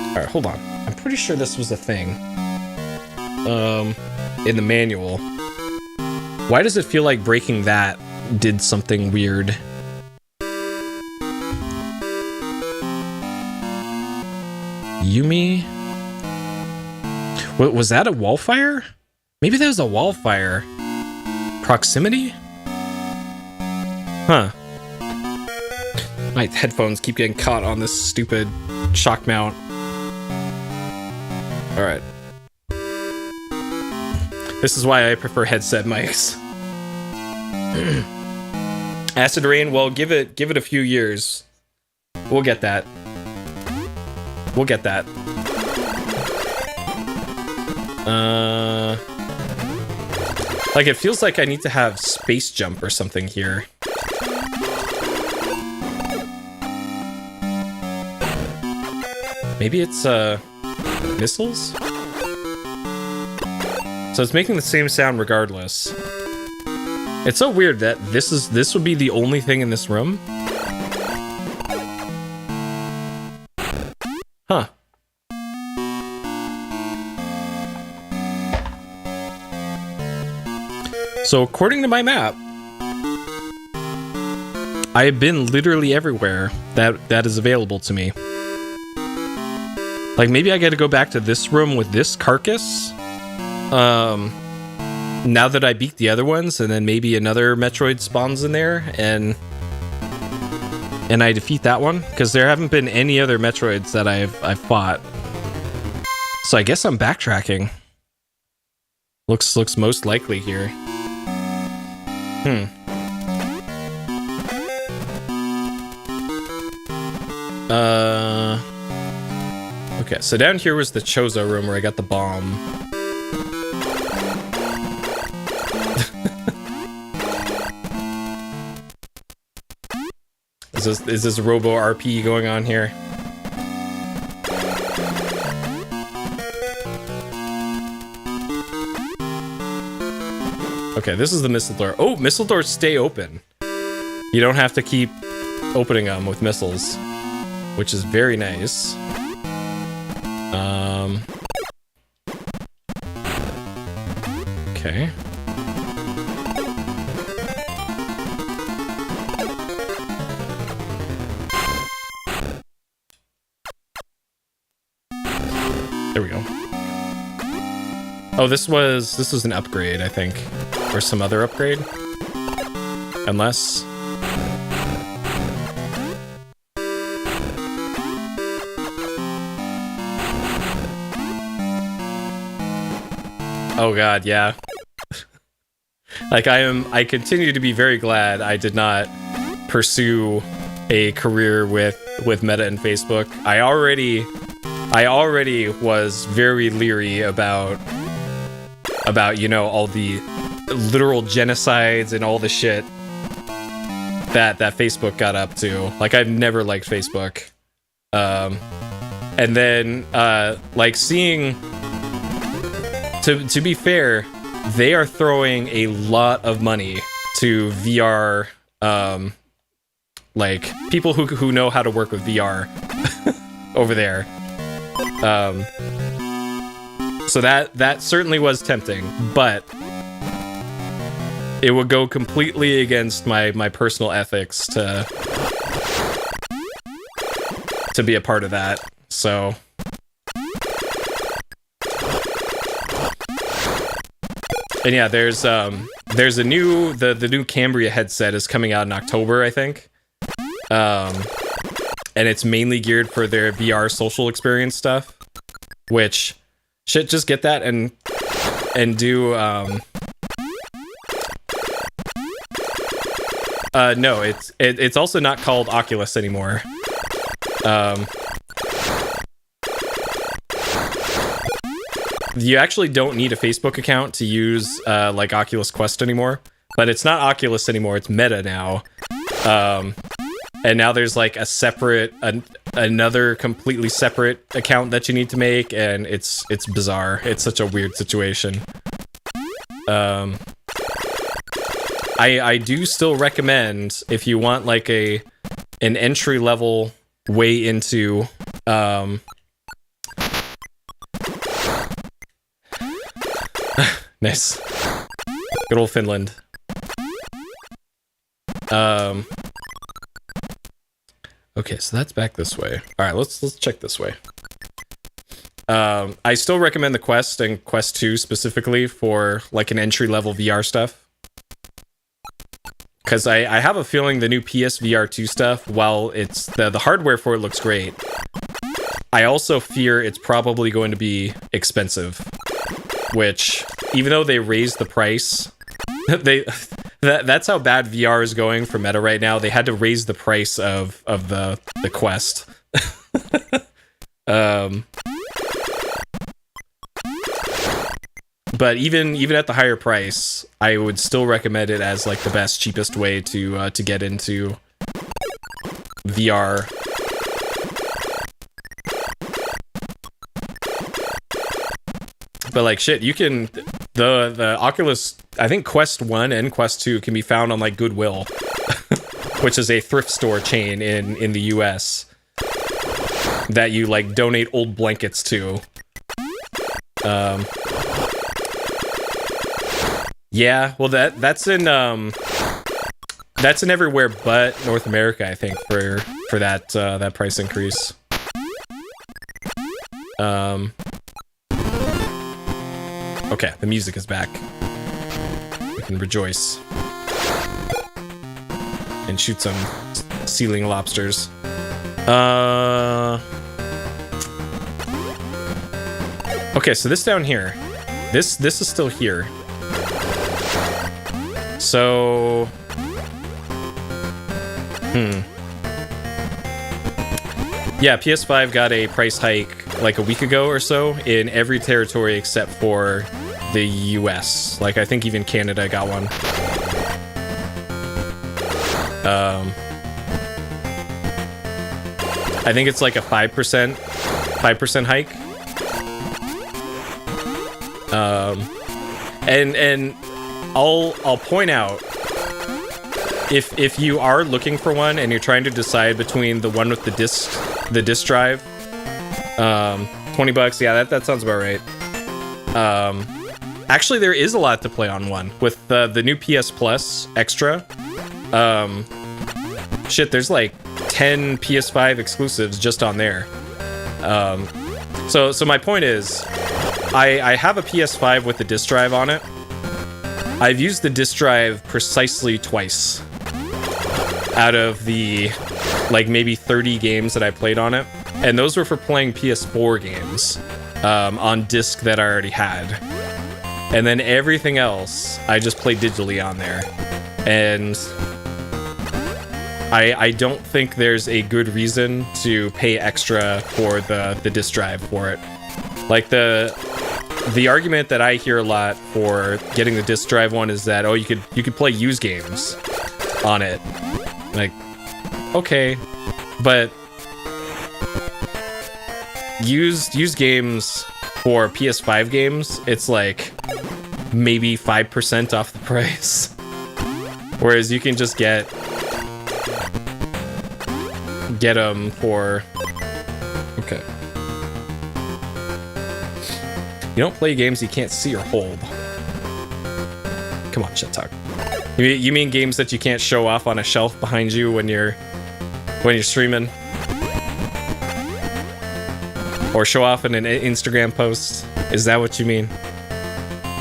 Speaker 1: Alright, hold on. I'm pretty sure this was a thing. In the manual. Why does it feel like breaking that did something weird? Yumi? What, was that a wall fire? Maybe that was a wall fire. Proximity? Huh. My headphones keep getting caught on this stupid shock mount. Alright. This is why I prefer headset mics. Acid Rain, well, give it a few years. We'll get that. We'll get that. Like, it feels like I need to have space jump or something here. Maybe it's, missiles? So it's making the same sound regardless. It's so weird that this would be the only thing in this room. Huh. So according to my map, I have been literally everywhere that is available to me. Like, maybe I gotta go back to this room with this carcass? Now that I beat the other ones, and then maybe another Metroid spawns in there, and I defeat that one, because there haven't been any other Metroids that I've fought. So I guess I'm backtracking. Looks most likely here. Okay, so down here was the Chozo room where I got the bomb. Is this Robo RP going on here? Okay, this is the missile door. Oh, missile doors stay open. You don't have to keep opening them with missiles, which is very nice. Okay. There we go. Oh, this was an upgrade, I think. Or some other upgrade? Unless... Oh god, yeah. Like, I continue to be very glad I did not pursue a career with Meta and Facebook. I already was very leery about, you know, all the literal genocides and all the shit that Facebook got up to. Like, I've never liked Facebook. And then, like, seeing... To be fair, they are throwing a lot of money to VR, like, people who know how to work with VR over there. So that certainly was tempting, but it would go completely against my personal ethics to be a part of that. So and yeah, there's a new the new Cambria headset is coming out in October, I think. And it's mainly geared for their VR social experience stuff, which shit, just get that and do no, it's also not called Oculus anymore. You actually don't need a Facebook account to use like Oculus Quest anymore, but it's not Oculus anymore, it's Meta now. And now there's like a separate, another completely separate account that you need to make, and it's bizarre. It's such a weird situation. I do still recommend, if you want like an entry level way into nice. Good old Finland. Okay, so that's back this way. All right, let's check this way. I still recommend the Quest and Quest 2 specifically for like an entry-level VR stuff. Because I have a feeling the new PSVR 2 stuff, while it's the hardware for it looks great, I also fear it's probably going to be expensive. Which, even though they raised the price, that's how bad VR is going for Meta right now. They had to raise the price of the Quest. But even at the higher price, I would still recommend it as like the best, cheapest way to get into VR. But like shit, you can the Oculus, I think Quest 1 and Quest 2 can be found on like Goodwill, which is a thrift store chain in the US that you like donate old blankets to. Yeah, well that's in everywhere but North America, I think, for that price increase. Okay, the music is back. We can rejoice. And shoot some ceiling lobsters. Okay, so this down here. This is still here. So... Yeah, PS5 got a price hike like a week ago or so in every territory except for the US. Like, I think even Canada got one. I think it's like a 5% hike. And I'll point out, if you are looking for one and you're trying to decide between the one with the disc drive, $20, yeah, that sounds about right. Actually, there is a lot to play on one with the new PS Plus Extra. Shit, there's like 10 PS5 exclusives just on there. So my point is, I have a PS5 with the disc drive on it. I've used the disc drive precisely twice out of the like maybe 30 games that I played on it, and those were for playing PS4 games on disc that I already had. And then everything else I just played digitally on there. And I don't think there's a good reason to pay extra for the disc drive for it. Like the argument that I hear a lot for getting the disc drive one is that, oh, you could play used games on it. Like, okay, but used games for PS5 games, it's like maybe 5% off the price. Whereas you can just get them for... Okay. You don't play games you can't see or hold. Come on, shit talk. You mean games that you can't show off on a shelf behind you when you're streaming? Or show off in an Instagram post? Is that what you mean?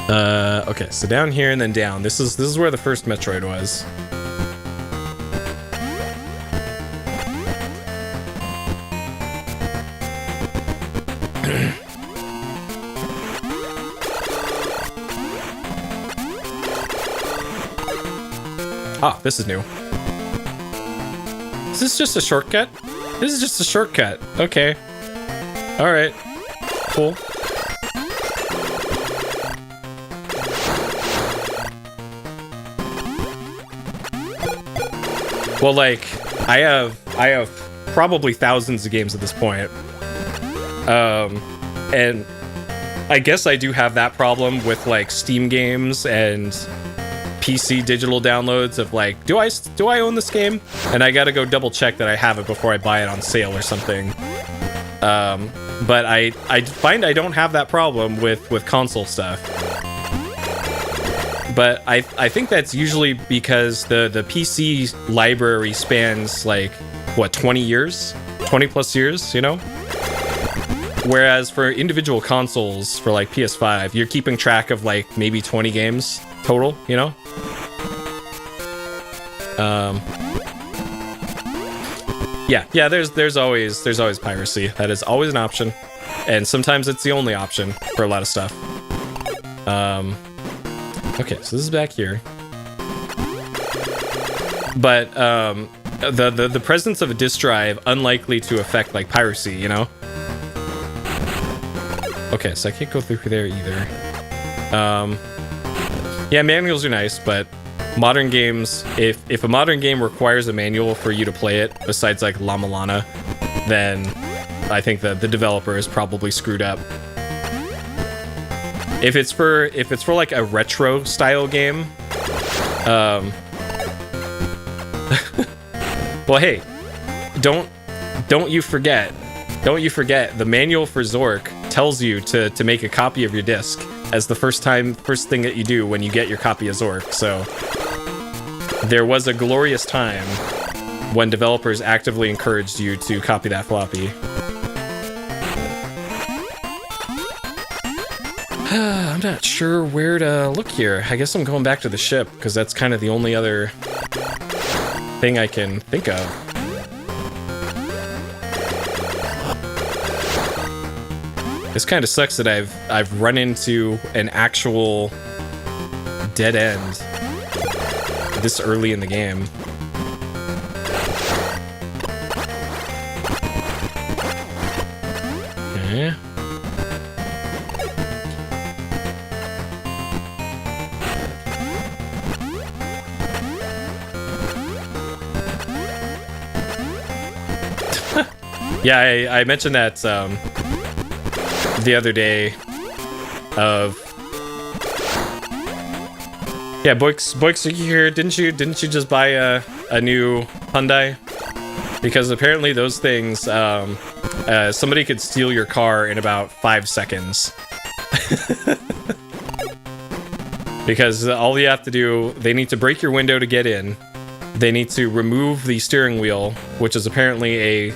Speaker 1: Okay, so down here and then down. This is where the first Metroid was. Ah, this is new. Is this just a shortcut? This is just a shortcut. Okay. Alright. Cool. Well, like, I have probably thousands of games at this point. And I guess I do have that problem with, like, Steam games and PC digital downloads of like, do I own this game? And I gotta go double check that I have it before I buy it on sale or something. But I find I don't have that problem with console stuff. But I think that's usually because the PC library spans like, what, 20 years? 20 plus years, you know? Whereas for individual consoles, for like PS5, you're keeping track of like maybe 20 games total, you know? Yeah, there's always piracy. That is always an option. And sometimes it's the only option for a lot of stuff. Okay, so this is back here. But the presence of a disc drive unlikely to affect like piracy, you know? Okay, so I can't go through there either. Yeah, manuals are nice, but modern games, if a modern game requires a manual for you to play it, besides like La Milana, then I think that the developer is probably screwed up. If it's for like a retro style game, well, hey, don't you forget the manual for Zork tells you to make a copy of your disc as the first thing that you do when you get your copy of Zork. So there was a glorious time when developers actively encouraged you to copy that floppy. I'm not sure where to look here. I guess I'm going back to the ship, because that's kind of the only other thing I can think of. This kind of sucks that I've run into an actual dead end this early in the game. Okay. Yeah, I mentioned that the other day of Boix, are you here? Didn't you just buy a new Hyundai? Because apparently those things somebody could steal your car in about 5 seconds. Because all you have to do, they need to break your window to get in. They need to remove the steering wheel, which is apparently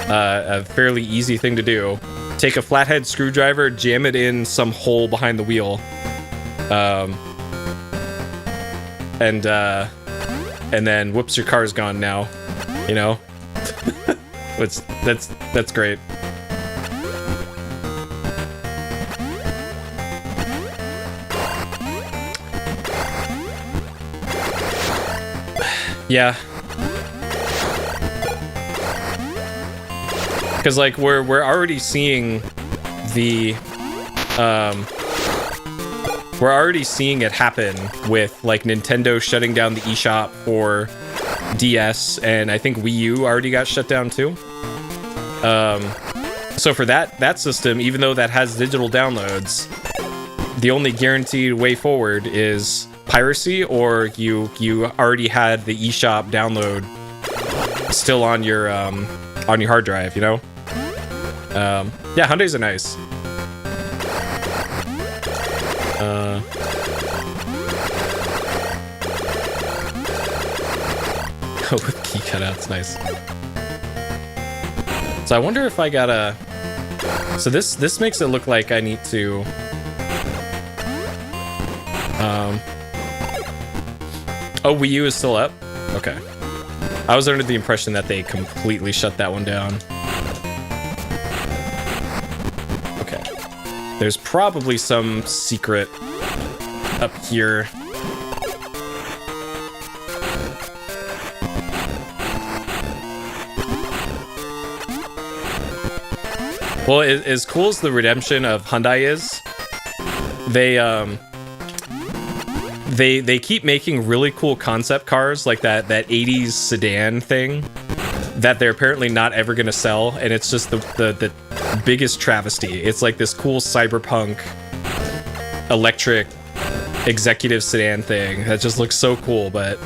Speaker 1: a fairly easy thing to do. Take a flathead screwdriver, jam it in some hole behind the wheel, and then whoops, your car's gone now. You know, that's great. Yeah. Because like we're already seeing the we're already seeing it happen with like Nintendo shutting down the eShop for DS, and I think Wii U already got shut down too. So for that system, even though that has digital downloads, the only guaranteed way forward is piracy, or you already had the eShop download still on your hard drive, you know? Yeah, Hyundais are nice. Oh, with key cutouts, nice. So I wonder if I gotta... So this makes it look like I need to... Oh, Wii U is still up? Okay. I was under the impression that they completely shut that one down. Okay. There's probably some secret up here. Well, as cool as the redemption of Hyundai is, they keep making really cool concept cars like that 80s sedan thing that they're apparently not ever gonna sell, and it's just the biggest travesty. It's like this cool cyberpunk electric executive sedan thing that just looks so cool, but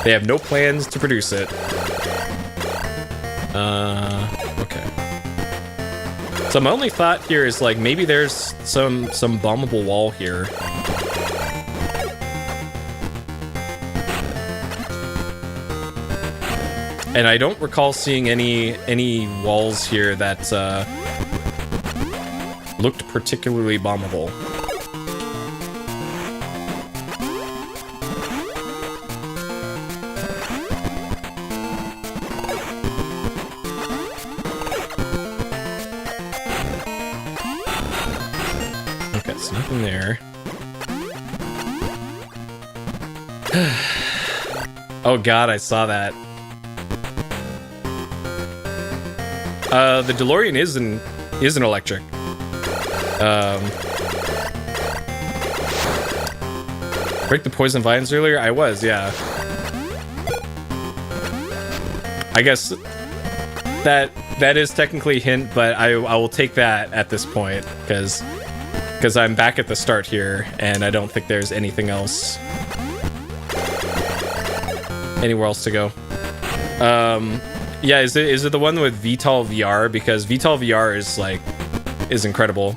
Speaker 1: they have no plans to produce it. Okay. So my only thought here is like maybe there's some bombable wall here. And I don't recall seeing any walls here that looked particularly bombable. Okay, so nothing there. Oh god, I saw that. The DeLorean isn't electric. Break the poison vines earlier? I was, yeah. I guess that is technically a hint, but I will take that at this point, because I'm back at the start here, and I don't think there's anything else, anywhere else to go. Yeah, is it the one with VTOL VR? Because VTOL VR is incredible.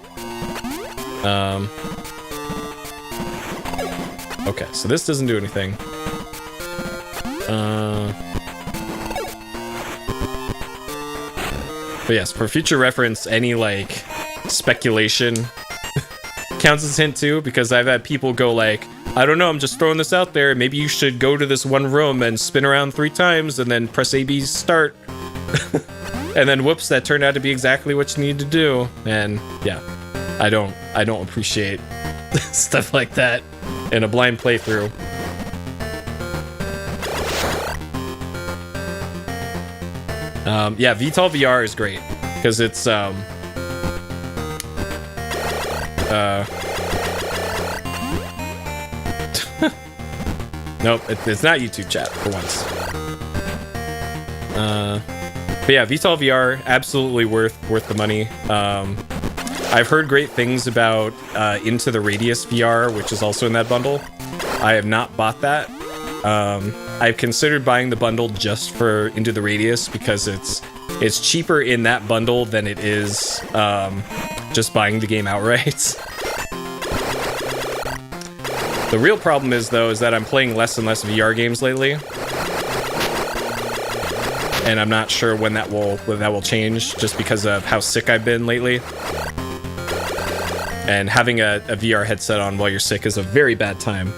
Speaker 1: Okay, so this doesn't do anything. But yes, for future reference, any like speculation counts as hint too, because I've had people go like, I don't know, I'm just throwing this out there. Maybe you should go to this one room and spin around 3 times and then press AB start. And then whoops, that turned out to be exactly what you need to do. And yeah, I don't appreciate stuff like that in a blind playthrough. Yeah, VTOL VR is great because it's nope, it's not YouTube chat for once. But yeah, VTOL VR, absolutely worth the money. I've heard great things about Into the Radius VR, which is also in that bundle. I have not bought that. I've considered buying the bundle just for Into the Radius because it's cheaper in that bundle than it is just buying the game outright. The real problem is that I'm playing less and less VR games lately. And I'm not sure when that will change, just because of how sick I've been lately. And having a VR headset on while you're sick is a very bad time.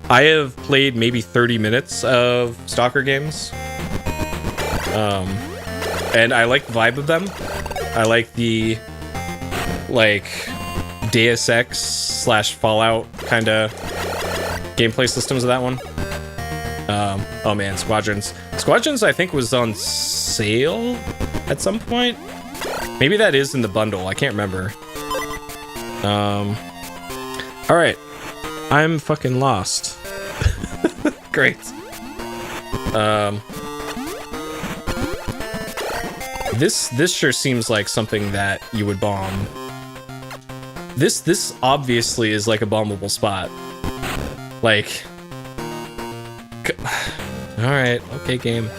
Speaker 1: I have played maybe 30 minutes of Stalker games. And I like the vibe of them. I like the Deus Ex / Fallout kind of gameplay systems of that one. Oh man, Squadrons. Squadrons, I think, was on sale at some point. Maybe that is in the bundle. I can't remember. All right, I'm fucking lost. Great. This sure seems like something that you would bomb. This obviously is like a bombable spot. Like. All right, okay, game.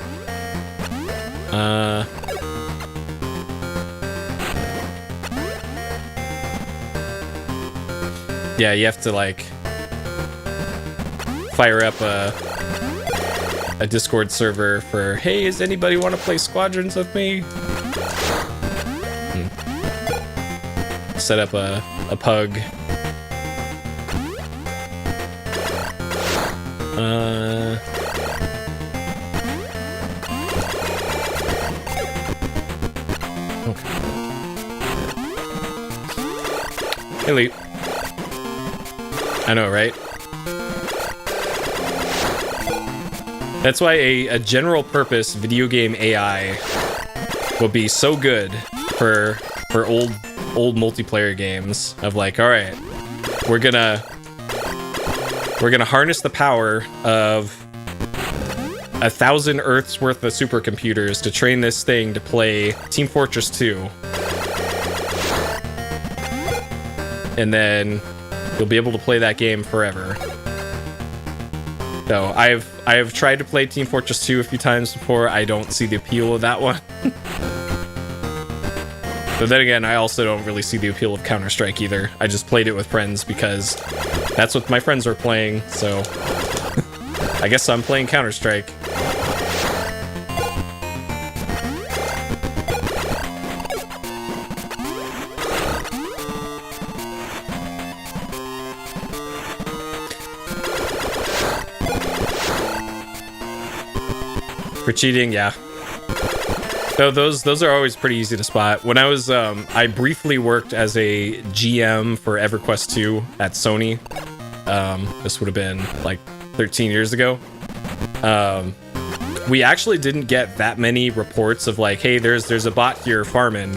Speaker 1: Yeah, you have to fire up a Discord server for, hey, does anybody want to play Squadrons with me? Set up a pug. Okay. Elite. I know, right? That's why a general purpose video game AI will be so good for old multiplayer games of all right, we're gonna harness the power of 1,000 Earths worth of supercomputers to train this thing to play Team Fortress 2. And then you'll be able to play that game forever. So I have tried to play Team Fortress 2 a few times before. I don't see the appeal of that one. But then again, I also don't really see the appeal of Counter-Strike either. I just played it with friends because that's what my friends are playing, so I guess I'm playing Counter-Strike. For cheating, yeah. No, those are always pretty easy to spot. When I was, I briefly worked as a GM for EverQuest 2 at Sony. This would have been 13 years ago. We actually didn't get that many reports of hey, there's a bot here farming.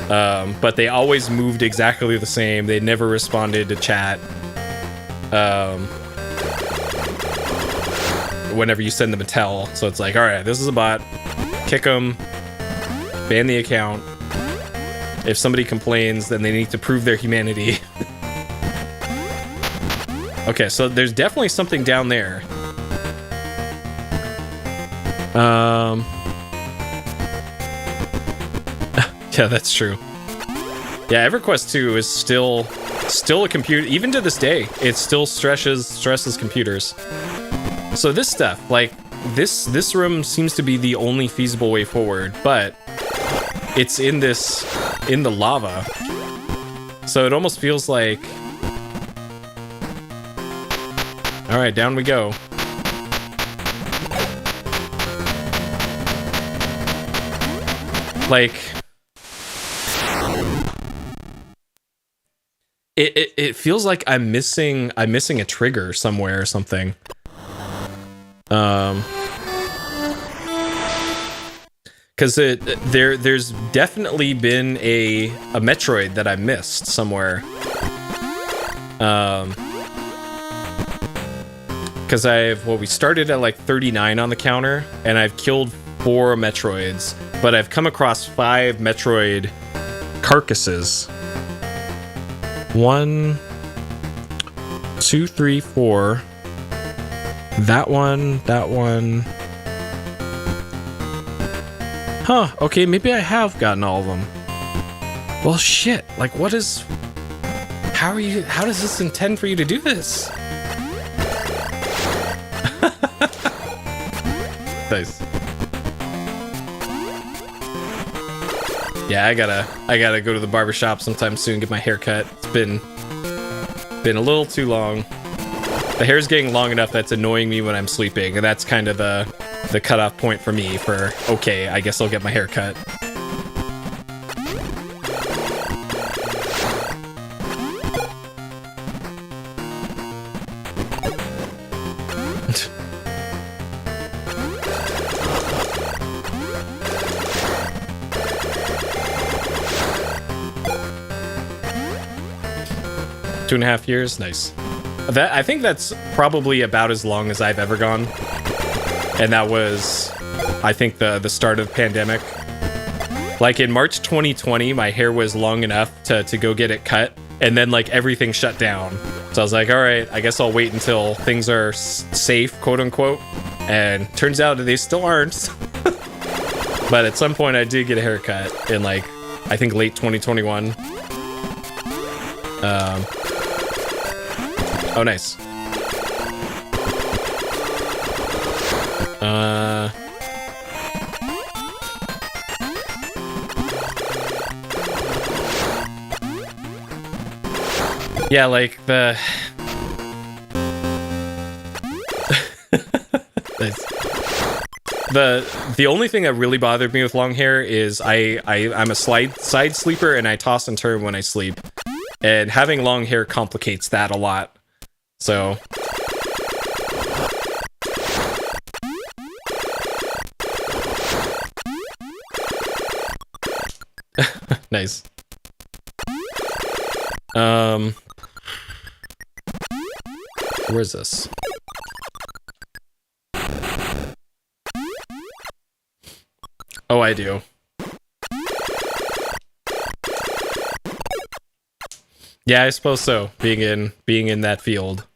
Speaker 1: But they always moved exactly the same. They never responded to chat. Whenever you send them a tell. So it's all right, this is a bot. Kick them. Ban the account. If somebody complains, then they need to prove their humanity. Okay, so there's definitely something down there. Yeah, that's true. Yeah, EverQuest 2 is still a computer. Even to this day, it still stresses computers. So this stuff, this room seems to be the only feasible way forward, but it's in the lava. So it almost feels like... All right, down we go. Like, it feels like I'm missing a trigger somewhere or something. Because there's definitely been a Metroid that I missed somewhere. Because we started at like 39 on the counter, and I've killed 4 Metroids, but I've come across 5 Metroid carcasses. 1, 2, 3, 4. That one. Huh, okay, maybe I have gotten all of them. Well, shit, like, how does this intend for you to do this? Nice. Yeah, I gotta go to the barbershop sometime soon, get my hair cut. It's been a little too long. The hair's getting long enough that's annoying me when I'm sleeping, and that's kind of the cutoff point for me for, okay, I guess I'll get my hair cut. Two and a half years, nice. I think that's probably about as long as I've ever gone, and that was, I think, the start of the pandemic. Like in March 2020, my hair was long enough to go get it cut, and then like everything shut down. So I was like, all right, I guess I'll wait until things are safe, quote unquote. And turns out that they still aren't. But at some point, I did get a haircut in like, I think late 2021. Oh, nice. Yeah, like the... Nice. The only thing that really bothered me with long hair is I'm a side sleeper, and I toss and turn when I sleep. And having long hair complicates that a lot. So... Nice. Where is this? Oh, I do. Yeah, I suppose so. Being in that field.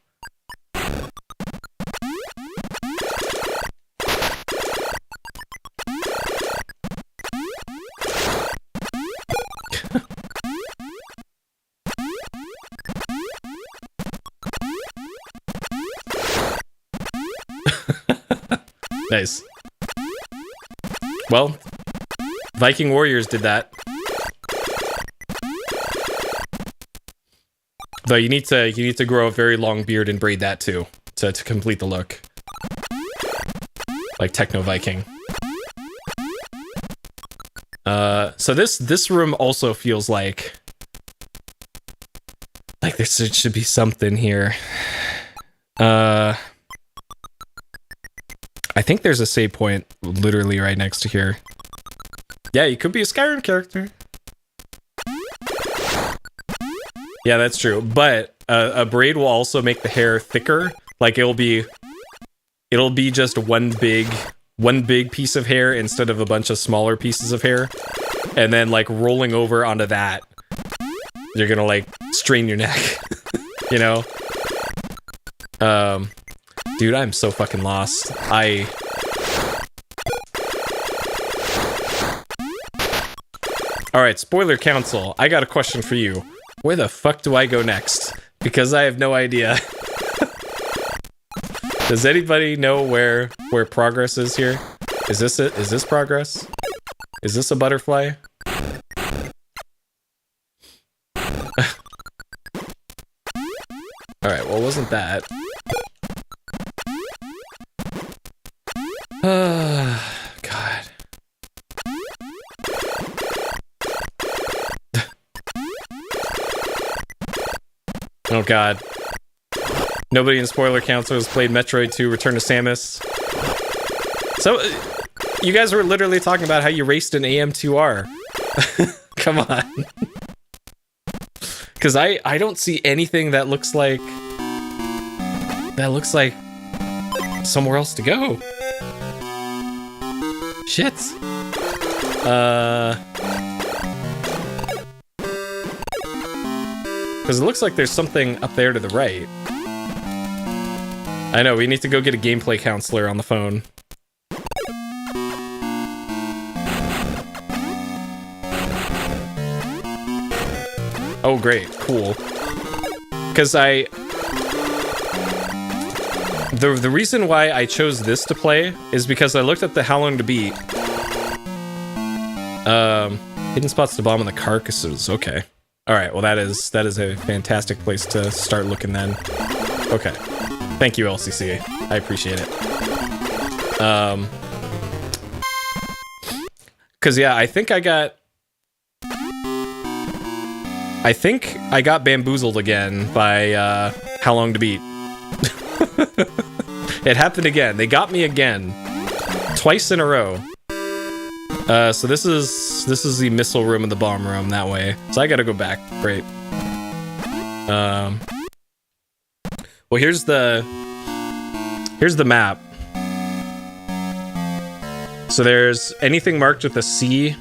Speaker 1: Nice. Well, Viking warriors did that. Though you need to grow a very long beard and braid that too to complete the look. Like Techno Viking. So this room also feels like there should be something here. I think there's a save point literally right next to here. Yeah, you could be a Skyrim character. Yeah, that's true. But a braid will also make the hair thicker. Like it'll be just one big piece of hair instead of a bunch of smaller pieces of hair. And then like rolling over onto that, you're gonna like strain your neck. You know? Dude, I'm so fucking lost. Alright, spoiler council. I got a question for you. Where the fuck do I go next? Because I have no idea. Does anybody know where progress is here? Is this it? Is this progress? Is this a butterfly? isn't that. God. Oh god. Nobody in Spoiler Council has played Metroid 2 Return to Samus. So, you guys were literally talking about how you raced an AM2R. Come on. Because I don't see anything that looks like... somewhere else to go. Shit. Because it looks like there's something up there to the right. I know, we need to go get a gameplay counselor on the phone. Oh, great. Cool. Because The reason why I chose this to play is because I looked at the How Long to Beat. Hidden spots to bomb on the carcasses. Okay. Alright, well that is a fantastic place to start looking then. Okay. Thank you, LCC. I appreciate it. Cause yeah, I think I got bamboozled again by How Long to Beat. It happened again. They got me again. Twice in a row. So this is the missile room and the bomb room that way. So I gotta go back. Great. Well, here's the map. So there's anything marked with a C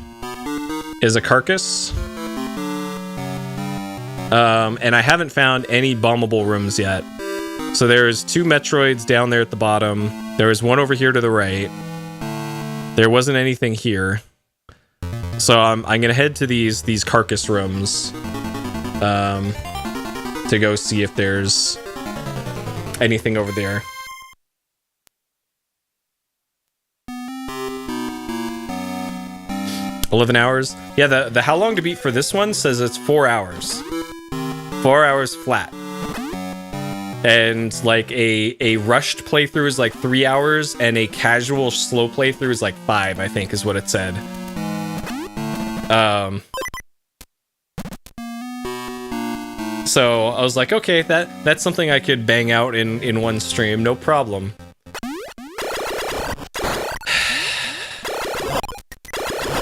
Speaker 1: is a carcass. And I haven't found any bombable rooms yet. So there's 2 Metroids down there at the bottom. There was one over here to the right. There wasn't anything here. So I'm gonna head to these carcass rooms to go see if there's anything over there. $11 hours? Yeah, the How Long to Beat for this one says it's 4 hours. 4 hours flat. And like a rushed playthrough is like 3 hours, and a casual slow playthrough is like 5, I think is what it said. So I was like, okay, that's something I could bang out in one stream, no problem.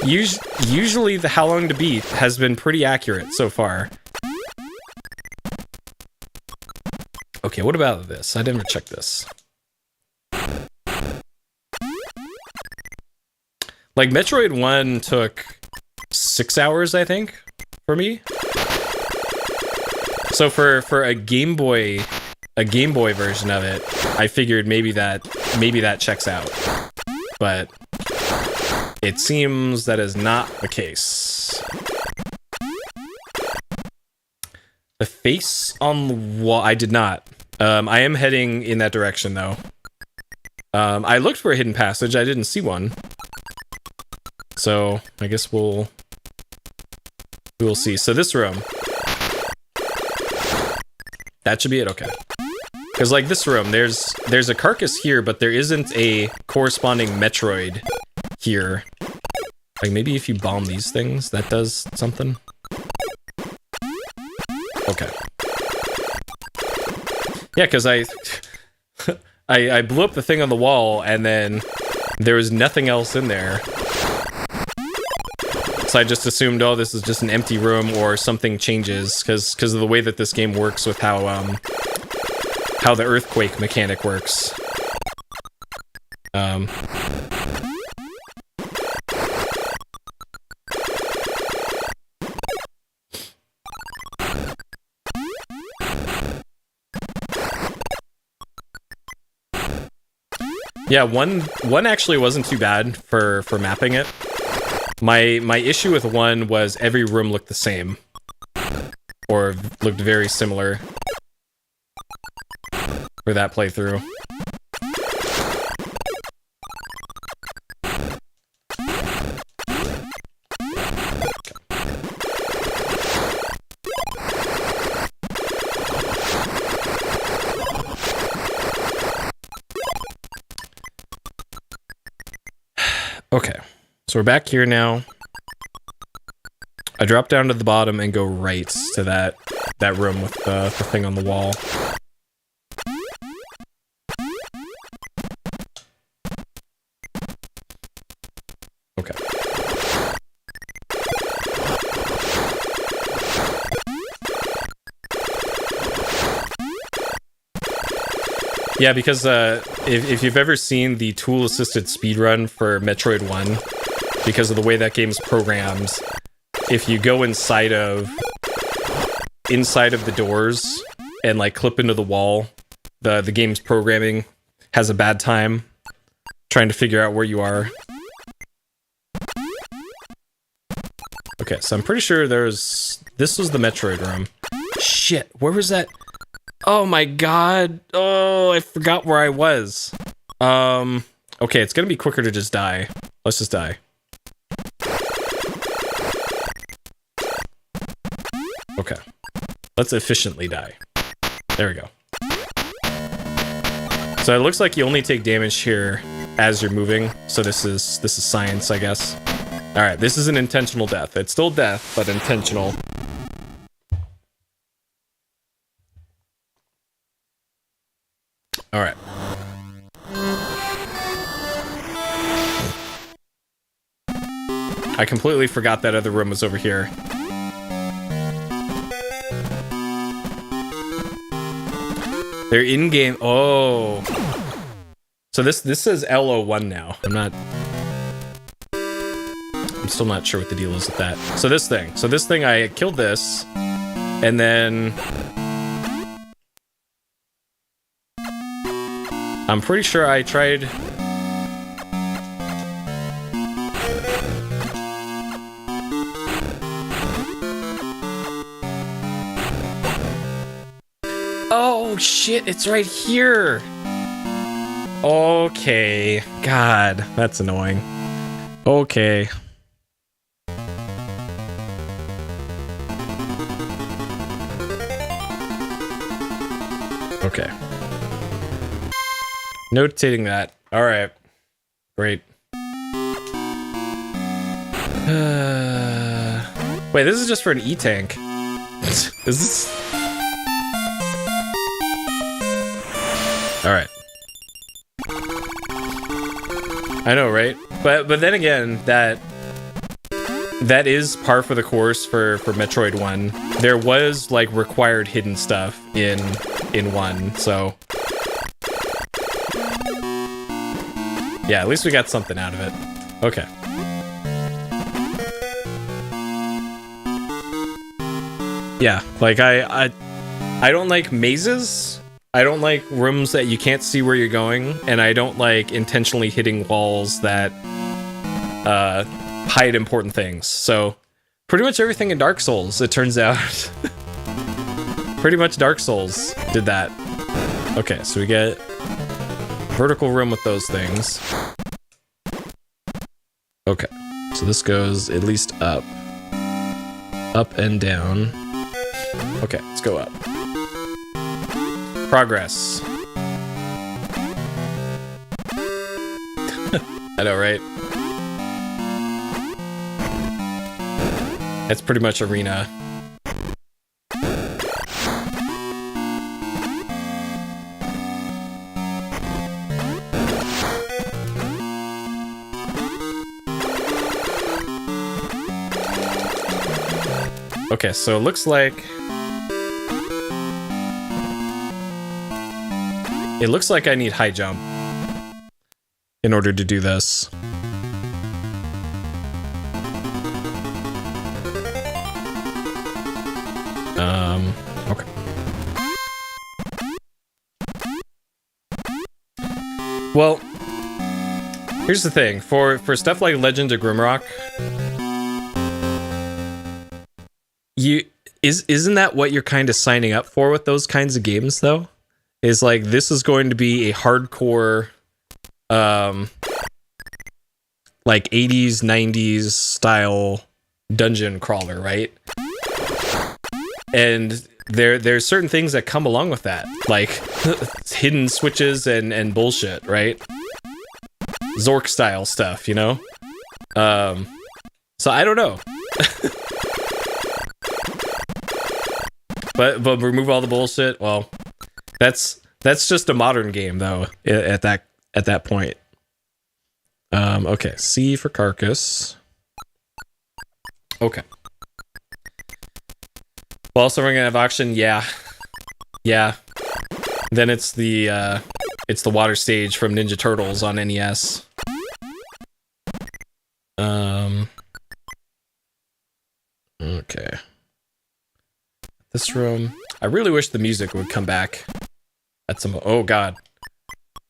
Speaker 1: Usually the How Long to Beat has been pretty accurate so far. Okay, what about this? I didn't check this. Like, Metroid 1 took 6 hours, I think, for me. So for a Game Boy version of it, I figured maybe that checks out. But it seems that is not the case. The face on the wall, I did not. I am heading in that direction, though. I looked for a hidden passage. I didn't see one. So, I guess we will see. So this room. That should be it, okay. Because, like, this room, there's a carcass here, but there isn't a corresponding Metroid here. Like, maybe if you bomb these things, that does something? Okay. Yeah, because I blew up the thing on the wall, and then there was nothing else in there. So I just assumed, oh, this is just an empty room, or something changes, because of the way that this game works with how the earthquake mechanic works. Yeah, one actually wasn't too bad for mapping it. My issue with 1 was every room looked the same, or looked very similar for that playthrough. Okay, so we're back here now. I drop down to the bottom and go right to that room with the thing on the wall. Okay. Yeah, because if you've ever seen the tool-assisted speedrun for Metroid 1, because of the way that game's programmed, if you go inside of the doors and like clip into the wall, the game's programming has a bad time trying to figure out where you are. Okay, so I'm pretty sure this was the Metroid room. Shit, where was that? Oh my god. Oh, I forgot where I was. Okay, it's gonna be quicker to just die. Let's just die. Okay. Let's efficiently die. There we go. So it looks like you only take damage here as you're moving. So this is science, I guess. Alright, this is an intentional death. It's still death, but intentional. Alright. I completely forgot that other room was over here. They're in-game. Oh. So this says LO1 now. I'm still not sure what the deal is with that. So this thing, I killed this, and then I'm pretty sure I tried. Oh shit, it's right here. Okay. God, that's annoying. Okay. Okay. Notating that. Alright. Great. Wait, this is just for an E-tank. Is this... Alright. I know, right? But then again, that is par for the course for Metroid 1. There was like required hidden stuff in 1, so yeah, at least we got something out of it. Okay. Yeah, like I don't like mazes. I don't like rooms that you can't see where you're going, and I don't like intentionally hitting walls that hide important things. So, pretty much everything in Dark Souls, it turns out. Pretty much Dark Souls did that. Okay, so we get vertical room with those things. Okay, so this goes at least up. Up and down. Okay, let's go up. Progress. I know, right? That's pretty much arena. Okay, so it looks like... It looks like I need high jump in order to do this. Okay. Well, here's the thing. For stuff like Legend of Grimrock, isn't that what you're kind of signing up for with those kinds of games, though? Is like, this is going to be a hardcore, like 80s, 90s style dungeon crawler, right? And there's certain things that come along with that, like hidden switches and bullshit, right? Zork style stuff, you know? So I don't know. but remove all the bullshit. Well, that's just a modern game though. At that point. Okay. C for carcass. Okay. Well, so we're gonna have auction. Yeah. Then it's the water stage from Ninja Turtles on NES. Okay. This room. I really wish the music would come back. At some. Oh god.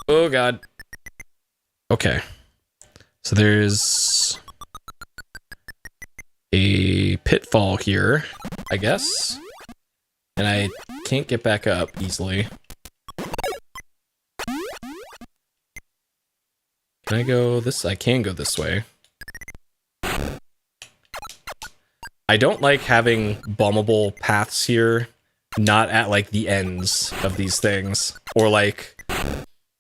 Speaker 1: Oh god. Okay. So there's a pitfall here, I guess. And I can't get back up easily. Can I go this? I can go this way. I don't like having bombable paths here, not at like the ends of these things, or like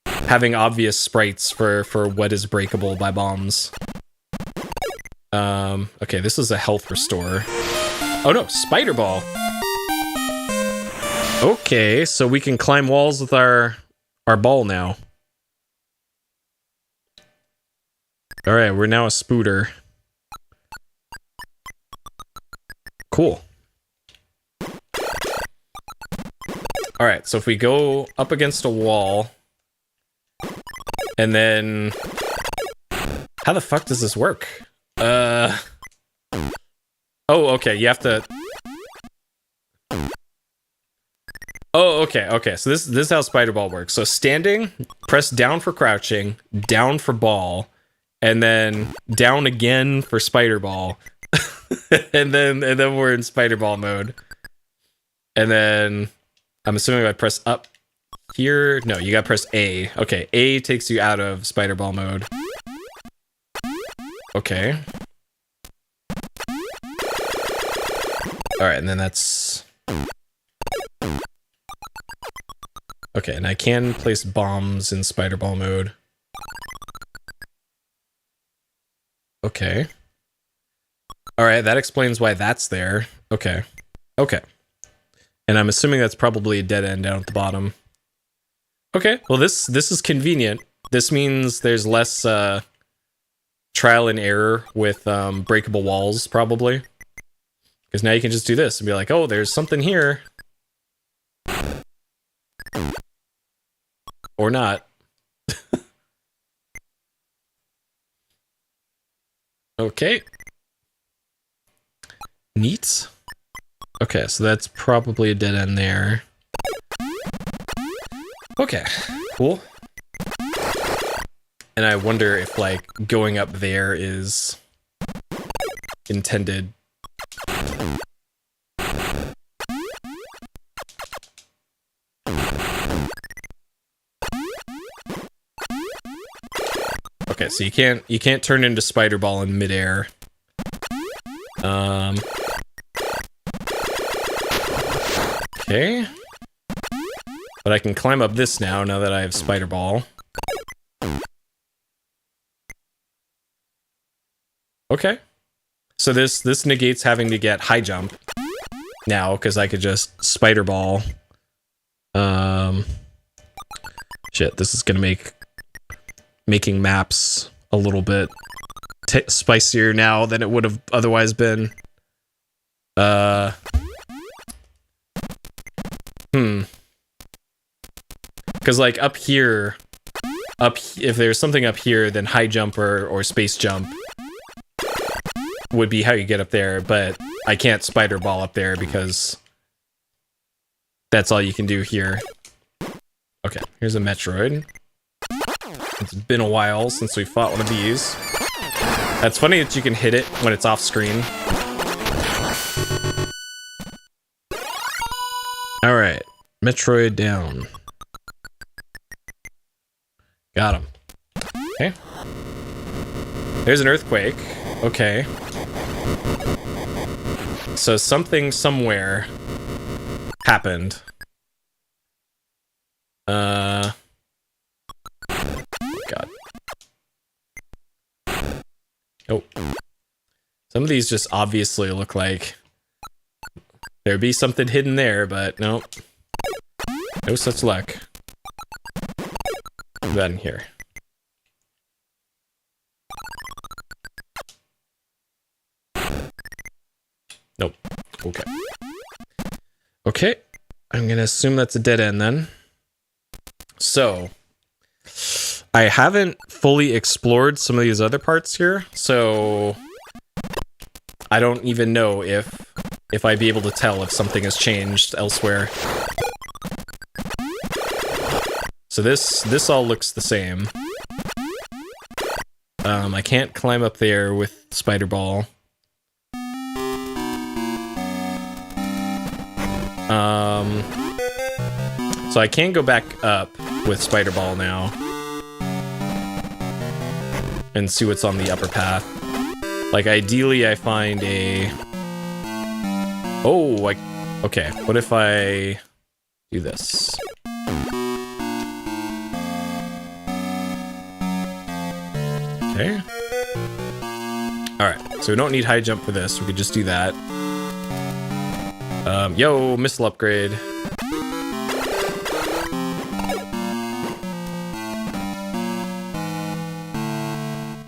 Speaker 1: having obvious sprites for what is breakable by bombs. Okay, this is a health restore. Oh no, spider ball. Okay, so we can climb walls with our ball now. All right, we're now a spooter. Cool. All right, so if we go up against a wall, and then how the fuck does this work? Oh, okay, you have to. Oh, okay. So this is how spider ball works. So standing, press down for crouching, down for ball, and then down again for spider ball. and then we're in spider ball mode. And then I'm assuming if I press up here, no, you gotta press A. Okay, A takes you out of spider ball mode. Okay. Alright, and then that's... Okay, and I can place bombs in spider ball mode. Okay. Alright, that explains why that's there. Okay. And I'm assuming that's probably a dead end down at the bottom. Okay, well this is convenient. This means there's less trial and error with breakable walls, probably. Because now you can just do this and be like, oh, there's something here. Or not. Okay. Neat. Okay, so that's probably a dead end there. Okay, cool. And I wonder if, like, going up there is intended. Okay, so you can't turn into spider ball in midair. Okay. But I can climb up this now that I have spider ball. Okay. So this negates having to get high jump now, because I could just spider ball. Shit, this is gonna make making maps a little bit spicier now than it would have otherwise been. Because like up here, if there's something up here, then high jump or space jump would be how you get up there, but I can't spider ball up there because that's all you can do here. Okay, here's a Metroid. It's been a while since we fought one of these. That's funny that you can hit it when it's off screen. Alright, Metroid down. Got him. Okay. There's an earthquake. Okay. So something somewhere happened. God. Oh. Some of these just obviously look like there'd be something hidden there, but no. No such luck. Put that in here. Nope. Okay. Okay. I'm gonna assume that's a dead end then. So, I haven't fully explored some of these other parts here, so I don't even know if I'd be able to tell if something has changed elsewhere. So this all looks the same. I can't climb up there with Spider Ball. So I can go back up with Spider Ball now and see what's on the upper path. Like, ideally I find a... Oh, like... Okay, what if I do this? Okay. Alright, so we don't need high jump for this, we could just do that. Yo, missile upgrade.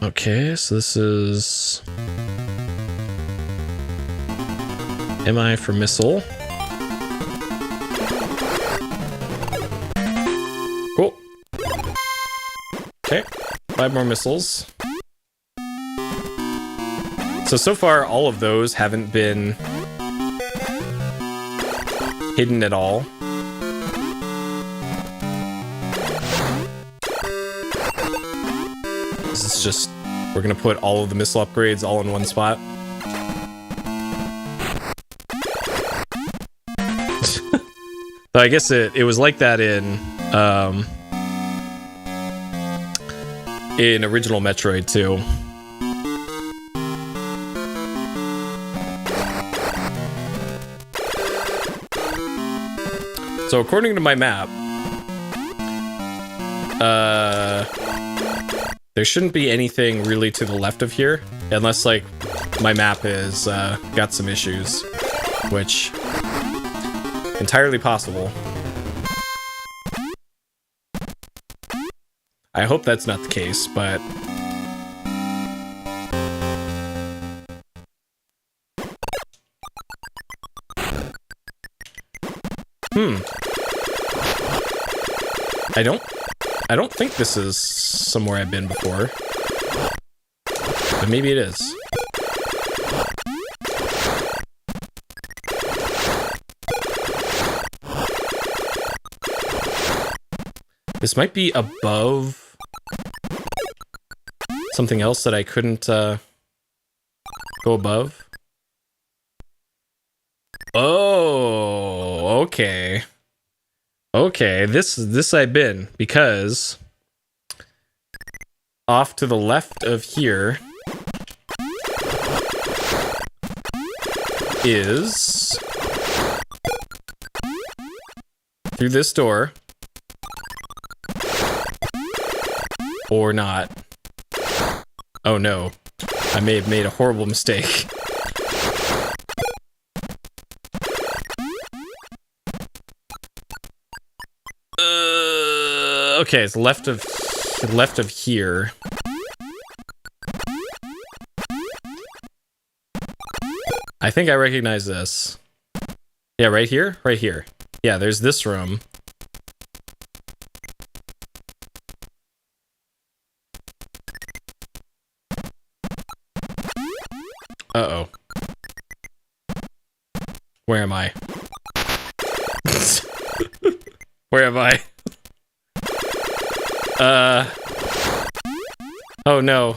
Speaker 1: Okay, so this is... MI for missile. Cool. Okay, 5 more missiles. So far, all of those haven't been hidden at all. This is just... We're gonna put all of the missile upgrades all in one spot. So I guess it was like that in original Metroid too. So according to my map, there shouldn't be anything really to the left of here, unless, like, my map is got some issues, which entirely possible. I hope that's not the case, but I don't think this is somewhere I've been before. But maybe it is. This might be above something else that I couldn't go above. Oh, okay. Okay, this I've been, because off to the left of here is through this door, or not. Oh no, I may have made a horrible mistake. Okay, it's left of here. I think I recognize this. Yeah, right here? Right here. Yeah, there's this room. Uh-oh. Where am I? Where am I? Oh no.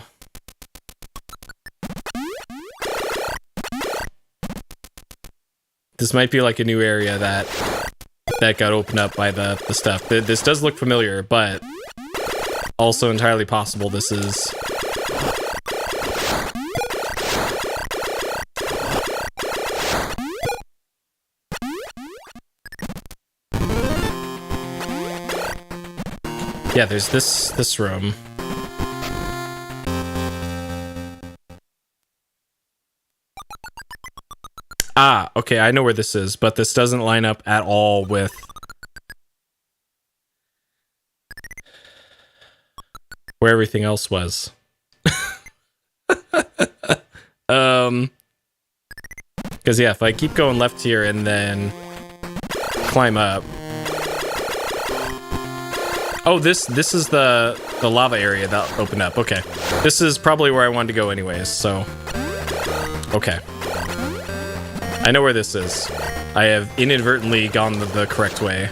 Speaker 1: This might be like a new area that got opened up by the stuff. This does look familiar, but also entirely possible this is... Yeah, there's this room. Ah, okay, I know where this is, but this doesn't line up at all with where everything else was. Because yeah, if I keep going left here and then climb up. Oh, this is the lava area that opened up. Okay, this is probably where I wanted to go anyways. So, okay, I know where this is. I have inadvertently gone the correct way,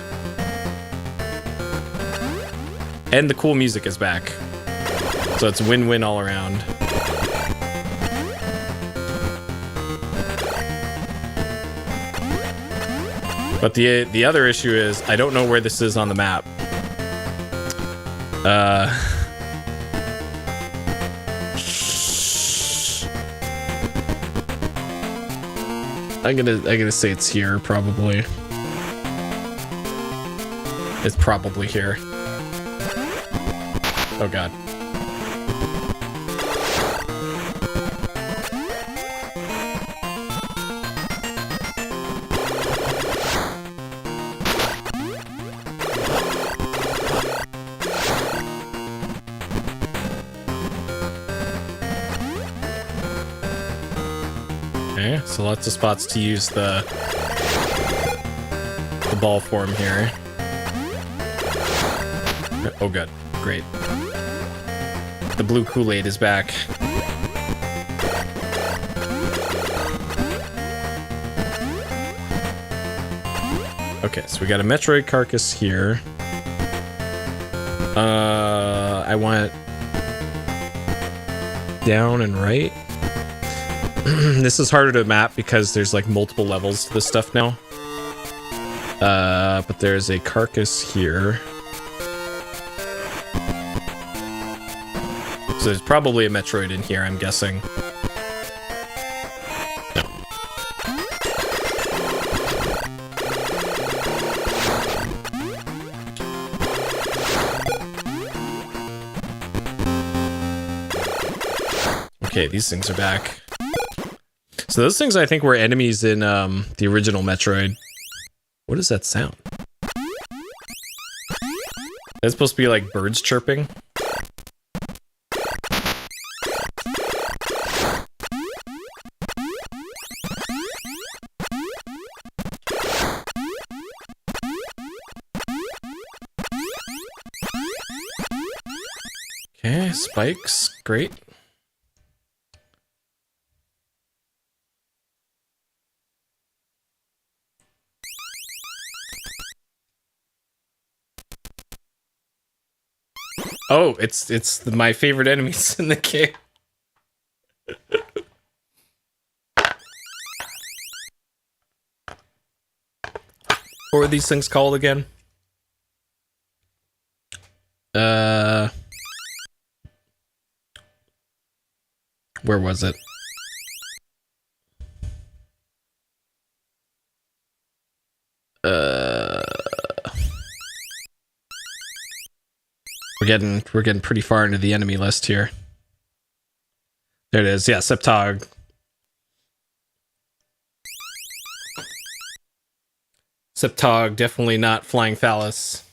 Speaker 1: and the cool music is back. So it's win-win all around. But the other issue is I don't know where this is on the map. I'm gonna say it's here probably. It's probably here. Oh god. Okay, so lots of spots to use the ball form here. Oh good, great. The blue Kool-Aid is back. Okay, so we got a Metroid carcass here. I want down and right. This is harder to map because there's like multiple levels to this stuff now. But there's a carcass here. So there's probably a Metroid in here, I'm guessing. No. Okay, these things are back. So those things I think were enemies in the original Metroid. What is that sound? That's supposed to be like birds chirping. Okay, spikes, great. Oh, it's my favorite enemies in the game. What are these things called again? Where was it? We're getting pretty far into the enemy list here. There it is. Yeah, Septog. Septog, definitely not Flying Phallus.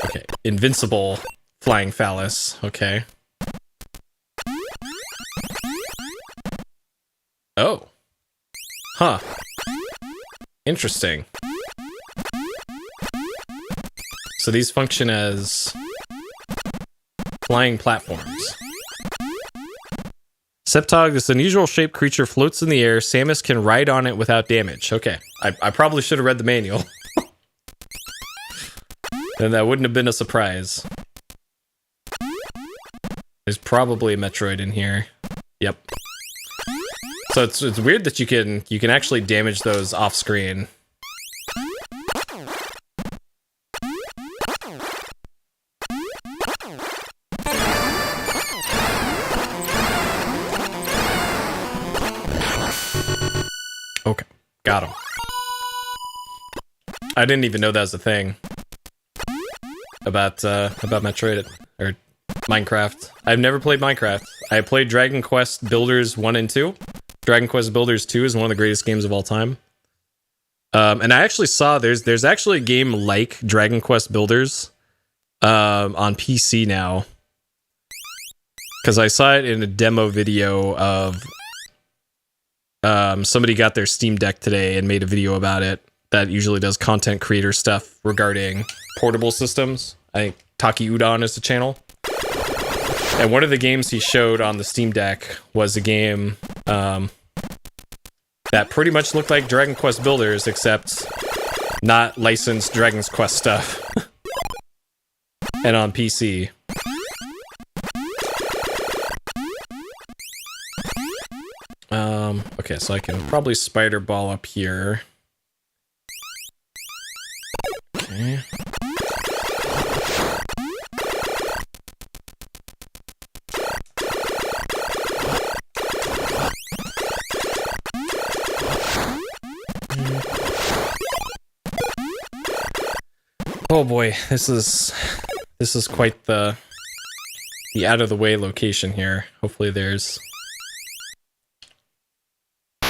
Speaker 1: Okay, Invincible Flying Phallus. Okay. Oh. Huh. Interesting. So these function as flying platforms. Septog, this unusual shaped creature floats in the air. Samus can ride on it without damage. Okay, I probably should have read the manual. Then that wouldn't have been a surprise. There's probably a Metroid in here. Yep. So it's weird that you can actually damage those off screen. Okay, got him. I didn't even know that was a thing about Metroid or Minecraft. I've never played Minecraft. I played Dragon Quest Builders 1 and 2, Dragon Quest Builders 2 is one of the greatest games of all time. And I actually saw there's actually a game like Dragon Quest Builders on PC now. Because I saw it in a demo video of somebody got their Steam Deck today and made a video about it that usually does content creator stuff regarding portable systems. I think Taki Udon is the channel. And one of the games he showed on the Steam Deck was a game that pretty much looked like Dragon Quest Builders, except not licensed Dragon's Quest stuff. And on PC. Okay, so I can probably spider ball up here. Okay. Oh boy, this is quite the out of the way location here. Hopefully there's...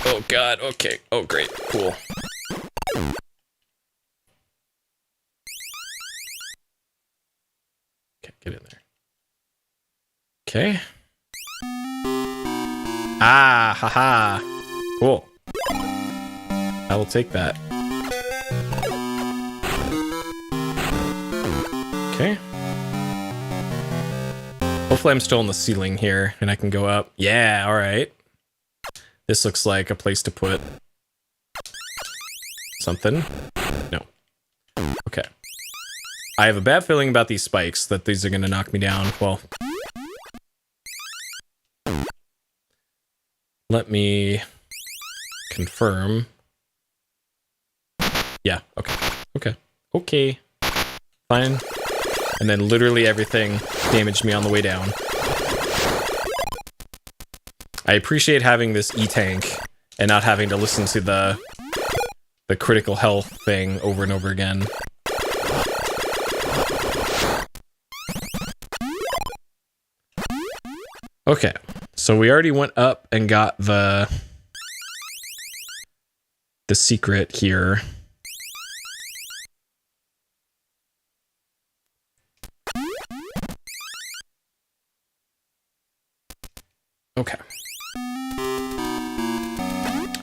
Speaker 1: Oh god, okay. Oh great, cool. Okay, get in there. Okay. Ah, haha. Cool. I will take that. Okay. Hopefully I'm still on the ceiling here and I can go up. Yeah, alright. This looks like a place to put something. No. Okay. I have a bad feeling about these spikes, that these are gonna knock me down. Well, let me confirm. Yeah, okay. Okay. Okay. Fine. And then literally everything damaged me on the way down. I appreciate having this E-tank and not having to listen to the critical health thing over and over again. Okay, so we already went up and got the secret here. Okay.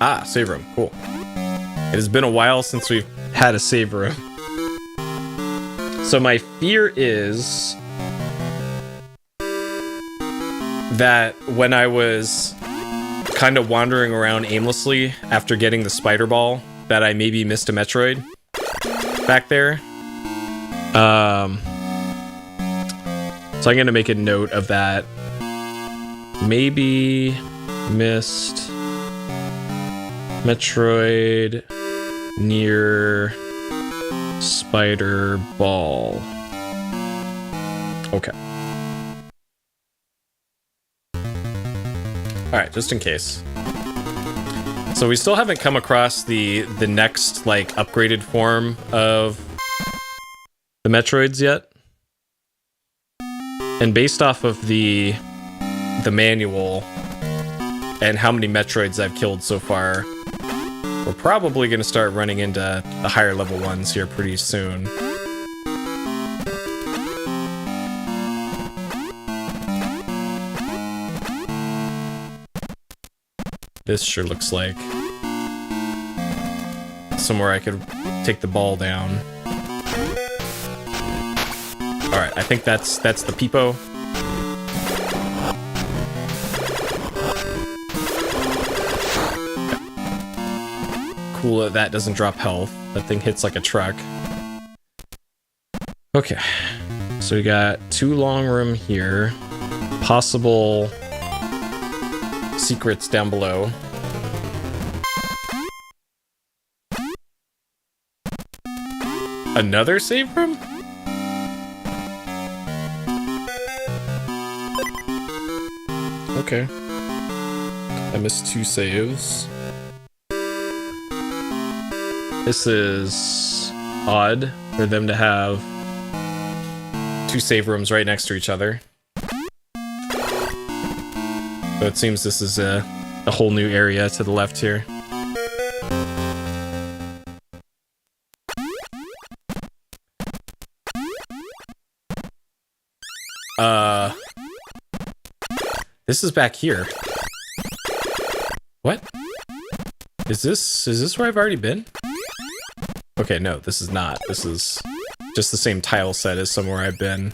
Speaker 1: Ah, save room. Cool. It has been a while since we've had a save room. So my fear is that when I was kind of wandering around aimlessly after getting the spider ball, that I maybe missed a Metroid back there. So I'm gonna make a note of that. Maybe missed Metroid near spider ball. Okay. Alright, just in case. So we still haven't come across the next, like, upgraded form of the Metroids yet. And based off of the manual and how many Metroids I've killed so far, we're probably going to start running into the higher level ones here pretty soon. This sure looks like somewhere I could take the ball down. Alright, I think that's the Peepo. Cool that that doesn't drop health. That thing hits like a truck. Okay. So we got 2 long room here. Possible secrets down below. Another save room? Okay. I missed 2 saves. This is odd for them to have 2 save rooms right next to each other. So it seems this is a a whole new area to the left here. This is back here. What? Is this where I've already been? Okay, no, this is not. This is just the same tile set as somewhere I've been.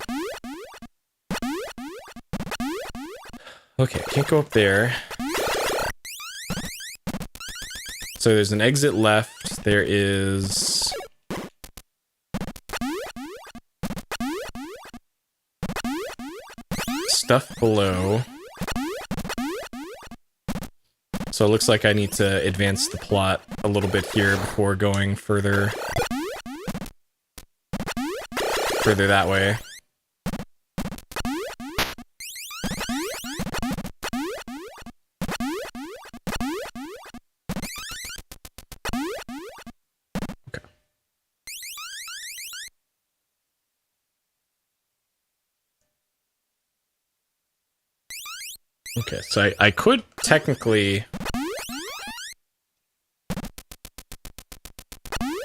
Speaker 1: Okay, can't go up there. So there's an exit left. There is... stuff below. So it looks like I need to advance the plot a little bit here before going further that way. Okay. Okay, so I could technically...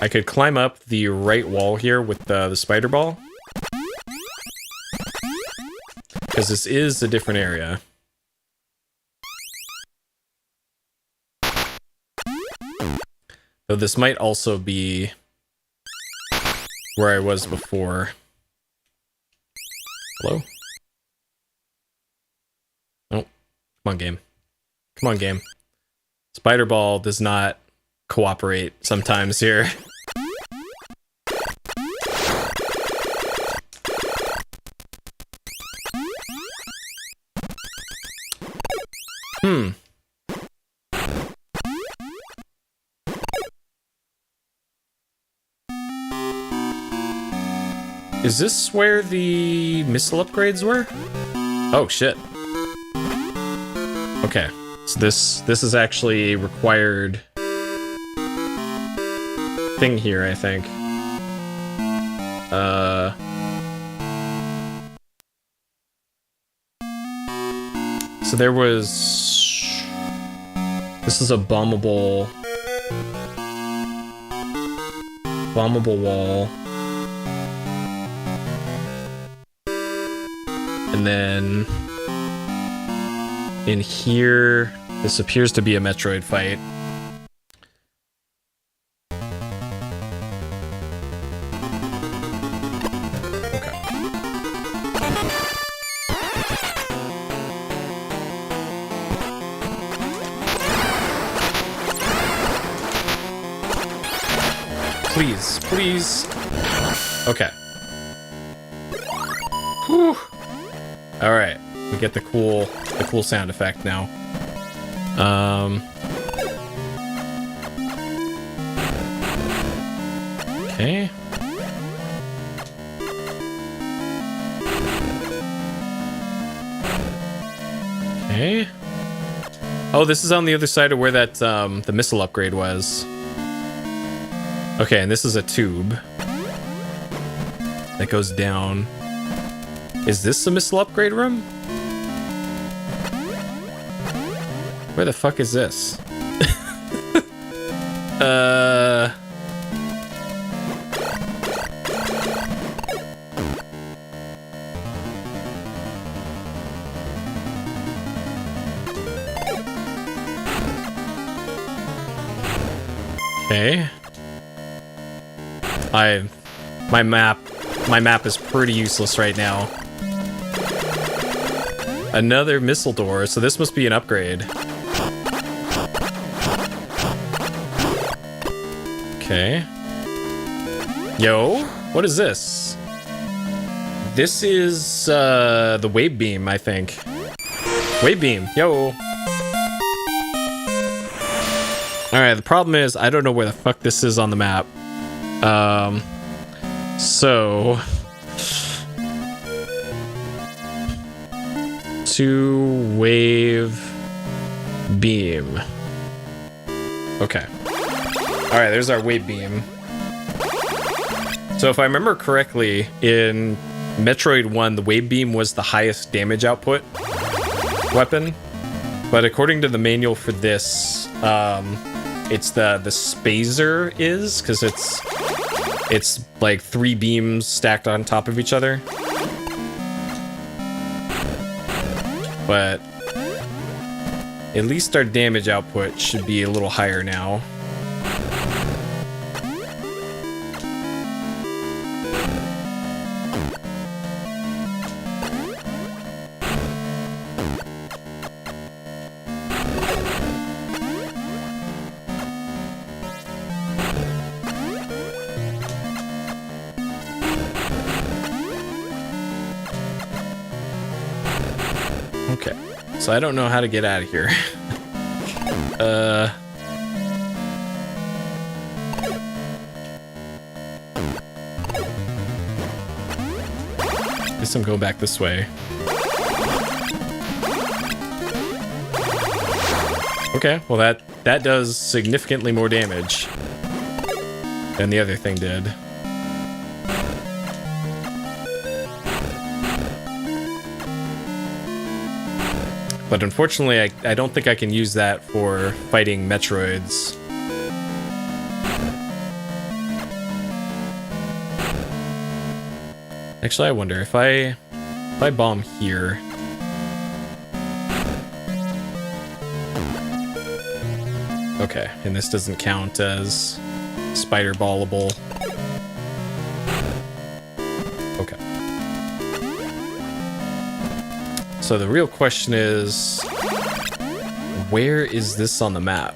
Speaker 1: I could climb up the right wall here with the spider ball. Because this is a different area. Though this might also be where I was before. Hello? Oh, come on, game. Come on, game. Spider ball does not cooperate sometimes here. Is this where the missile upgrades were? Oh shit. Okay, so this is actually a required thing here, I think. So there was... This is a bombable wall. And then in here, this appears to be a Metroid fight. Okay. Please, please. Okay. Whew. All right, we get the cool sound effect now. Okay. Okay. Oh, this is on the other side of where that the missile upgrade was. Okay, and this is a tube that goes down. Is this the missile upgrade room? Where the fuck is this? Okay. My map is pretty useless right now. Another missile door, so this must be an upgrade. Okay. Yo, what is this? This is the wave beam, I think. Wave beam, yo. Alright, the problem is I don't know where the fuck this is on the map. So to wave beam. Okay. Alright, there's our wave beam. So if I remember correctly, in Metroid 1, the wave beam was the highest damage output weapon. But according to the manual for this, it's the spazer is, because it's like 3 beams stacked on top of each other. But at least our damage output should be a little higher now. Okay, so I don't know how to get out of here. Guess I'm going back this way. Okay, well that does significantly more damage than the other thing did. But unfortunately, I don't think I can use that for fighting Metroids. Actually, I wonder if I bomb here. Okay, and this doesn't count as spider ballable. Okay. So the real question is, where is this on the map?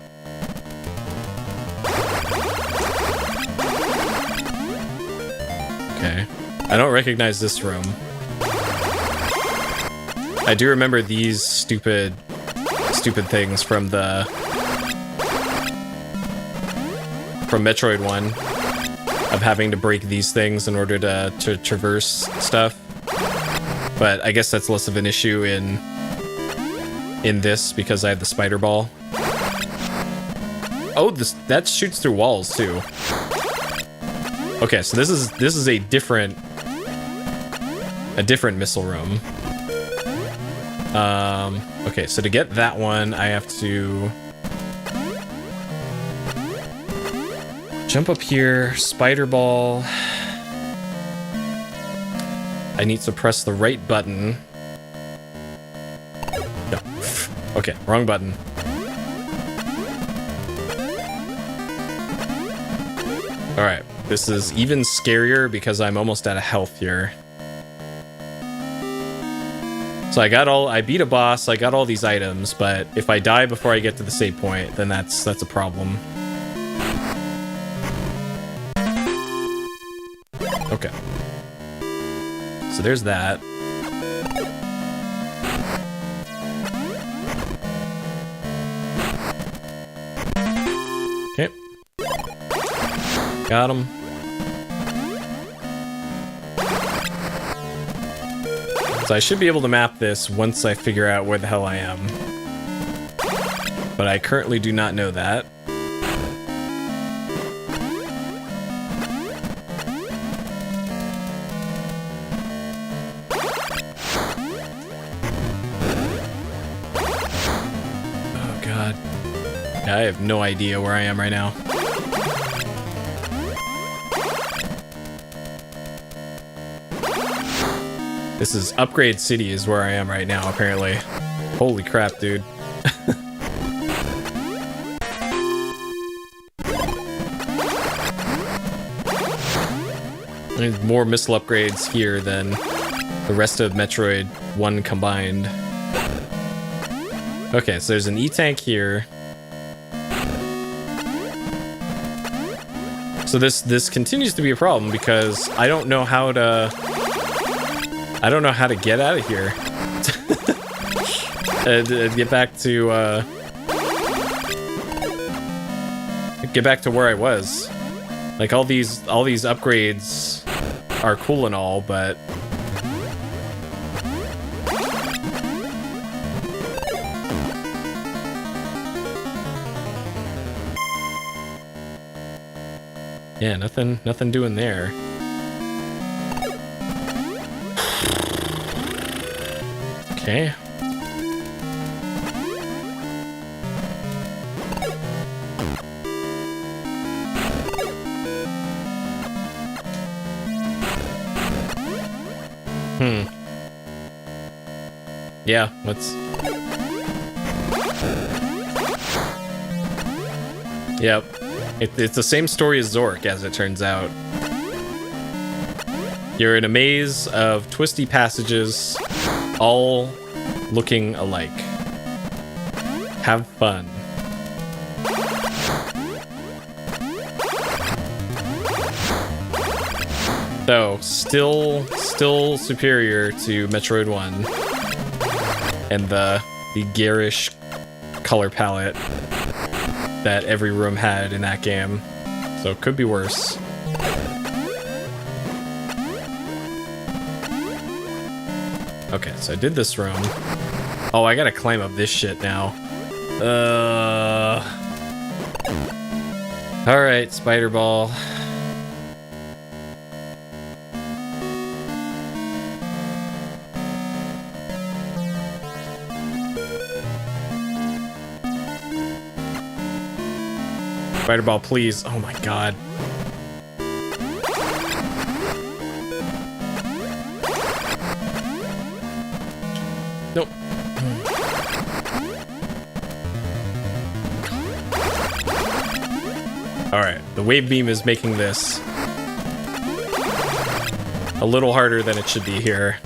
Speaker 1: Okay. I don't recognize this room. I do remember these stupid things from Metroid 1 of having to break these things in order to traverse stuff. But I guess that's less of an issue in this because I have the spider ball. Oh, that shoots through walls too. Okay, so this is a different missile room. Okay, so to get that one, I have to jump up here, spider ball. I need to press the right button. No. Okay, wrong button. Alright, this is even scarier because I'm almost out of health here. So I beat a boss, I got all these items, but if I die before I get to the save point, then that's a problem. Okay. So there's that. Okay. Got him. So I should be able to map this once I figure out where the hell I am. But I currently do not know that. Oh god. Yeah, I have no idea where I am right now. This is Upgrade City is where I am right now, apparently. Holy crap, dude. There's more missile upgrades here than the rest of Metroid 1 combined. Okay, so there's an E-tank here. So this continues to be a problem because I don't know how to get out of here. And get back to where I was. Like all these upgrades are cool and all, but yeah, nothing doing there. Yeah, let's... Yep. It's the same story as Zork, as it turns out. You're in a maze of twisty passages, all looking alike. Have fun. So, still superior to Metroid 1 and the garish color palette that every room had in that game. So it could be worse. Okay, so I did this room. Oh, I gotta climb up this shit now. Alright, Spider Ball. Spider Ball, please. Oh my god. Nope. Alright, the wave beam is making this a little harder than it should be here.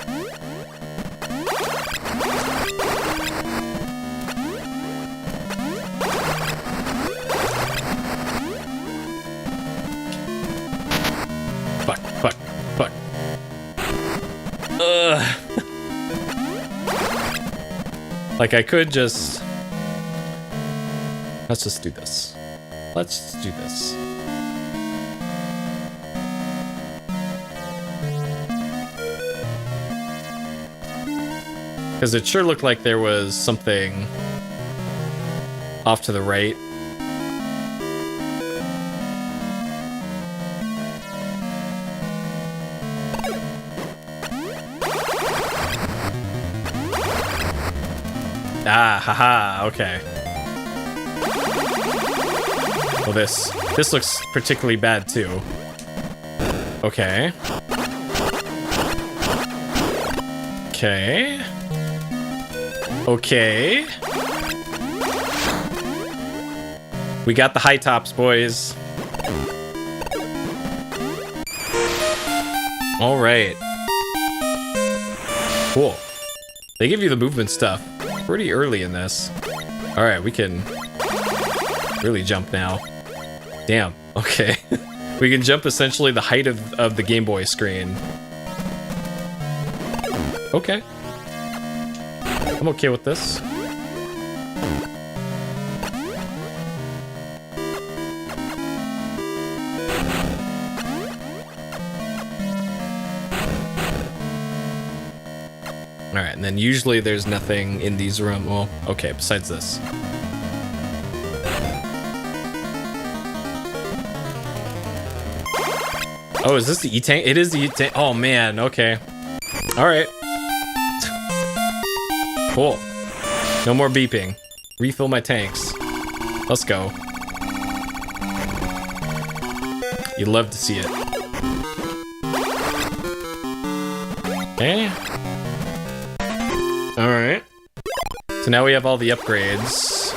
Speaker 1: Fuck. Like, I could just... Let's just do this. Let's do this. Because it sure looked like there was something off to the right. Ah, haha, okay. Well, this looks particularly bad, too. Okay. Okay. Okay. We got the high tops, boys. All right. Cool. They give you the movement stuff pretty early in this. All right, we can really jump now. Damn. Okay. We can jump essentially the height of the Game Boy screen. Okay. I'm okay with this. Alright, and then usually there's nothing in these rooms. Well, okay, besides this. Oh, is this the E-Tank? It is the E-Tank. Oh, man, okay. Alright. Cool. No more beeping. Refill my tanks. Let's go. You'd love to see it. Okay. Alright. So now we have all the upgrades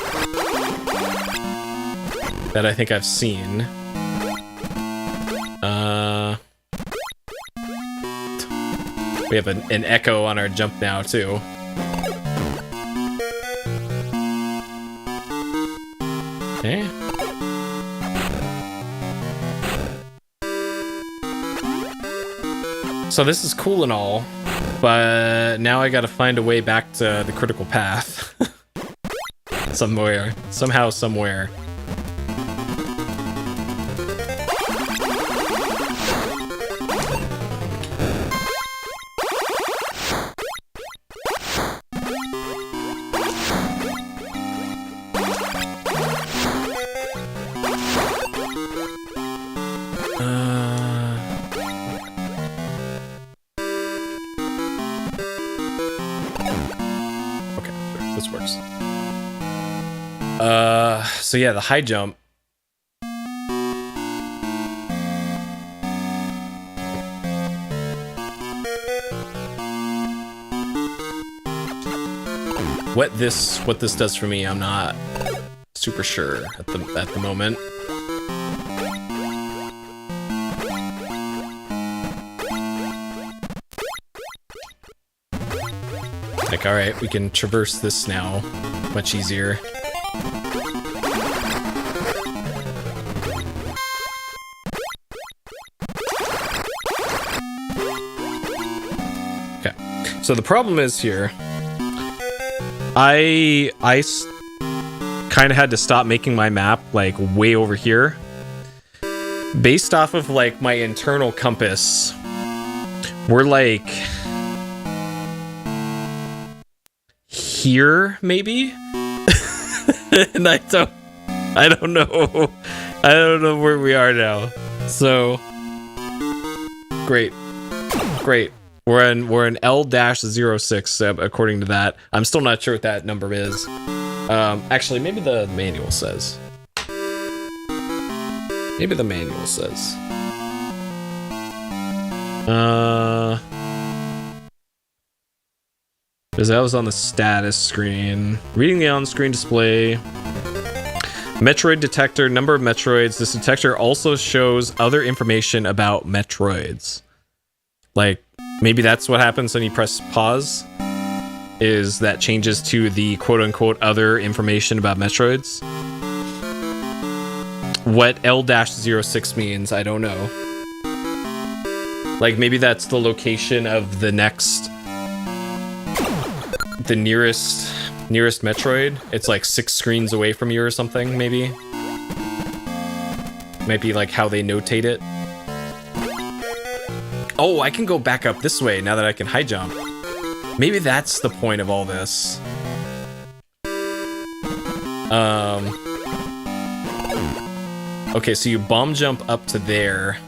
Speaker 1: that I think I've seen. We have an echo on our jump now, too. Okay. So this is cool and all, but now I gotta find a way back to the critical path. Somewhere. Somehow, somewhere. So yeah, the high jump. what this does for me, I'm not super sure at the moment. Like, all right, we can traverse this now much easier. Okay, so the problem is here, I kind of had to stop making my map like way over here based off of like my internal compass. We're like here maybe. And I don't know where we are now. So great we're in L-06 according to that. I'm still not sure what that number is. Actually, maybe the manual says. Because that was on the status screen. Reading the on-screen display. Metroid detector, number of Metroids. This detector also shows other information about Metroids. Like, maybe that's what happens when you press pause. Is that changes to the quote-unquote other information about Metroids. What L-06 means, I don't know. Like, maybe that's the location of the nearest Metroid. It's like 6 screens away from you or something, maybe. Might be like how they notate it. Oh, I can go back up this way now that I can high jump. Maybe that's the point of all this. Okay, so you bomb jump up to there.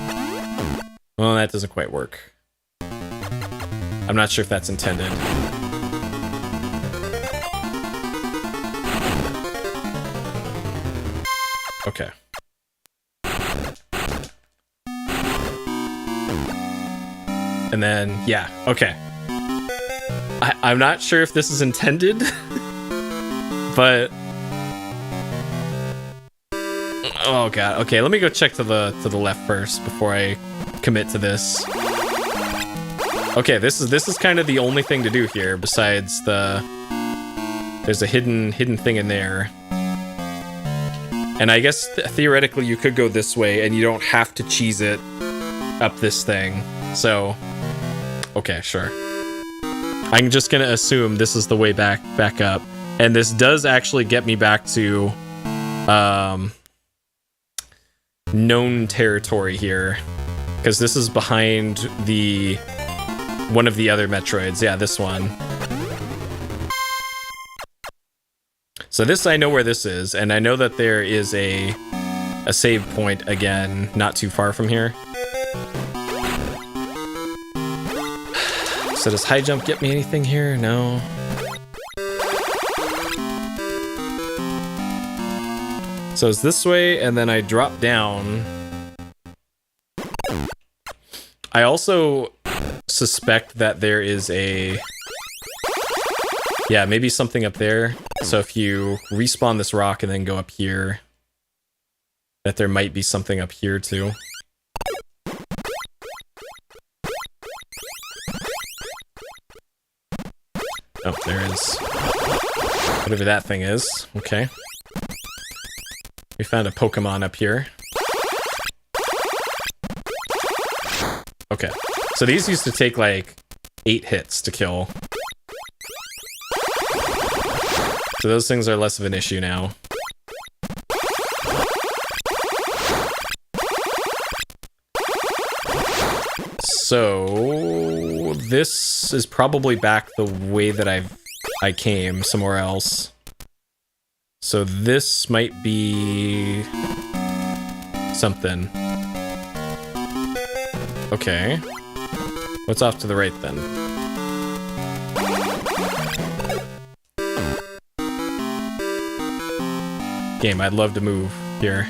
Speaker 1: Well, that doesn't quite work. I'm not sure if that's intended. Okay. And then, yeah, okay. I'm not sure if this is intended, but... Oh god, okay, let me go check to the left first before I commit to this. Okay, this is kind of the only thing to do here, besides there's a hidden thing in there. And I guess theoretically you could go this way and you don't have to cheese it up this thing. So, okay, sure. I'm just gonna assume this is the way back up. And this does actually get me back to known territory here. Because this is behind one of the other Metroids. Yeah, this one. So this, I know where this is, and I know that there is a save point again, not too far from here. So does high jump get me anything here? No. So it's this way, and then I drop down. I also suspect that there is yeah, maybe something up there. So if you respawn this rock and then go up here, that there might be something up here too. Oh, there is. Whatever that thing is. Okay. We found a Pokemon up here. Okay. So these used to take like 8 hits to kill. So those things are less of an issue now. So this is probably back the way that I came, somewhere else. So this might be something. Okay. What's off to the right then? Game, I'd love to move here.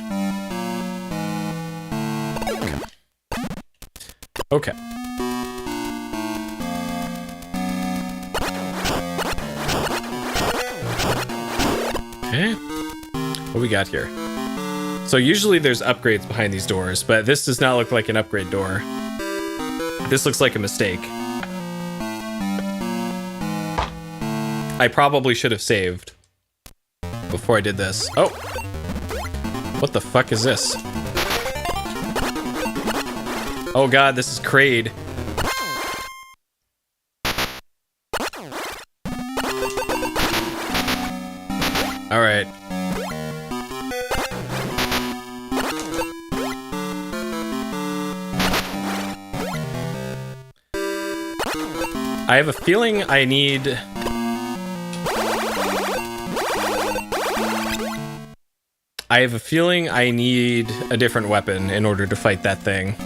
Speaker 1: Okay. we got here? So usually there's upgrades behind these doors, but this does not look like an upgrade door. This looks like a mistake. I probably should have saved before I did this. Oh! What the fuck is this? Oh god, this is Kraid. Alright. I have a feeling I need... a different weapon in order to fight that thing.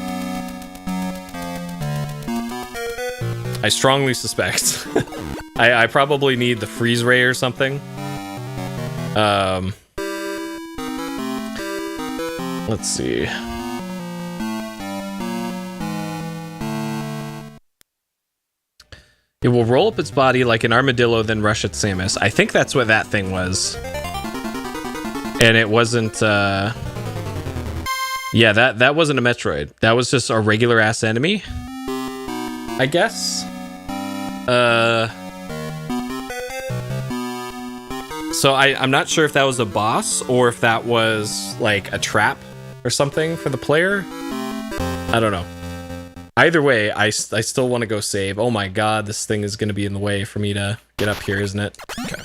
Speaker 1: I strongly suspect. I probably need the freeze ray or something. Let's see. It will roll up its body like an armadillo, then rush at Samus. I think that's what that thing was. And it wasn't, yeah, that wasn't a Metroid. That was just a regular ass enemy, I guess. So I'm not sure if that was a boss or if that was like a trap or something for the player. I don't know. Either way, I still want to go save. Oh my god, this thing is going to be in the way for me to get up here, isn't it? Okay.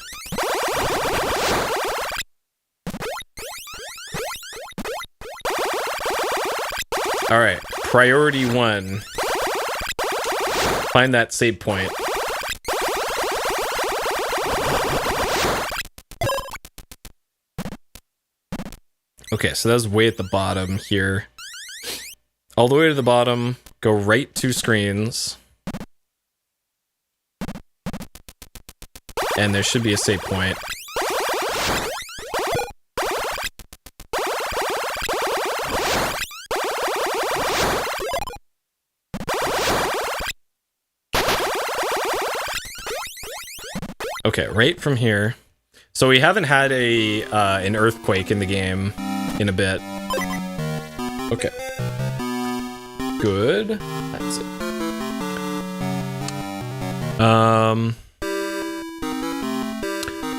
Speaker 1: Alright, priority 1. Find that save point. Okay, so that was way at the bottom here. All the way to the bottom, go right 2 screens. And there should be a save point. Okay, right from here. So we haven't had an earthquake in the game in a bit. Okay. Good. That's it.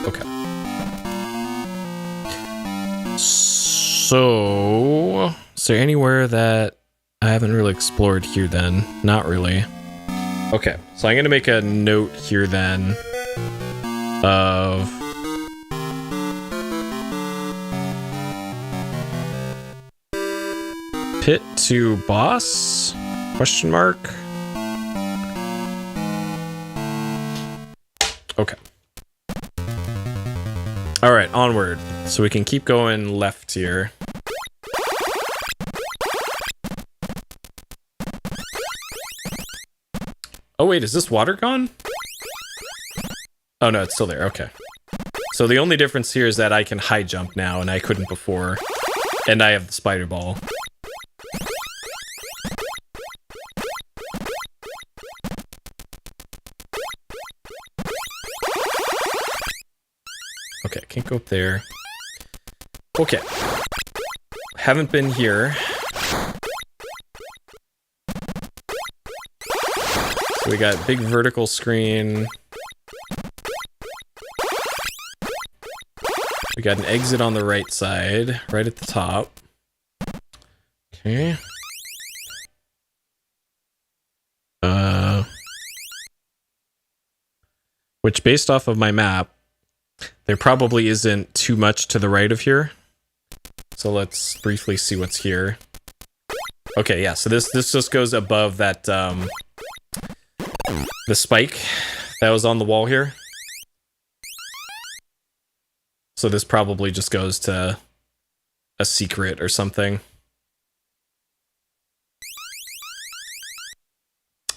Speaker 1: Okay. So, is there anywhere that I haven't really explored here then? Not really. Okay, so I'm gonna make a note here then of pit to boss? Question mark. Okay. All right, onward. So we can keep going left here. Oh wait, is this water gone? Oh no, it's still there. Okay. So the only difference here is that I can high jump now, and I couldn't before. And I have the spider ball. Okay, can't go up there. Okay. Haven't been here. So we got big vertical screen. We got an exit on the right side, right at the top. Okay. Which, based off of my map, there probably isn't too much to the right of here. So let's briefly see what's here. Okay, yeah, so this just goes above that, the spike that was on the wall here. So this probably just goes to a secret or something.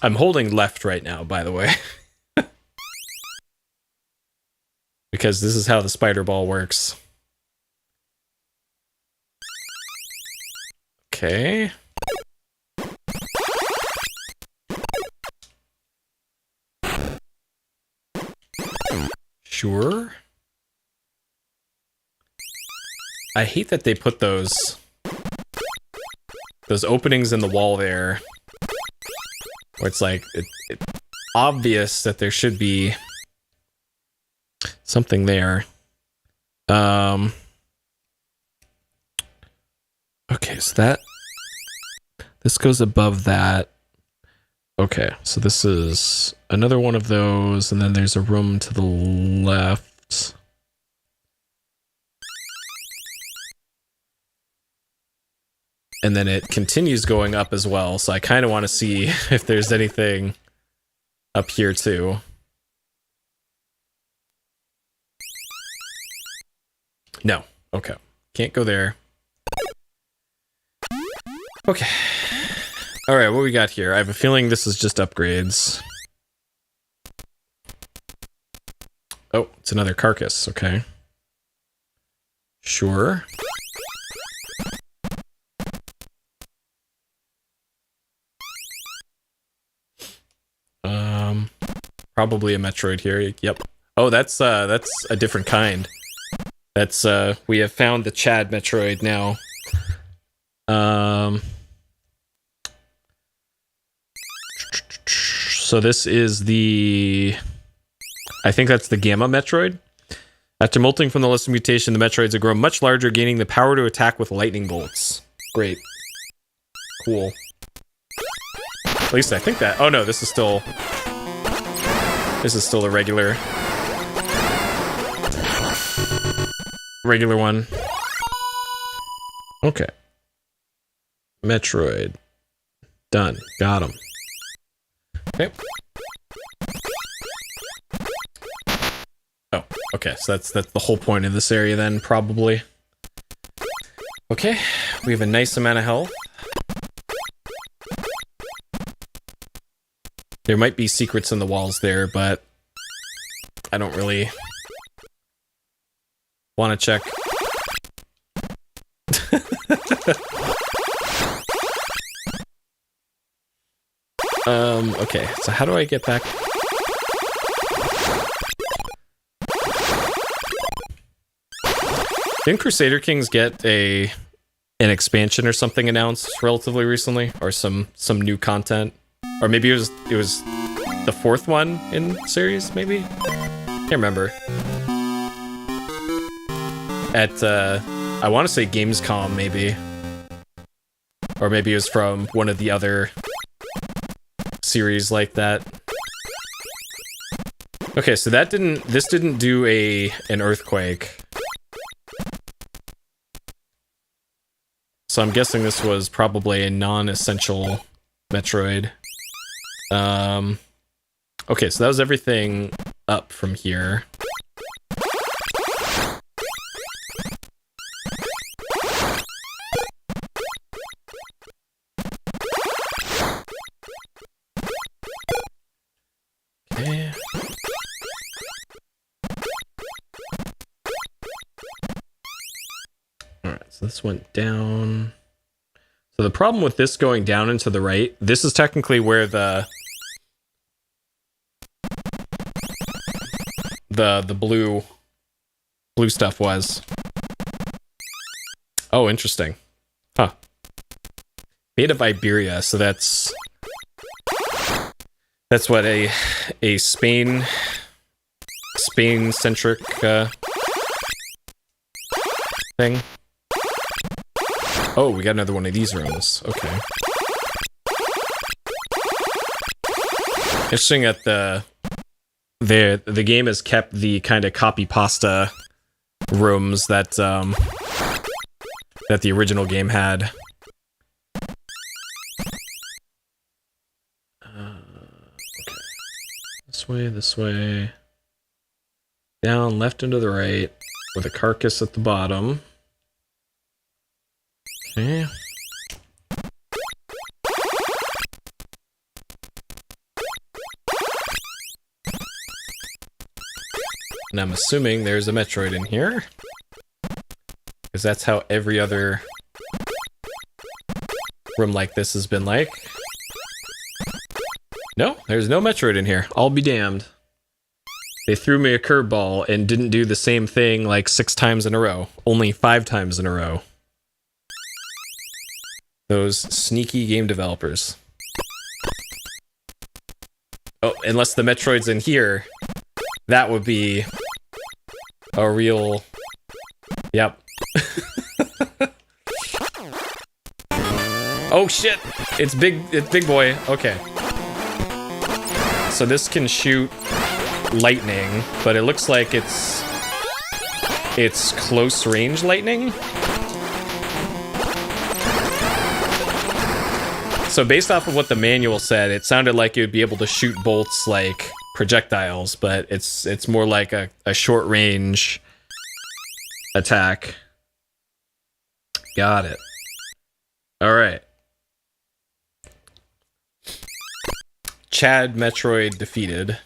Speaker 1: I'm holding left right now, by the way. Because this is how the spider ball works. Okay. Sure. I hate that they put those openings in the wall there, where it's like it's obvious that there should be something there. Okay, so this goes above that. Okay, so this is another one of those, and then there's a room to the left. And then it continues going up as well, so I kind of want to see if there's anything up here too. No. Okay. Can't go there. Okay. Alright, what we got here? I have a feeling this is just upgrades. Oh, it's another carcass. Okay. Sure. Probably a Metroid here. Yep. Oh, that's a different kind. That's we have found the Chad Metroid now. So this is I think that's the Gamma Metroid. After molting from the lesser mutation, the Metroids have grown much larger, gaining the power to attack with lightning bolts. Great. Cool. At least I think that. Oh no, this is still a regular one. Okay. Metroid. Done. Got him. Okay. Oh, okay. So that's the whole point of this area then, probably. Okay. We have a nice amount of health. There might be secrets in the walls there, but I don't really want to check. Okay, so how do I get back? Didn't Crusader Kings get an expansion or something announced relatively recently, or some new content? Or maybe it was the fourth one in the series, maybe? Can't remember. At I want to say Gamescom, maybe. Or maybe it was from one of the other series like that. Okay, so this didn't do an earthquake. So I'm guessing this was probably a non-essential Metroid. Okay, so that was everything up from here. Okay. Alright, so this went down. So the problem with this going down and to the right, this is technically where the blue stuff was. Oh, interesting. Huh. Made of Iberia, so that's what a Spain-centric thing. Oh, we got another one of these rooms. Okay. Interesting that the game has kept the kind of copy pasta rooms that that the original game had. Okay. This way. Down, left, and to the right, with a carcass at the bottom. Okay. And I'm assuming there's a Metroid in here, because that's how every other room like this has been like. No, there's no Metroid in here. I'll be damned. They threw me a curveball and didn't do the same thing like 6 times in a row. Only 5 times in a row. Those sneaky game developers. Oh, unless the Metroid's in here, that would be a real... Yep. Oh shit! It's big boy. Okay. So this can shoot lightning, but it looks like it's close range lightning. So based off of what the manual said, it sounded like it would be able to shoot bolts like projectiles, but it's more like a short range attack. Got it. All right. Chad Metroid defeated.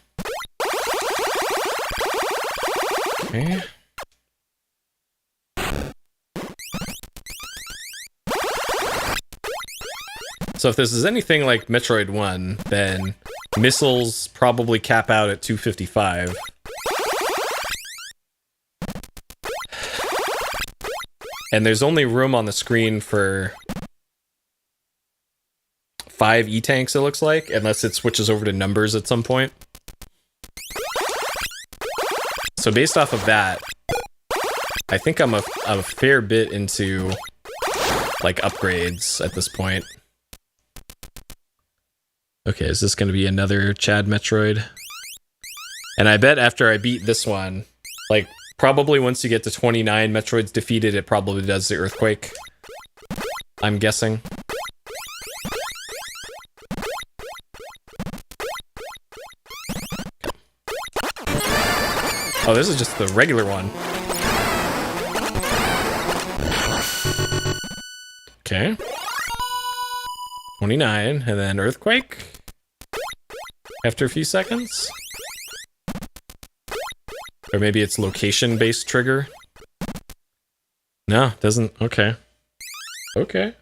Speaker 1: Okay. So if this is anything like Metroid 1, then missiles probably cap out at 255. And there's only room on the screen for 5 E-tanks, it looks like, unless it switches over to numbers at some point. So based off of that, I think I'm a fair bit into like upgrades at this point. Okay, is this going to be another Chad Metroid? And I bet after I beat this one, like probably once you get to 29 Metroids defeated, it probably does the earthquake. I'm guessing. Oh, this is just the regular one. Okay. 29, and then earthquake. After a few seconds. Or maybe it's location-based trigger. No, doesn't. Okay. Okay.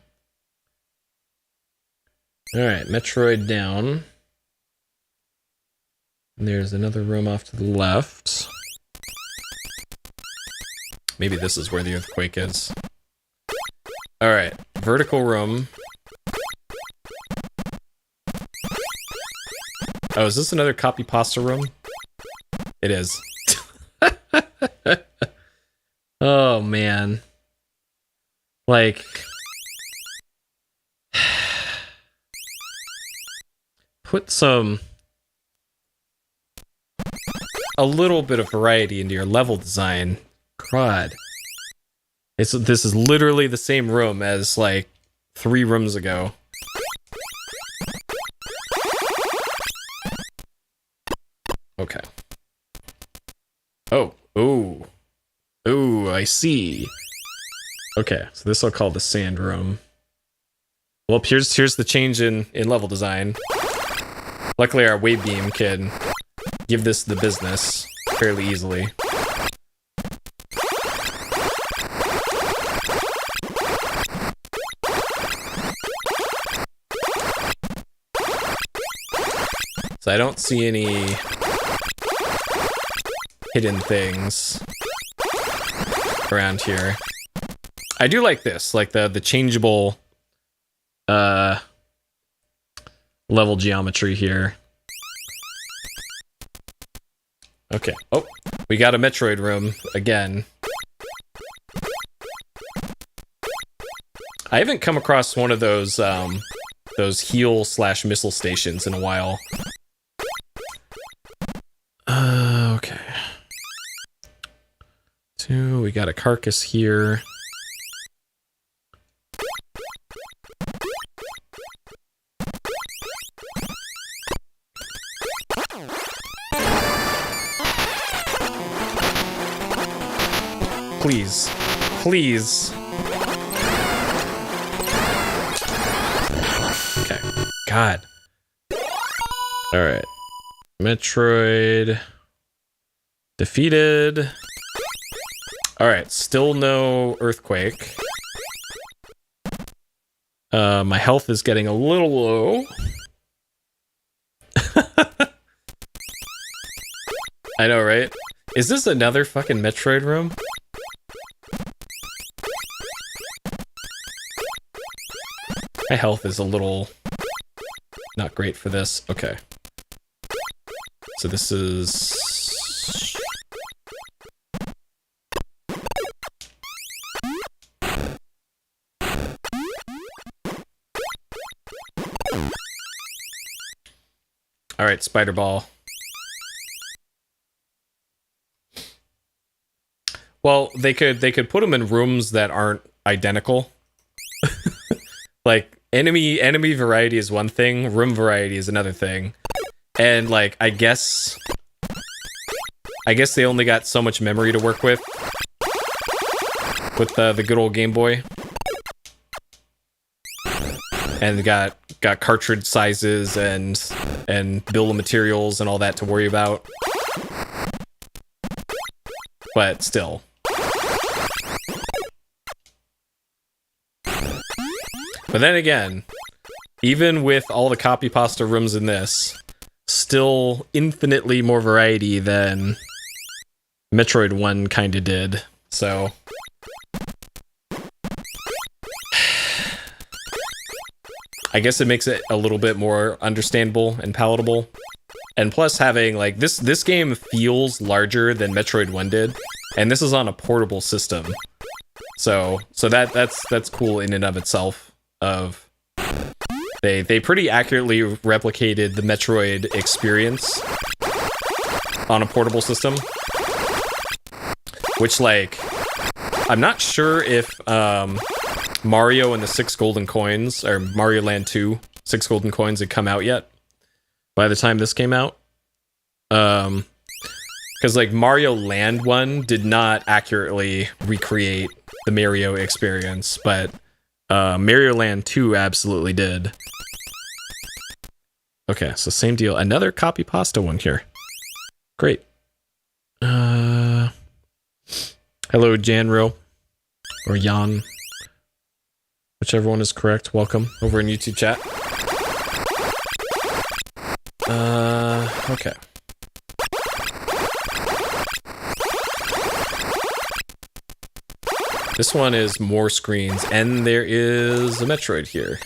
Speaker 1: Alright, Metroid down. And there's another room off to the left. Maybe this is where the earthquake is. Alright, vertical room. Oh, is this another copy pasta room? It is. Oh, man. Like... Put some... a little bit of variety into your level design. Crud. This is literally the same room as, like, 3 rooms ago. Okay. Oh. Ooh. Ooh, I see. Okay, so this I'll call the sand room. Well, here's the change in level design. Luckily, our wave beam can give this the business fairly easily. So I don't see any hidden things around here. I do like this, like the changeable level geometry here. Okay. Oh, we got a Metroid room again. I haven't come across one of those heal/missile stations in a while. Okay. 2, we got a carcass here. Please. Please. Okay. God. Alright. Metroid. Defeated. Alright, still no earthquake. My health is getting a little low. I know, right? Is this another fucking Metroid room? My health is a little not great for this. Okay. So this is... Alright, spider ball. Well, they could put them in rooms that aren't identical. Like, enemy variety is one thing, room variety is another thing. And, like, I guess they only got so much memory to work with the good old Game Boy. And got cartridge sizes and bill of materials and all that to worry about. But still. But then again, even with all the copy pasta rooms in this, still infinitely more variety than Metroid 1 kinda did. So I guess it makes it a little bit more understandable and palatable. And plus having, like, this game feels larger than Metroid 1 did, and this is on a portable system. So that's cool in and of itself. They pretty accurately replicated the Metroid experience on a portable system. Which, like, I'm not sure if Mario and the 6 Golden Coins, or Mario Land 2, 6 Golden Coins had come out yet by the time this came out. Because, like, Mario Land 1 did not accurately recreate the Mario experience, but Mario Land 2 absolutely did. Okay, so same deal. Another copy pasta one here. Great. Hello, Janro. Or Jan. Whichever one is correct. Welcome over in YouTube chat. Okay. This one is more screens, and there is a Metroid here.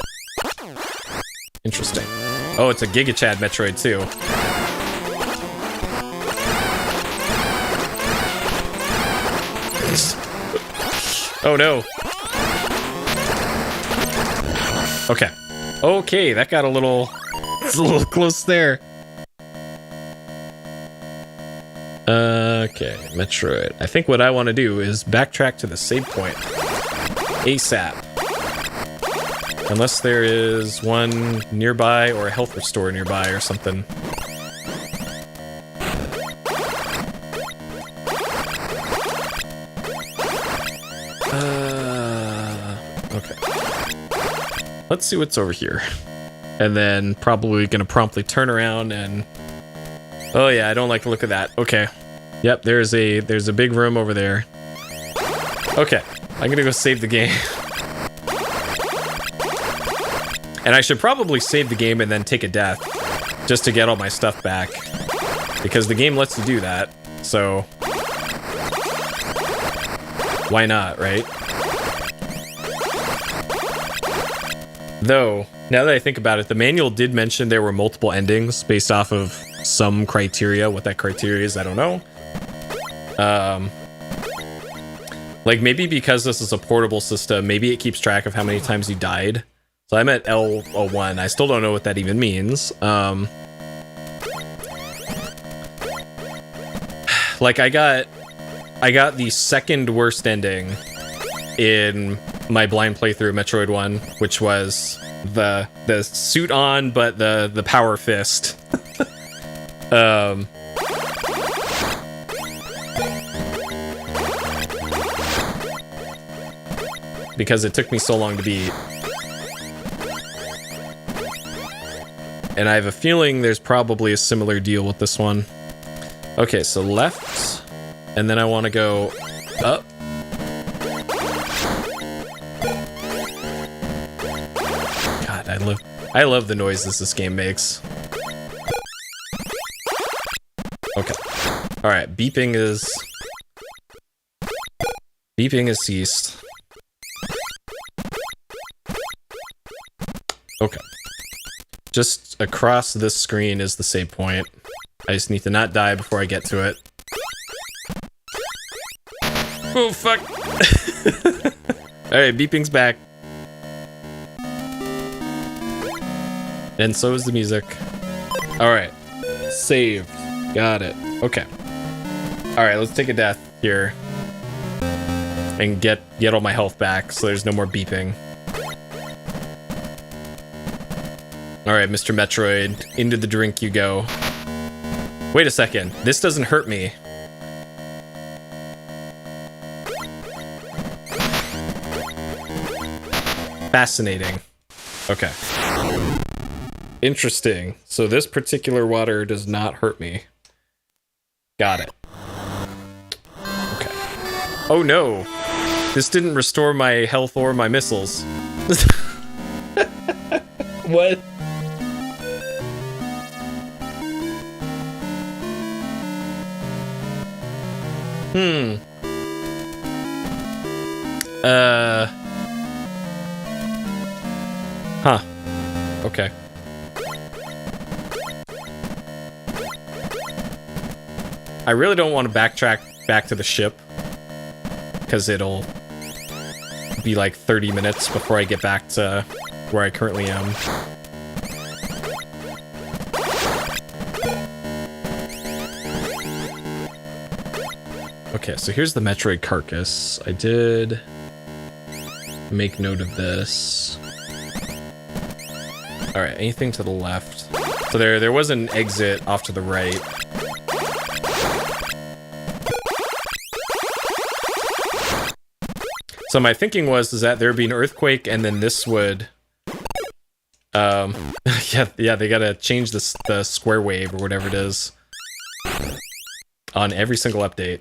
Speaker 1: Interesting. Oh, it's a Giga Chad Metroid, too. Oh, no. Okay. Okay, that got a little close there. Okay, Metroid. I think what I want to do is backtrack to the save point ASAP. Unless there is one nearby or a health restore nearby or something. Okay. Let's see what's over here. And then probably gonna promptly turn around and... Oh yeah, I don't like the look of that. Okay. Yep, there's a big room over there. Okay, I'm gonna go save the game. And I should probably save the game and then take a death, just to get all my stuff back. Because the game lets you do that, so... Why not, right? Though, now that I think about it, the manual did mention there were multiple endings based off of some criteria. What that criteria is, I don't know. Like, maybe because this is a portable system, maybe it keeps track of how many times you died. So I'm at L01. I still don't know what that even means. Like, I got the second worst ending in my blind playthrough of Metroid 1, which was the suit on, but the power fist. Because it took me so long to beat. And I have a feeling there's probably a similar deal with this one. Okay, so left, and then I want to go up. God, I love the noises this game makes. Okay. All right, beeping is ceased. Okay. Just across this screen is the save point. I just need to not die before I get to it. Oh, fuck. Alright, beeping's back. And so is the music. Alright. Saved. Got it. Okay. Alright, let's take a death here. And get all my health back so there's no more beeping. Alright, Mr. Metroid, into the drink you go. Wait a second, this doesn't hurt me. Fascinating. Okay. Interesting. So this particular water does not hurt me. Got it. Okay. Oh no! This didn't restore my health or my missiles. What? Huh. Okay. I really don't want to backtrack back to the ship, because it'll be like 30 minutes before I get back to where I currently am. Okay, so here's the Metroid carcass. I did make note of this. Alright, anything to the left? So there was an exit off to the right. So my thinking was that there would be an earthquake and then this would... yeah, they gotta change the square wave or whatever it is on every single update.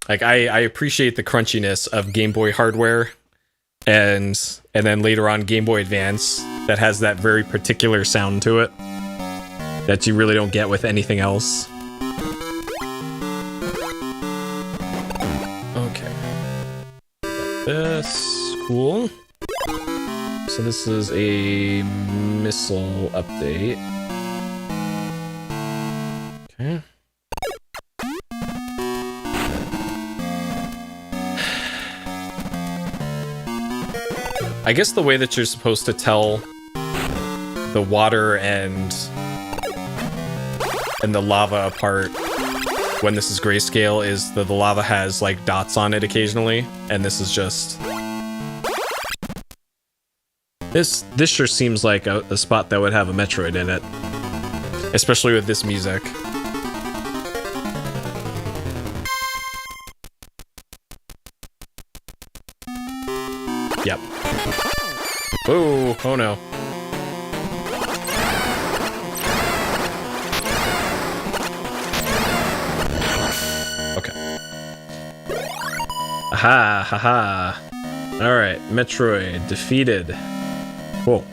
Speaker 1: Like, I appreciate the crunchiness of Game Boy hardware, and then later on Game Boy Advance that has that very particular sound to it that you really don't get with anything else. Okay. Got this. Cool. So this is a missile update. Okay. I guess the way that you're supposed to tell the water and the lava apart when this is grayscale is that the lava has like dots on it occasionally, and this is just... This sure seems like a spot that would have a Metroid in it. Especially with this music. Yep. Oh no. Okay. Aha, haha. Alright, Metroid defeated. Cool.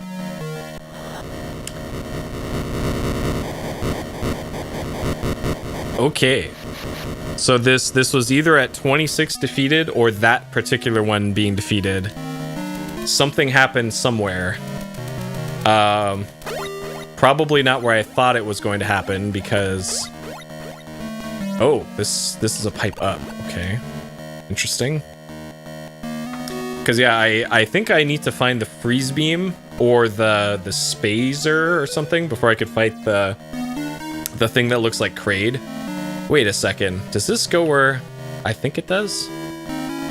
Speaker 1: Okay. So this was either at 26 defeated or that particular one being defeated. Something happened somewhere. Probably not where I thought it was going to happen because... Oh, this is a pipe up. Okay. Interesting. Because yeah, I think I need to find the freeze beam or the spazer or something before I could fight the thing that looks like Kraid. Wait a second. Does this go where I think it does?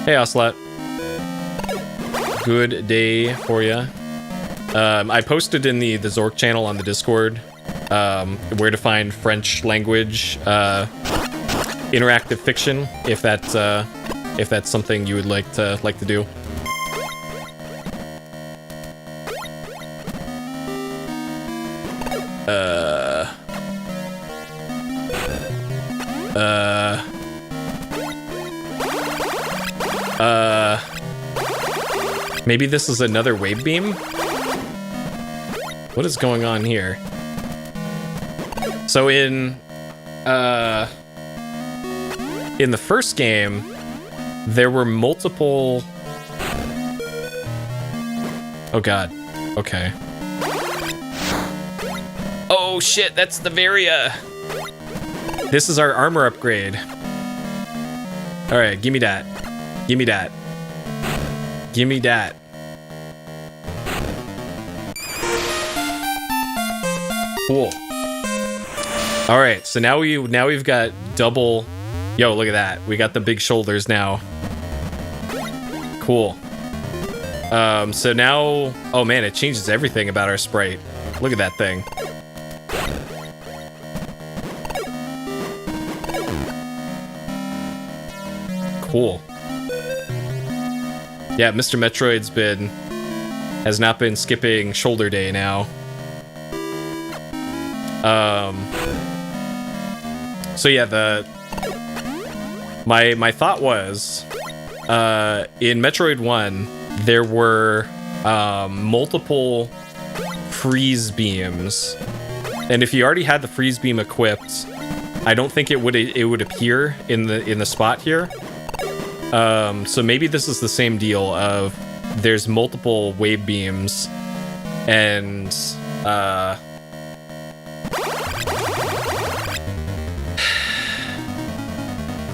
Speaker 1: Hey, Ocelot. Good day for you. I posted in the Zork channel on the Discord where to find French language interactive fiction if that's something you would like to do. Maybe this is another wave beam? What is going on here? So in the first game, there were multiple... Oh god. Okay. Oh shit, that's the Varia! This is our armor upgrade. Alright, give me that. Give me that. Give me that. Cool. Alright, so now we've got double... Yo, look at that. We got the big shoulders now. Cool. So now... Oh man, it changes everything about our sprite. Look at that thing. Cool. Yeah, Mr. Metroid's has not been skipping shoulder day now. So yeah, my thought was, in Metroid 1, there were multiple freeze beams, and if you already had the freeze beam equipped, I don't think it would appear in the spot here. So maybe this is the same deal of there's multiple wave beams, and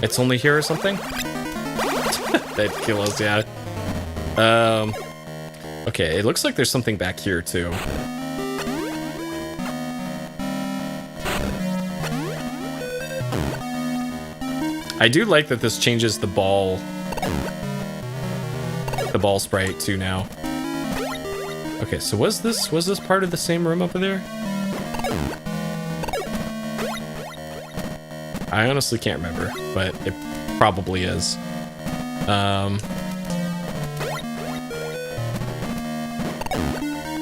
Speaker 1: it's only here or something? That kills, yeah. Okay, it looks like there's something back here too. I do like that this changes the ball sprite too now. Okay, so was this part of the same room over there? I honestly can't remember, but it probably is.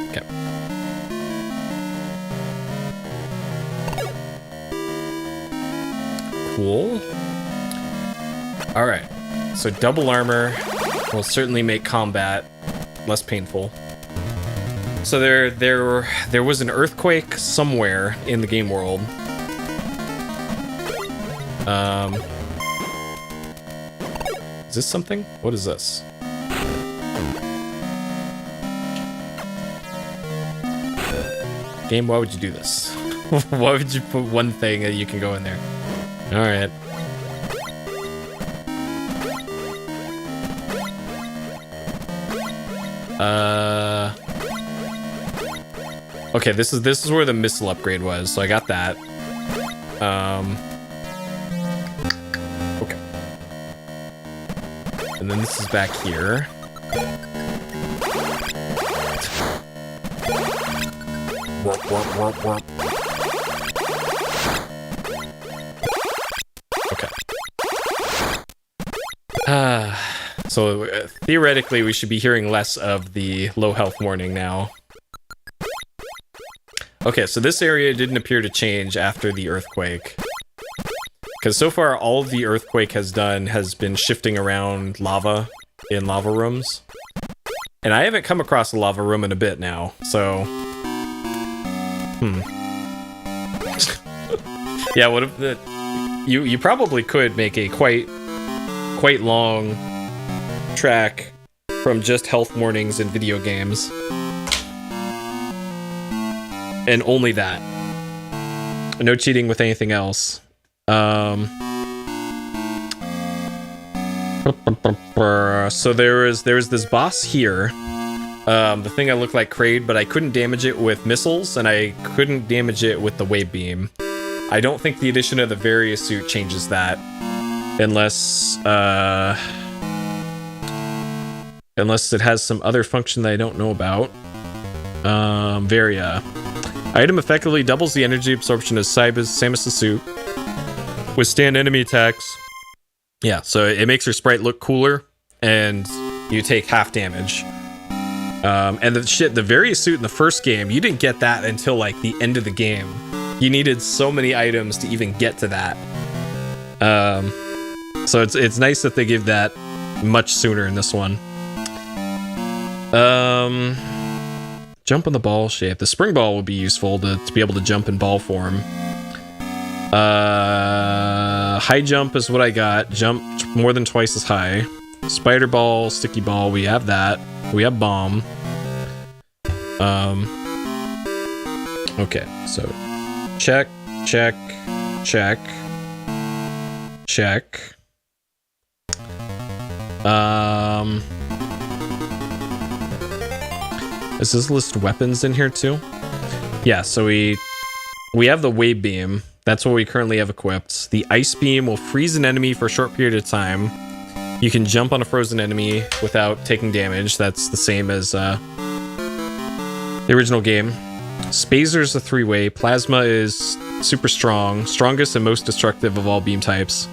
Speaker 1: Okay. Cool. All right. So double armor will certainly make combat less painful. So there was an earthquake somewhere in the game world. Is this something? What is this? Game, why would you do this? Why would you put one thing that you can go in there? All right. Okay, this is where the missile upgrade was, so I got that. Okay. And then this is back here. Warp, warp, warp, warp. Okay. So theoretically, we should be hearing less of the low health warning now. Okay, so this area didn't appear to change after the earthquake. Because so far, all the earthquake has done has been shifting around lava in lava rooms. And I haven't come across a lava room in a bit now, so... Yeah, what if the... You probably could make a quite long track from just health warnings in video games. And only that. No cheating with anything else. So there was this boss here. The thing that looked like Kraid, but I couldn't damage it with missiles, and I couldn't damage it with the wave beam. I don't think the addition of the Varia suit changes that. Unless it has some other function that I don't know about. Varia. Item effectively doubles the energy absorption of Samus' suit. Withstand enemy attacks. Yeah, so it makes your sprite look cooler, and you take half damage. And the various suit in the first game, you didn't get that until like the end of the game. You needed so many items to even get to that. So it's nice that they give that much sooner in this one. Jump on the ball shape. The spring ball would be useful to be able to jump in ball form. High jump is what I got. Jump more than twice as high. Spider ball, sticky ball, we have that. We have bomb. Okay, so check, check, check, check. Does this list weapons in here too? Yeah, so we have the wave beam. That's what we currently have equipped. The ice beam will freeze an enemy for a short period of time. You can jump on a frozen enemy without taking damage. That's the same as the original game. Spazer's a 3-way. Plasma is super strong. Strongest and most destructive of all beam types.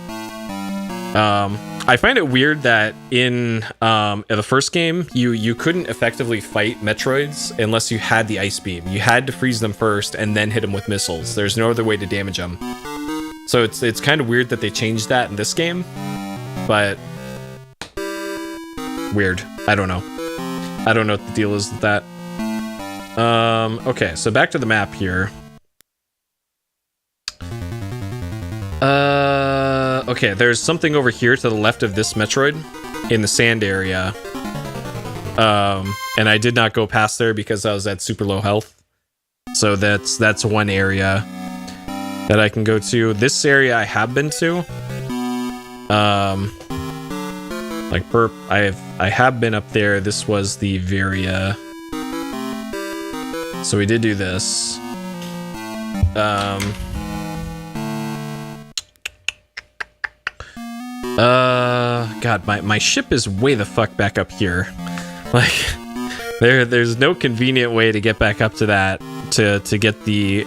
Speaker 1: I find it weird that in the first game, you couldn't effectively fight Metroids unless you had the ice beam. You had to freeze them first and then hit them with missiles. There's no other way to damage them. So it's kind of weird that they changed that in this game, but weird. I don't know. I don't know what the deal is with that. Okay, so back to the map here. Okay, there's something over here to the left of this Metroid in the sand area. And I did not go past there because I was at super low health. So that's one area that I can go to. This area I have been to. Like burp, I have been up there. This was the Varia. So we did do this. God, my ship is way the fuck back up here. Like, there's no convenient way to get back up to that to get the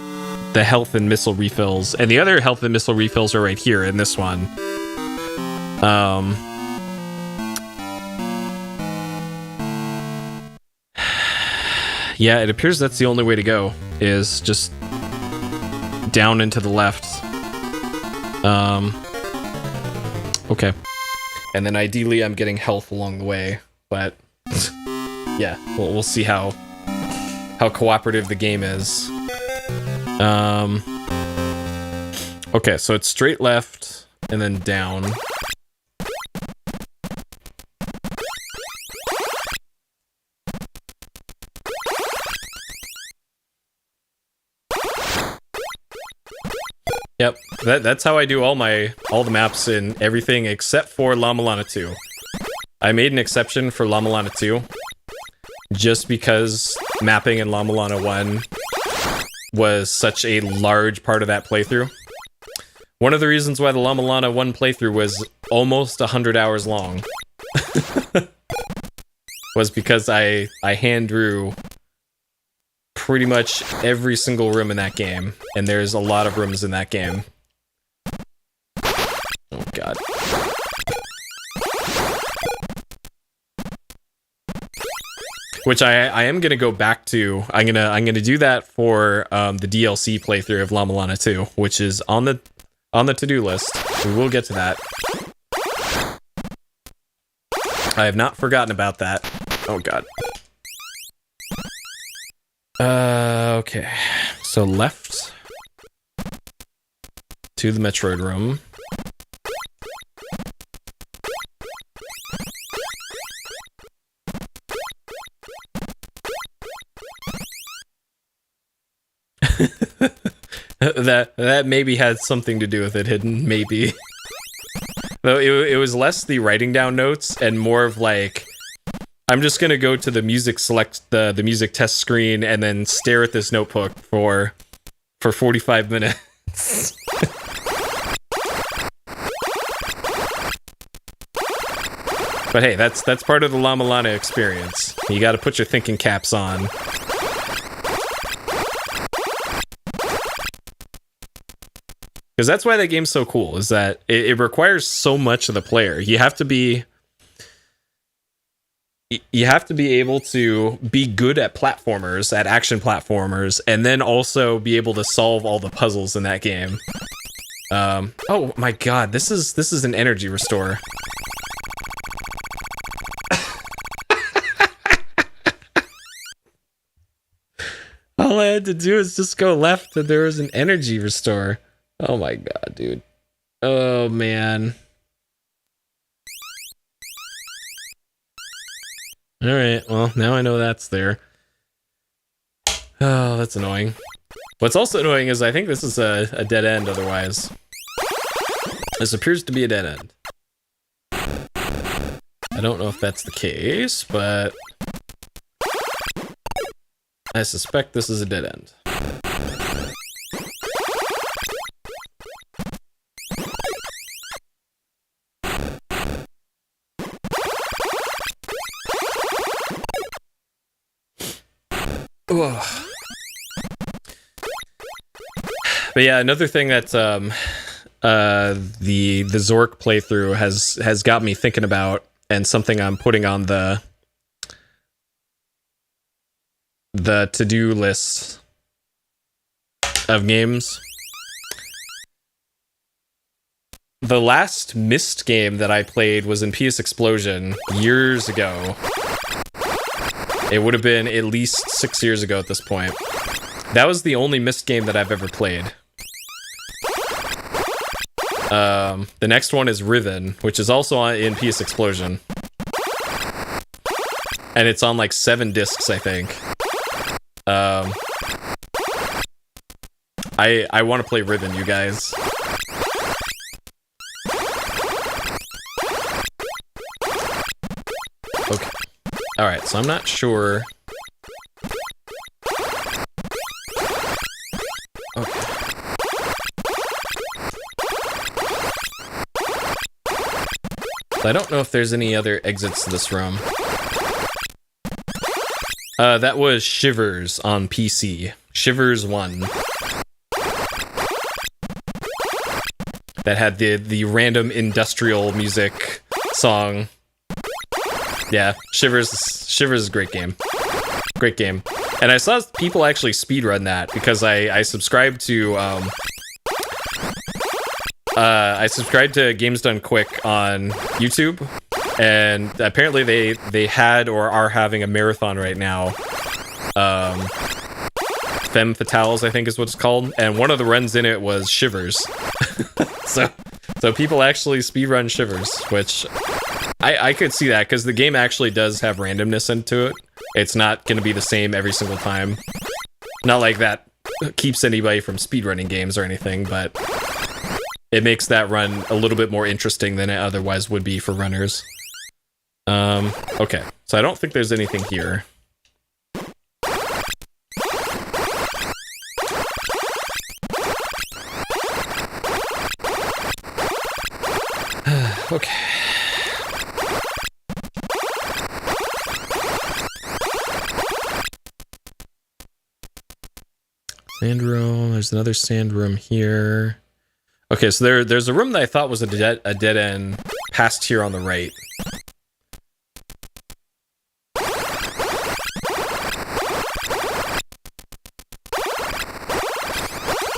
Speaker 1: health and missile refills. And the other health and missile refills are right here in this one. Yeah, it appears that's the only way to go, is just down and to the left. Okay. And then ideally I'm getting health along the way, but yeah, we'll see how cooperative the game is. Okay, so it's straight left and then down. Yep, that's how I do all the maps and everything except for La Milana 2. I made an exception for La Milana 2 just because mapping in La Milana 1 was such a large part of that playthrough. One of the reasons why the La Milana 1 playthrough was almost 100 hours long was because I hand drew pretty much every single room in that game, and there's a lot of rooms in that game. Oh god. Which I am gonna go back to. I'm gonna do that for the DLC playthrough of La Milana 2, which is on the to-do list. We will get to that. I have not forgotten about that. Oh god. Okay. So left to the Metroid room. that maybe had something to do with it, hidden, maybe. Though it was less the writing down notes and more of like, I'm just gonna go to the music the music test screen and then stare at this notebook for 45 minutes. But hey, that's part of the La Milana experience. You gotta put your thinking caps on. Because that's why that game's so cool, is that it requires so much of the player. You have to be able to be good at platformers, at action platformers, and then also be able to solve all the puzzles in that game. Oh my god, this is an energy restore. had to do is just go left and there was an energy restore. Oh my god, dude. Oh man. Alright, well, now I know that's there. Oh, that's annoying. What's also annoying is I think this is a dead end otherwise. This appears to be a dead end. I don't know if that's the case, but I suspect this is a dead end. Ugh. But yeah, another thing that the Zork playthrough has got me thinking about, and something I'm putting on the to-do list of games. The last Myst game that I played was in PS Explosion years ago. It would have been at least 6 years ago at this point. That was the only Myst game that I've ever played. The next one is Riven, which is also in PS Explosion. And it's on like 7 discs, I think. I want to play Riven, you guys. Okay. Alright, so I'm not sure. Okay. I don't know if there's any other exits to this room. That was Shivers on PC. Shivers 1. That had the random industrial music song. Yeah, Shivers is a great game. Great game. And I saw people actually speedrun that because I subscribed to Games Done Quick on YouTube, and apparently they had or are having a marathon right now. Femme Fatales, I think is what it's called, and one of the runs in it was Shivers. so people actually speedrun Shivers, which I could see that because the game actually does have randomness into it. It's not going to be the same every single time. Not like that keeps anybody from speedrunning games or anything, but it makes that run a little bit more interesting than it otherwise would be for runners. Okay, so I don't think there's anything here. Okay. Sand room. There's another sand room here. Okay, so there's a room that I thought was a dead end past here on the right.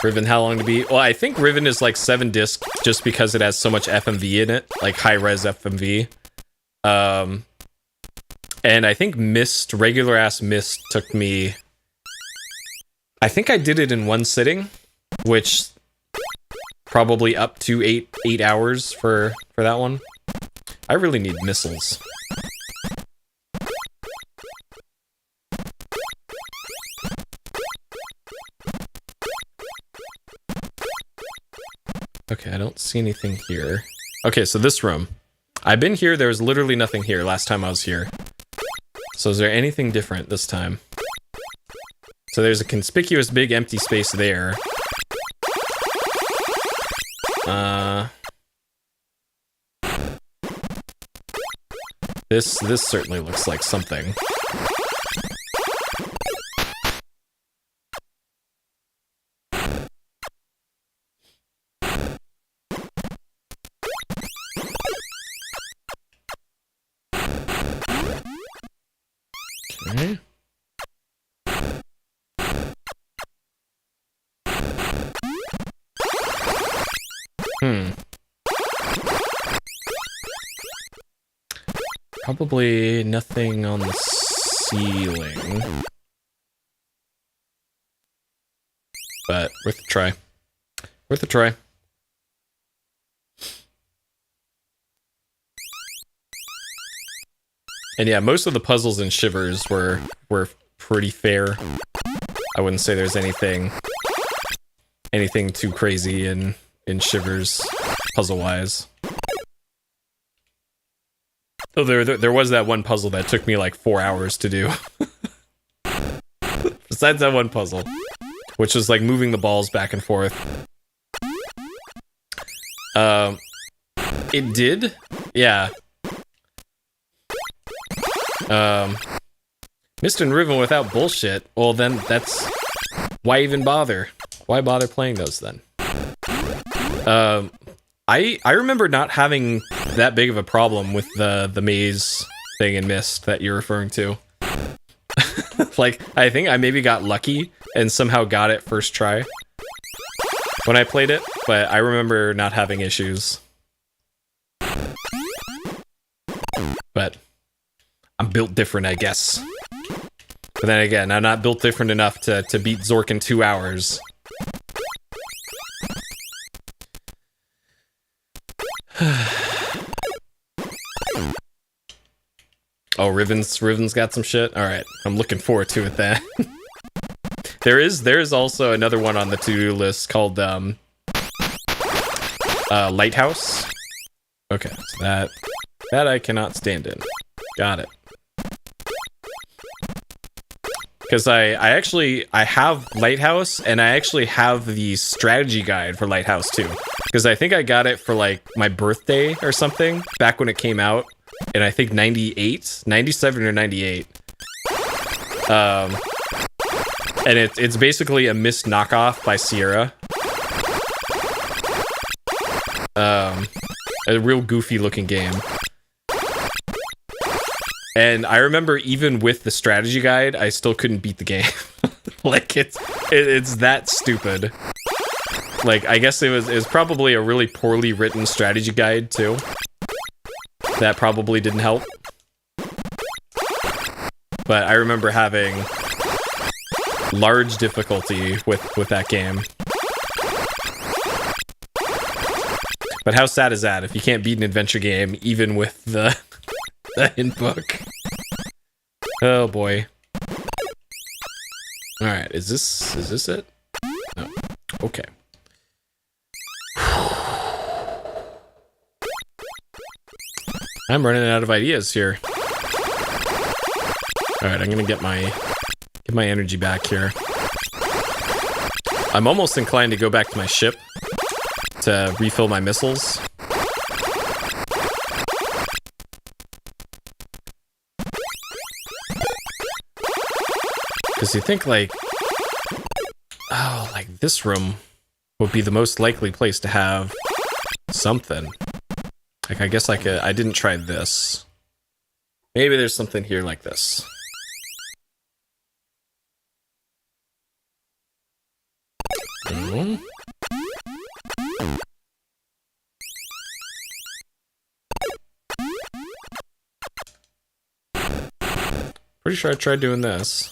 Speaker 1: Riven, how long to be? Well, I think Riven is like 7 discs just because it has so much FMV in it, like high-res FMV. And I think Myst, regular-ass Myst, took me... I think I did it in one sitting, which probably up to 8 hours for that one. I really need missiles. Okay, I don't see anything here. Okay, so this room. I've been here, there was literally nothing here last time I was here. So is there anything different this time? So there's a conspicuous big empty space there. This certainly looks like something. Okay. Probably nothing on the ceiling. but worth a try. Worth a try. And yeah, most of the puzzles in Shivers were pretty fair. I wouldn't say there's anything too crazy in Shivers puzzle-wise. Though there was that one puzzle that took me like 4 hours to do. Besides that one puzzle, which was like moving the balls back and forth. It did? Yeah. Missed and Riven without bullshit. Well, then that's... Why even bother? Why bother playing those then? I remember not having that big of a problem with the maze thing in Myst that you're referring to. Like, I think I maybe got lucky and somehow got it first try when I played it, but I remember not having issues. But I'm built different, I guess. But then again, I'm not built different enough to beat Zork in 2 hours. Oh, Riven's got some shit? Alright, I'm looking forward to it then. There is also another one on the to-do list called, Lighthouse. Okay, so that I cannot stand in. Got it. Because I have Lighthouse, and I actually have the strategy guide for Lighthouse too. Because I think I got it for like my birthday or something, back when it came out. And I think 98, 97 or 98. And it's basically a Myst knockoff by Sierra. A real goofy looking game. And I remember even with the strategy guide, I still couldn't beat the game. Like it's that stupid. Like I guess it was probably a really poorly written strategy guide too. That probably didn't help. But I remember having large difficulty with that game. But how sad is that if you can't beat an adventure game even with the hint book? Oh boy. Alright, is this it? No. Okay. I'm running out of ideas here. Alright, I'm gonna get my energy back here. I'm almost inclined to go back to my ship to refill my missiles. Because you think like, oh, like this room would be the most likely place to have something. Like, I guess I didn't try this. Maybe there's something here like this. Pretty sure I tried doing this.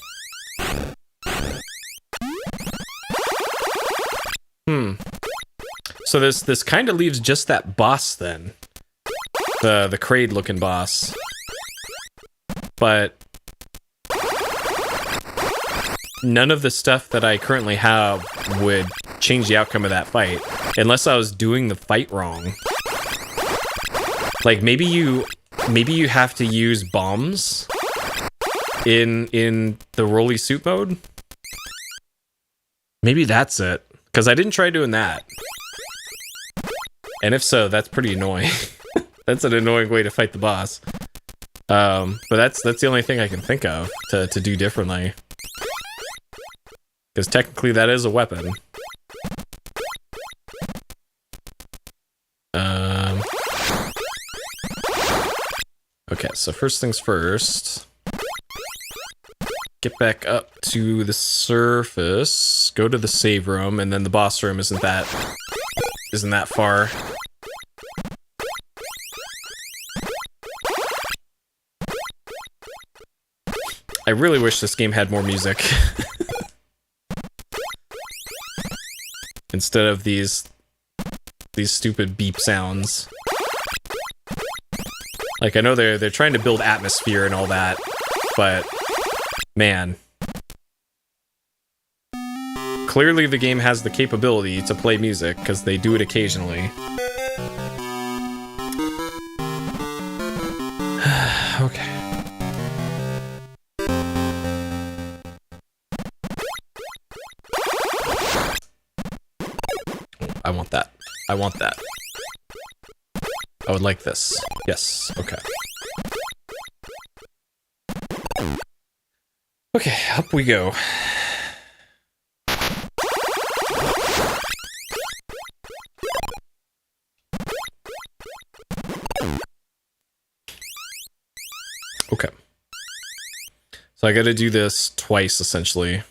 Speaker 1: So this kind of leaves just that boss then. The Kraid looking boss. But none of the stuff that I currently have would change the outcome of that fight unless I was doing the fight wrong. Like maybe you have to use bombs in the rolly suit mode. Maybe that's it, because I didn't try doing that. And if so, that's pretty annoying. That's an annoying way to fight the boss. But that's the only thing I can think of to do differently. Because technically that is a weapon. Okay, so first things first. Get back up to the surface, go to the save room, and then the boss room isn't that far. I really wish this game had more music. instead of these stupid beep sounds. Like, I know they're trying to build atmosphere and all that, but man, clearly the game has the capability to play music because they do it occasionally. Okay. I want that. I want that. I would like this. Yes. Okay. Okay, up we go. Okay. So I gotta do this twice, essentially.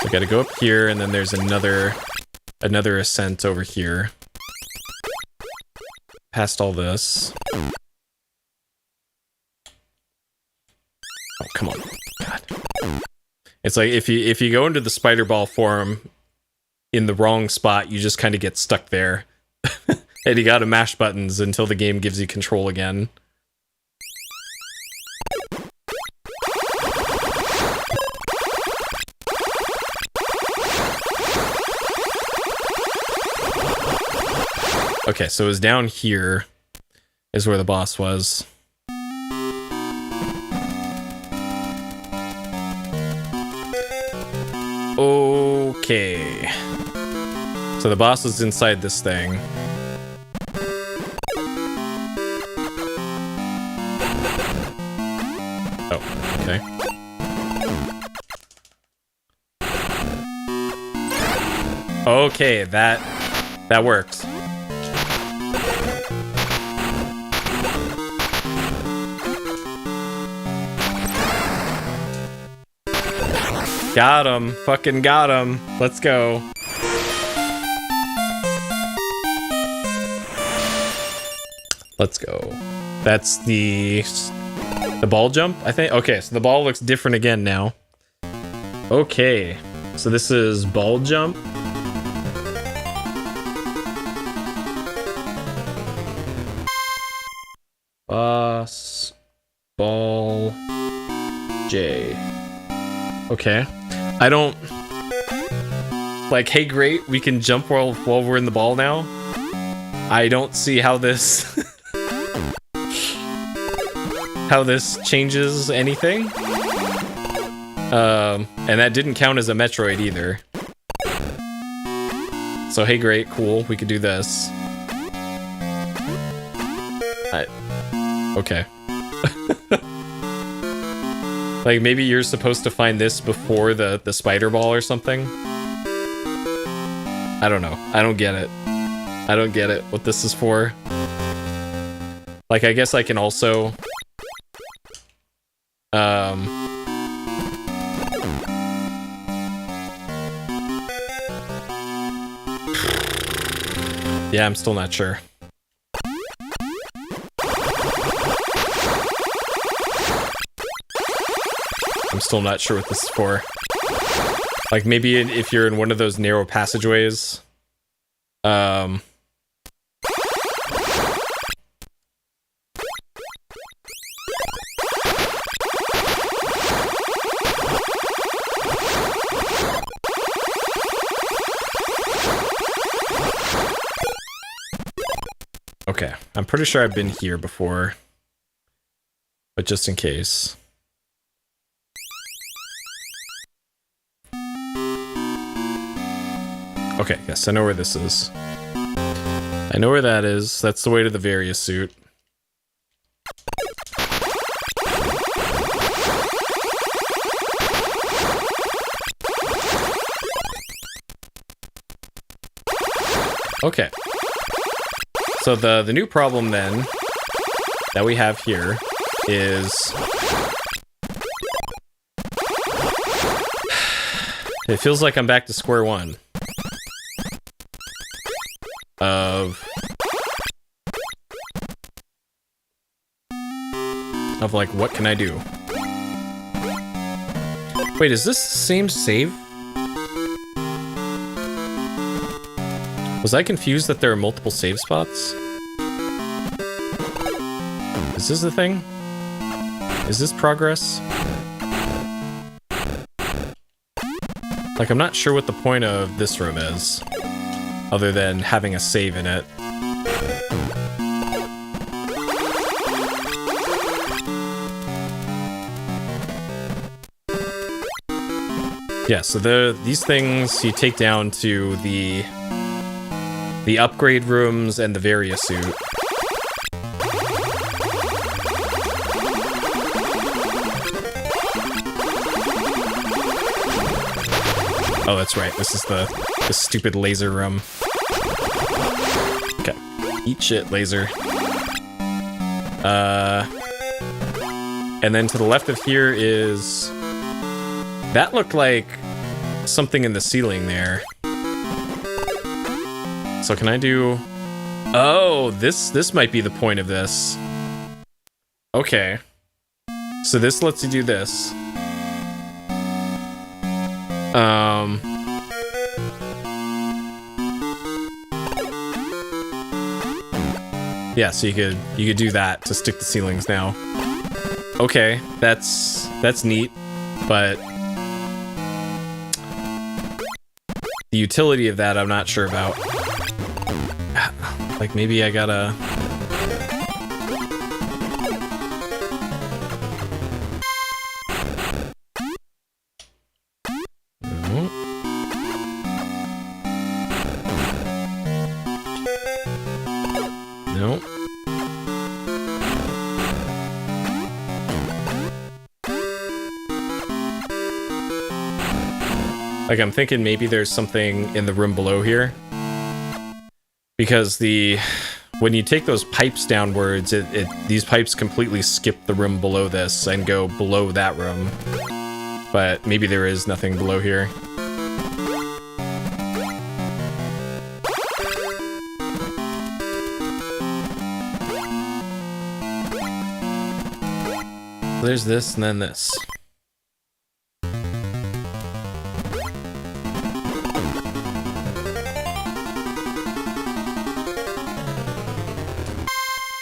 Speaker 1: I gotta go up here, and then there's another ascent over here. Past all this. Oh, come on. God. It's like if you go into the spider ball form in the wrong spot, you just kind of get stuck there. And you gotta mash buttons until the game gives you control again. Okay, so it was down here is where the boss was. Okay. So the boss is inside this thing. Oh, okay. Okay, that works. Got him. Fucking got him. Let's go. Let's go. That's the ball jump, I think. Okay, so the ball looks different again now. Okay. So this is ball jump. Boss. Ball. J. Okay. I don't... Like, hey, great, we can jump while we're in the ball now. I don't see how this... how this changes anything. And that didn't count as a Metroid either. So, hey, great, cool, we could do this. Okay. Like, maybe you're supposed to find this before the spider ball or something? I don't know. I don't get it. I don't get it, what this is for. Like, I guess I can also... Yeah, I'm still not sure. I'm still not sure what this is for. Like, maybe if you're in one of those narrow passageways. Okay, I'm pretty sure I've been here before. But just in case. Okay, yes, I know where this is. I know where that is. That's the way to the various suit. Okay. So the new problem then that we have here is it feels like I'm back to square one. Of like, what can I do? Wait, is this the same save? Was I confused that there are multiple save spots? Is this the thing? Is this progress? Like, I'm not sure what the point of this room is, other than having a save in it. Yeah, so these things you take down to the upgrade rooms and the Varia suit. Oh, that's right. This is the stupid laser room. Okay. Eat shit, laser. And then to the left of here is... That looked like something in the ceiling there. So can I do... Oh, this might be the point of this. Okay. So this lets you do this. Yeah, so you could do that to stick the ceilings now. Okay, that's neat, but the utility of that I'm not sure about. Like maybe I gotta... No. Like, I'm thinking maybe there's something in the room below here. Because when you take those pipes downwards, these pipes completely skip the room below this and go below that room. But maybe there is nothing below here. There's this and then this.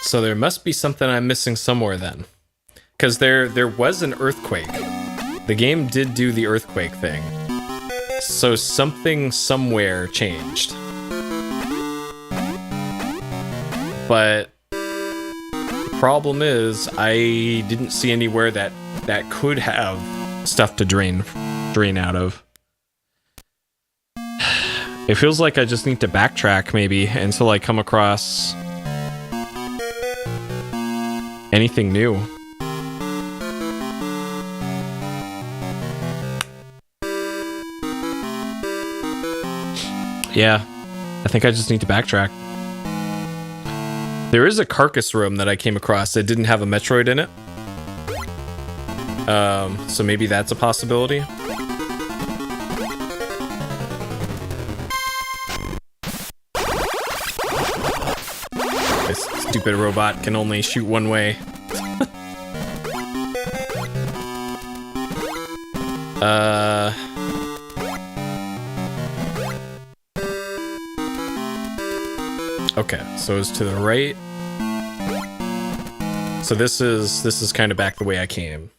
Speaker 1: So there must be something I'm missing somewhere then. Because there was an earthquake. The game did do the earthquake thing. So something somewhere changed. But the problem is I didn't see anywhere that could have stuff to drain out of. It feels like I just need to backtrack maybe until I come across anything new. Yeah, I think I just need to backtrack. There is a carcass room that I came across that didn't have a Metroid in it. So maybe that's a possibility. This stupid robot can only shoot one way. Okay, so it's to the right. So this is kind of back the way I came.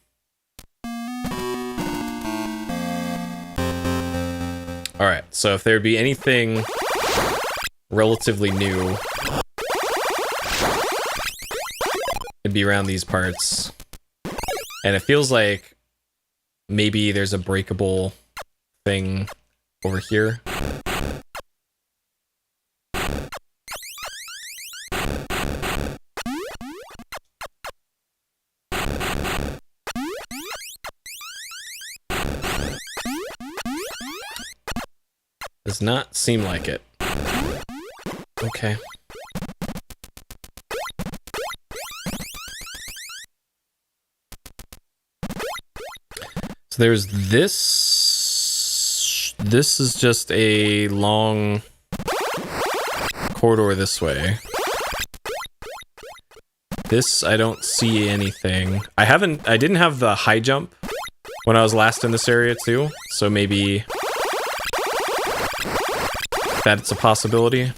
Speaker 1: All right, so if there'd be anything relatively new, it'd be around these parts. And it feels like maybe there's a breakable thing over here. Does not seem like it. Okay. So there's this. This is just a long corridor this way. This, I don't see anything. I didn't have the high jump when I was last in this area too, so maybe that's a possibility.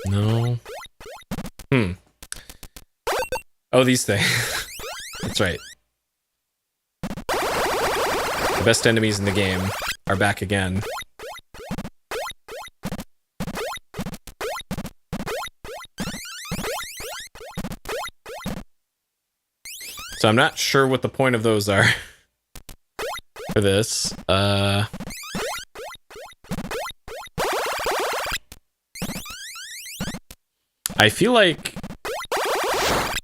Speaker 1: No. Oh, these things. That's right. The best enemies in the game are back again. So I'm not sure what the point of those are for this. I feel like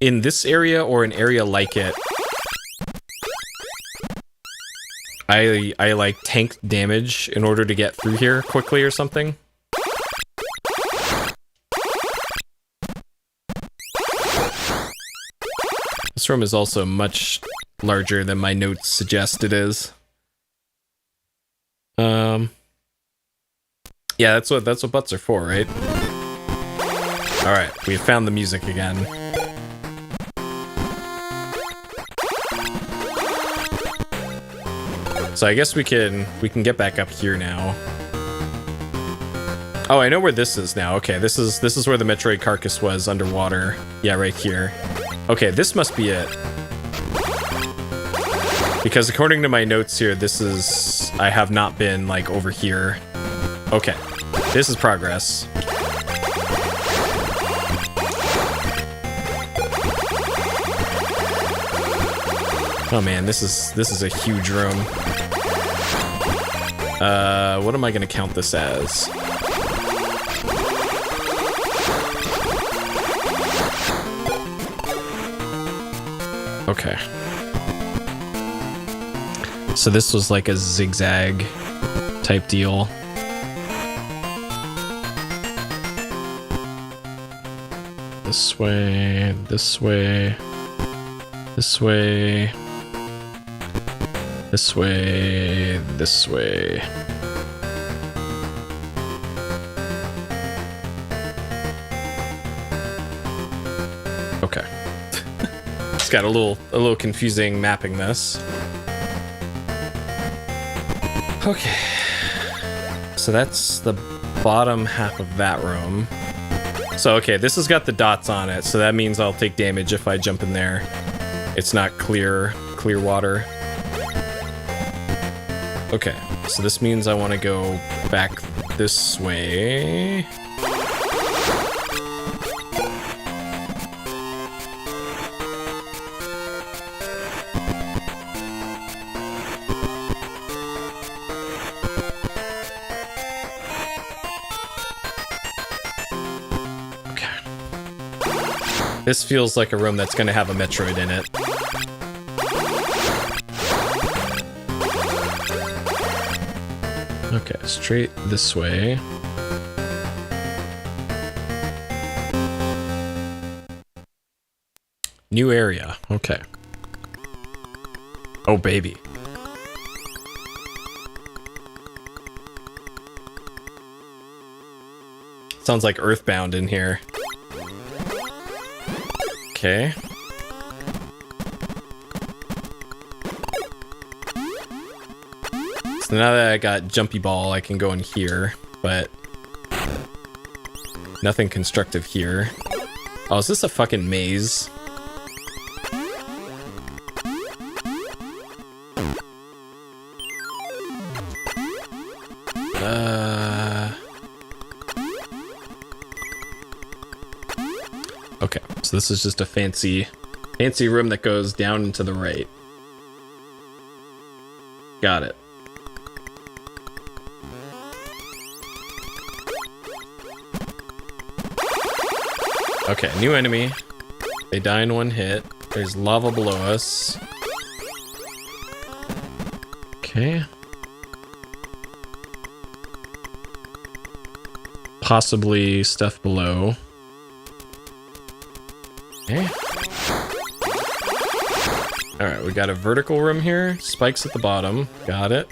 Speaker 1: in this area or an area like it, I like tank damage in order to get through here quickly or something. This room is also much larger than my notes suggest it is. Yeah, that's what butts are for, right? All right, we found the music again. So I guess we can get back up here now. Oh, I know where this is now. Okay, this is where the Metroid carcass was underwater. Yeah, right here. Okay, this must be it. Because according to my notes here, I have not been like over here. Okay, this is progress. Oh man, this is a huge room. What am I gonna count this as? Okay. So this was like a zigzag type deal. This way, this way, this way. This way, this way. Okay. It's got a little confusing mapping this. Okay. So that's the bottom half of that room. So okay, this has got the dots on it, so that means I'll take damage if I jump in there. It's not clear water. Okay, so this means I want to go back this way. Okay. This feels like a room that's going to have a Metroid in it. Okay, straight this way. New area. Okay. Oh, baby. Sounds like Earthbound in here. Okay. So now that I got Jumpy Ball, I can go in here, but nothing constructive here. Oh, is this a fucking maze? Okay, so this is just a fancy room that goes down and to the right. Got it. Okay, new enemy. They die in one hit. There's lava below us. Okay. Possibly stuff below. Okay. Alright, we got a vertical room here. Spikes at the bottom. Got it.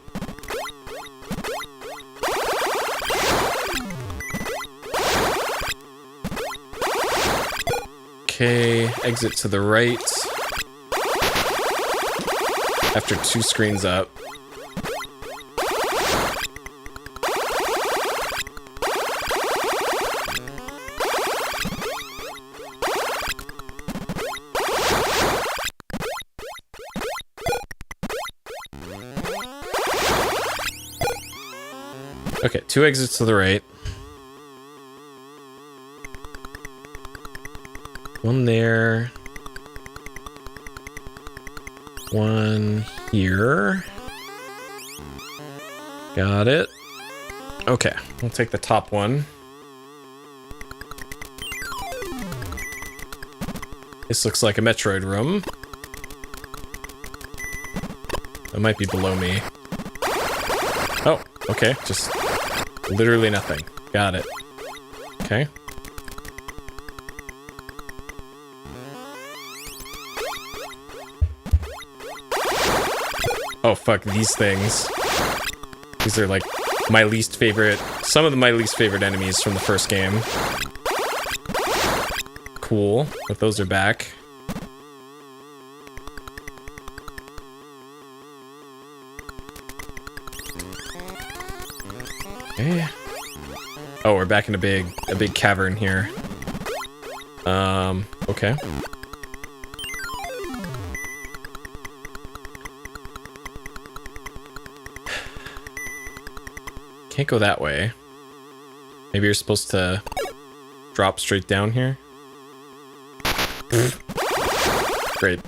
Speaker 1: Okay, exit to the right. After 2 screens up. Okay, 2 exits to the right. 1 there. 1 here. Got it. Okay, we'll take the top one. This looks like a Metroid room. It might be below me. Oh, okay, just literally nothing. Got it. Okay. Oh fuck, these things. These are like my least favorite, some of my least favorite enemies from the first game. Cool, but those are back. Okay. Oh, we're back in a big cavern here. Okay. Can't go that way. Maybe you're supposed to drop straight down here. Great.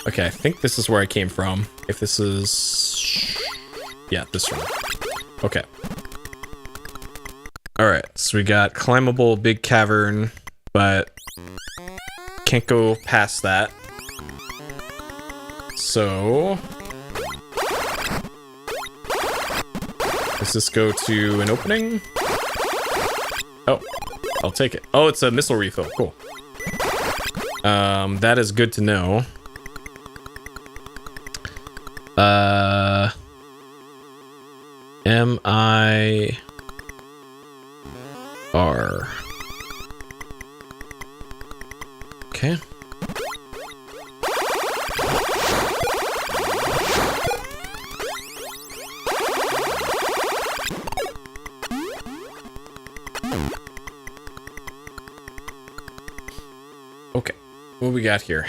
Speaker 1: Okay, I think this is where I came from. If this is... yeah, this room. Okay. Alright, so we got climbable big cavern, but can't go past that. So... does this go to an opening? Oh, I'll take it. Oh, it's a missile refill. Cool. That is good to know. M-I-R. Okay. Okay, what we got here?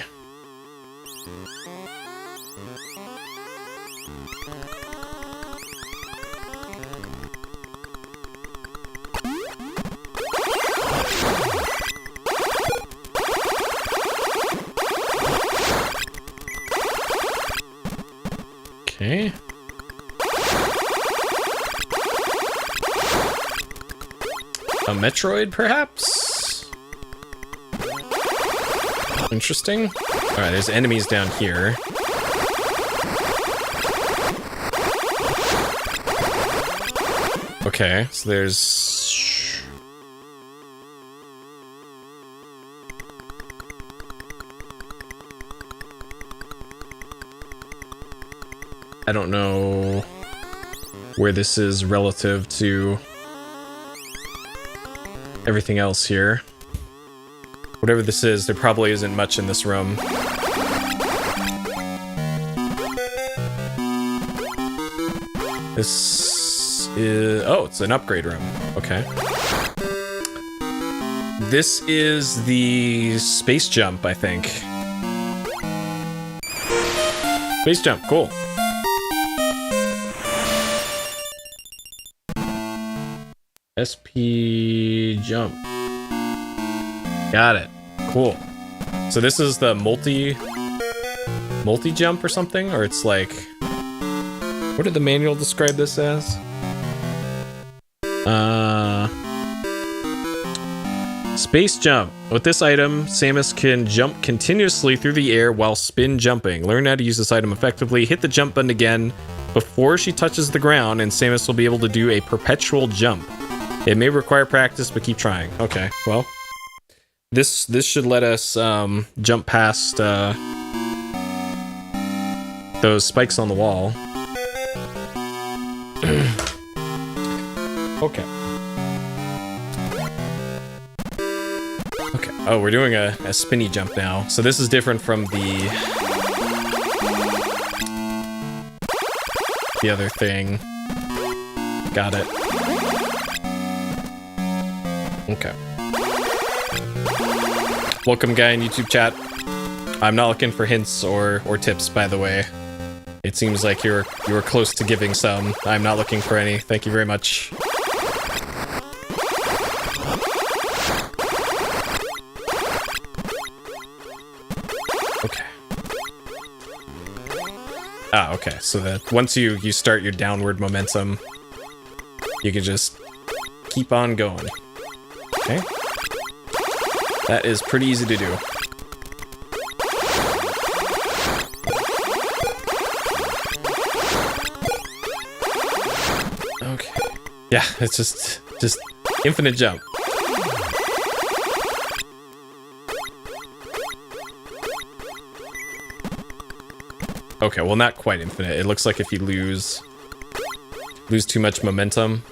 Speaker 1: Okay. A Metroid, perhaps? Interesting. Alright, there's enemies down here. Okay, so there's... I don't know where this is relative to everything else here. Whatever this is, there probably isn't much in this room. This is... oh, it's an upgrade room. Okay. This is the space jump, I think. Space jump, cool. SP jump. Got it. Cool. So this is the multi jump or something? Or it's like... what did the manual describe this as? Space jump. With this item, Samus can jump continuously through the air while spin jumping. Learn how to use this item effectively. Hit the jump button again before she touches the ground, and Samus will be able to do a perpetual jump. It may require practice, but keep trying. Okay, well, this should let us jump past those spikes on the wall. Okay. Okay. Oh, we're doing a spinny jump now. So this is different from the other thing. Got it. Okay. Welcome, guy in YouTube chat. I'm not looking for hints or tips, by the way. It seems like you were close to giving some. I'm not looking for any. Thank you very much. Okay. Ah, okay. So that once you start your downward momentum, you can just keep on going. Okay. That is pretty easy to do. Okay. Yeah, it's just infinite jump. Okay, well, not quite infinite. It looks like if you lose too much momentum.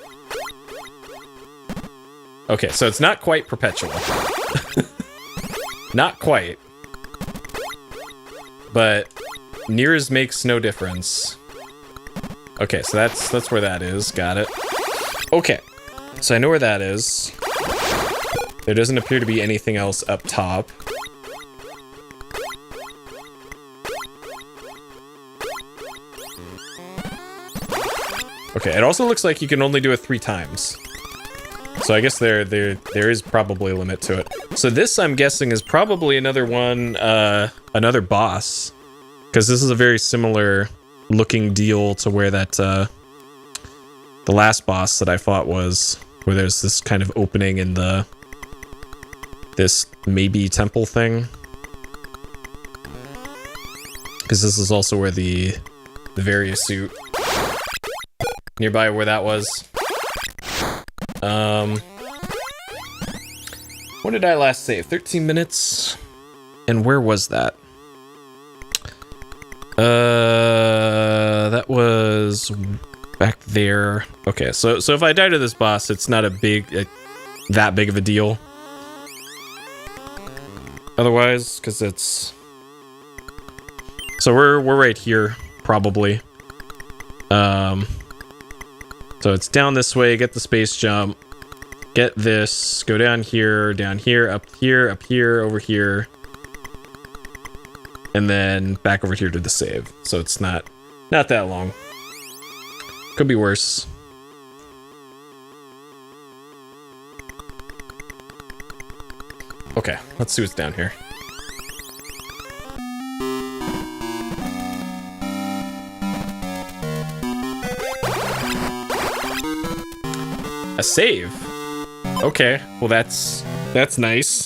Speaker 1: Okay, so it's not quite perpetual. Not quite. But nears makes no difference. Okay, so that's where that is. Got it. Okay, so I know where that is. There doesn't appear to be anything else up top. Okay, it also looks like you can only do it 3 times. So I guess there is probably a limit to it. So this, I'm guessing, is probably another one, another boss. Because this is a very similar looking deal to where that, the last boss that I fought was, where there's this kind of opening in this maybe temple thing. Because this is also where the various suit nearby where that was. When did I last save? 13 minutes? And where was that? That was back there. Okay, so if I die to this boss, it's not that big of a deal. Otherwise, because it's... So we're right here, probably. So it's down this way, get the space jump, get this, go down here, up here, over here, and then back over here to the save. So it's not that long. Could be worse. Okay, let's see what's down here. A save? Okay, well that's nice.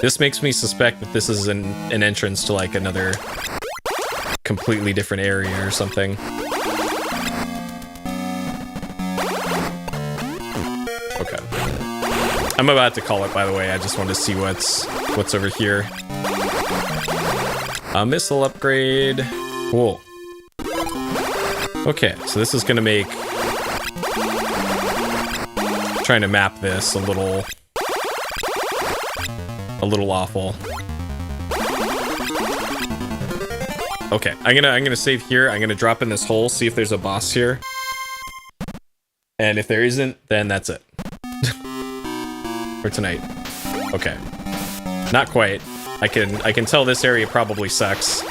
Speaker 1: This makes me suspect that this is an entrance to like another completely different area or something. Okay. I'm about to call it, by the way. I just wanted to see what's over here. A missile upgrade. Cool. Okay, so this is gonna make trying to map this a little awful. Okay, I'm gonna save here. I'm gonna drop in this hole, see if there's a boss here. And if there isn't, then that's it. For tonight. Okay. Not quite. I can tell this area probably sucks.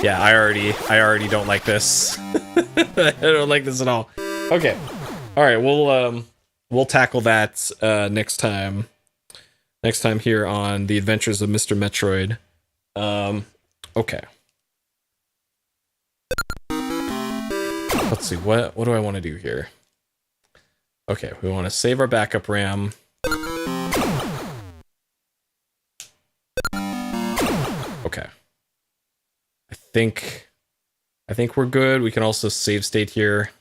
Speaker 1: Yeah, I already don't like this. I don't like this at all. Okay. All right, we'll tackle that next time. Next time here on The Adventures of Mr. Metroid. Okay. Let's see, what do I want to do here? Okay, we want to save our backup RAM. Okay. I think we're good. We can also save state here.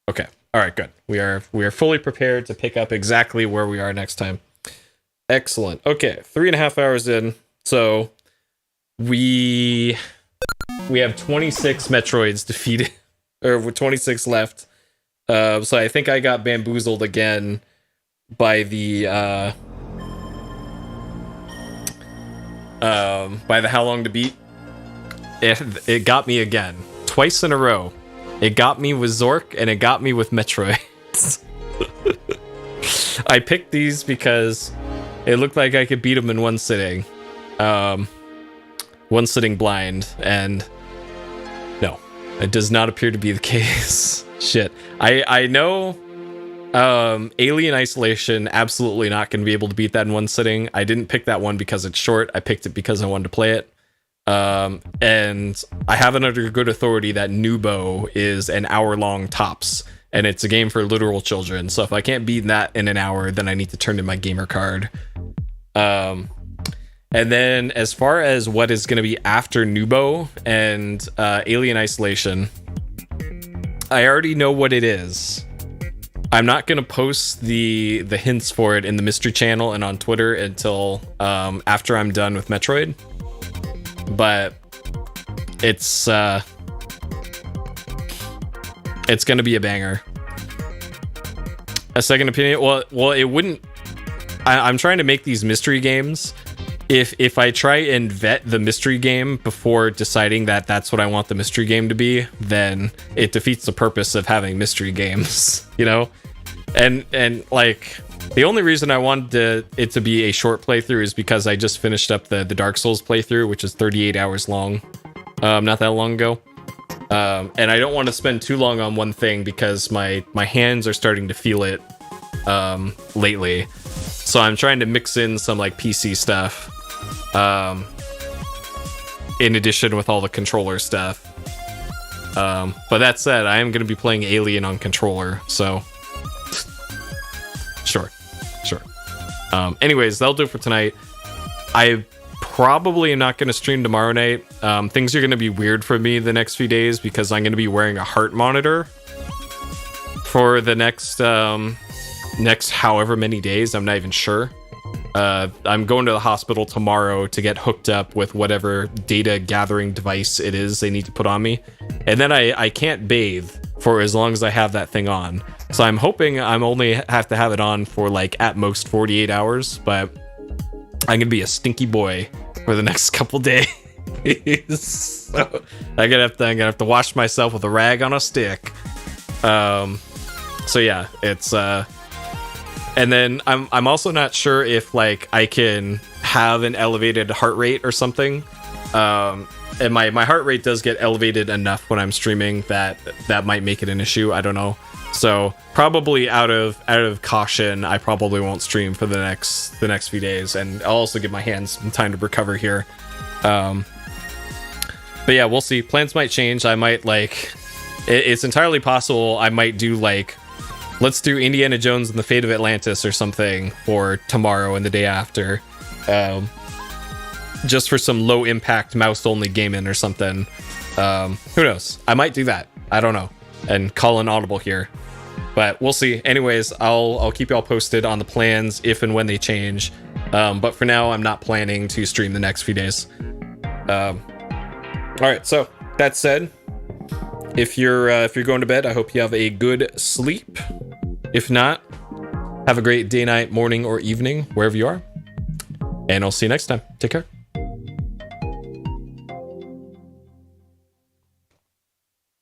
Speaker 1: Okay. All right, good. We are fully prepared to pick up exactly where we are next time. Excellent. Okay, 3.5 hours in. So we have 26 Metroids defeated, or 26 left. So I think I got bamboozled again by the how long to beat. It got me again twice in a row. It got me with Zork and it got me with Metroid. I picked these because it looked like I could beat them in one sitting. One sitting blind, and no, it does not appear to be the case. Shit. I know Alien Isolation, absolutely not going to be able to beat that in one sitting. I didn't pick that one because it's short. I picked it because I wanted to play it. And I have it under good authority that Nubo is an hour-long tops, and it's a game for literal children. So if I can't beat that in an hour, then I need to turn in my gamer card. And then as far as what is going to be after Nubo and Alien Isolation, I already know what it is. I'm not going to post the hints for it in the mystery channel and on Twitter until after I'm done with Metroid. But it's going to be a banger. A second opinion? Well, it wouldn't. I'm trying to make these mystery games. If I try and vet the mystery game before deciding that that's what I want the mystery game to be, then it defeats the purpose of having mystery games, you know? And like, the only reason I wanted it to be a short playthrough is because I just finished up the Dark Souls playthrough, which is 38 hours long, not that long ago. And I don't want to spend too long on one thing because my hands are starting to feel it lately. So I'm trying to mix in some like PC stuff in addition with all the controller stuff. But that said, I am going to be playing Alien on controller, so sure. Anyways, that'll do it for tonight. I probably am not going to stream tomorrow night. Things are going to be weird for me the next few days because I'm going to be wearing a heart monitor for the next however many days. I'm not even sure. I'm going to the hospital tomorrow to get hooked up with whatever data gathering device it is they need to put on me. And then I can't bathe for as long as I have that thing on. So I'm hoping I'm only have to have it on for like at most 48 hours, but I'm gonna be a stinky boy for the next couple days. So I'm gonna have to wash myself with a rag on a stick. So yeah, it's and then I'm also not sure if like I can have an elevated heart rate or something. And my heart rate does get elevated enough when I'm streaming that might make it an issue. I don't know. So probably out of caution, I probably won't stream for the next few days, and I'll also give my hands some time to recover here. But yeah, we'll see. Plans might change. I might it's entirely possible I might do let's do Indiana Jones and the Fate of Atlantis or something for tomorrow and the day after. Just for some low impact mouse only gaming or something. Who knows? I might do that. I don't know. And call an audible here. But we'll see. Anyways, I'll keep y'all posted on the plans if and when they change. But for now, I'm not planning to stream the next few days. All right. So that said, if you're going to bed, I hope you have a good sleep. If not, have a great day, night, morning, or evening, wherever you are. And I'll see you next time. Take care.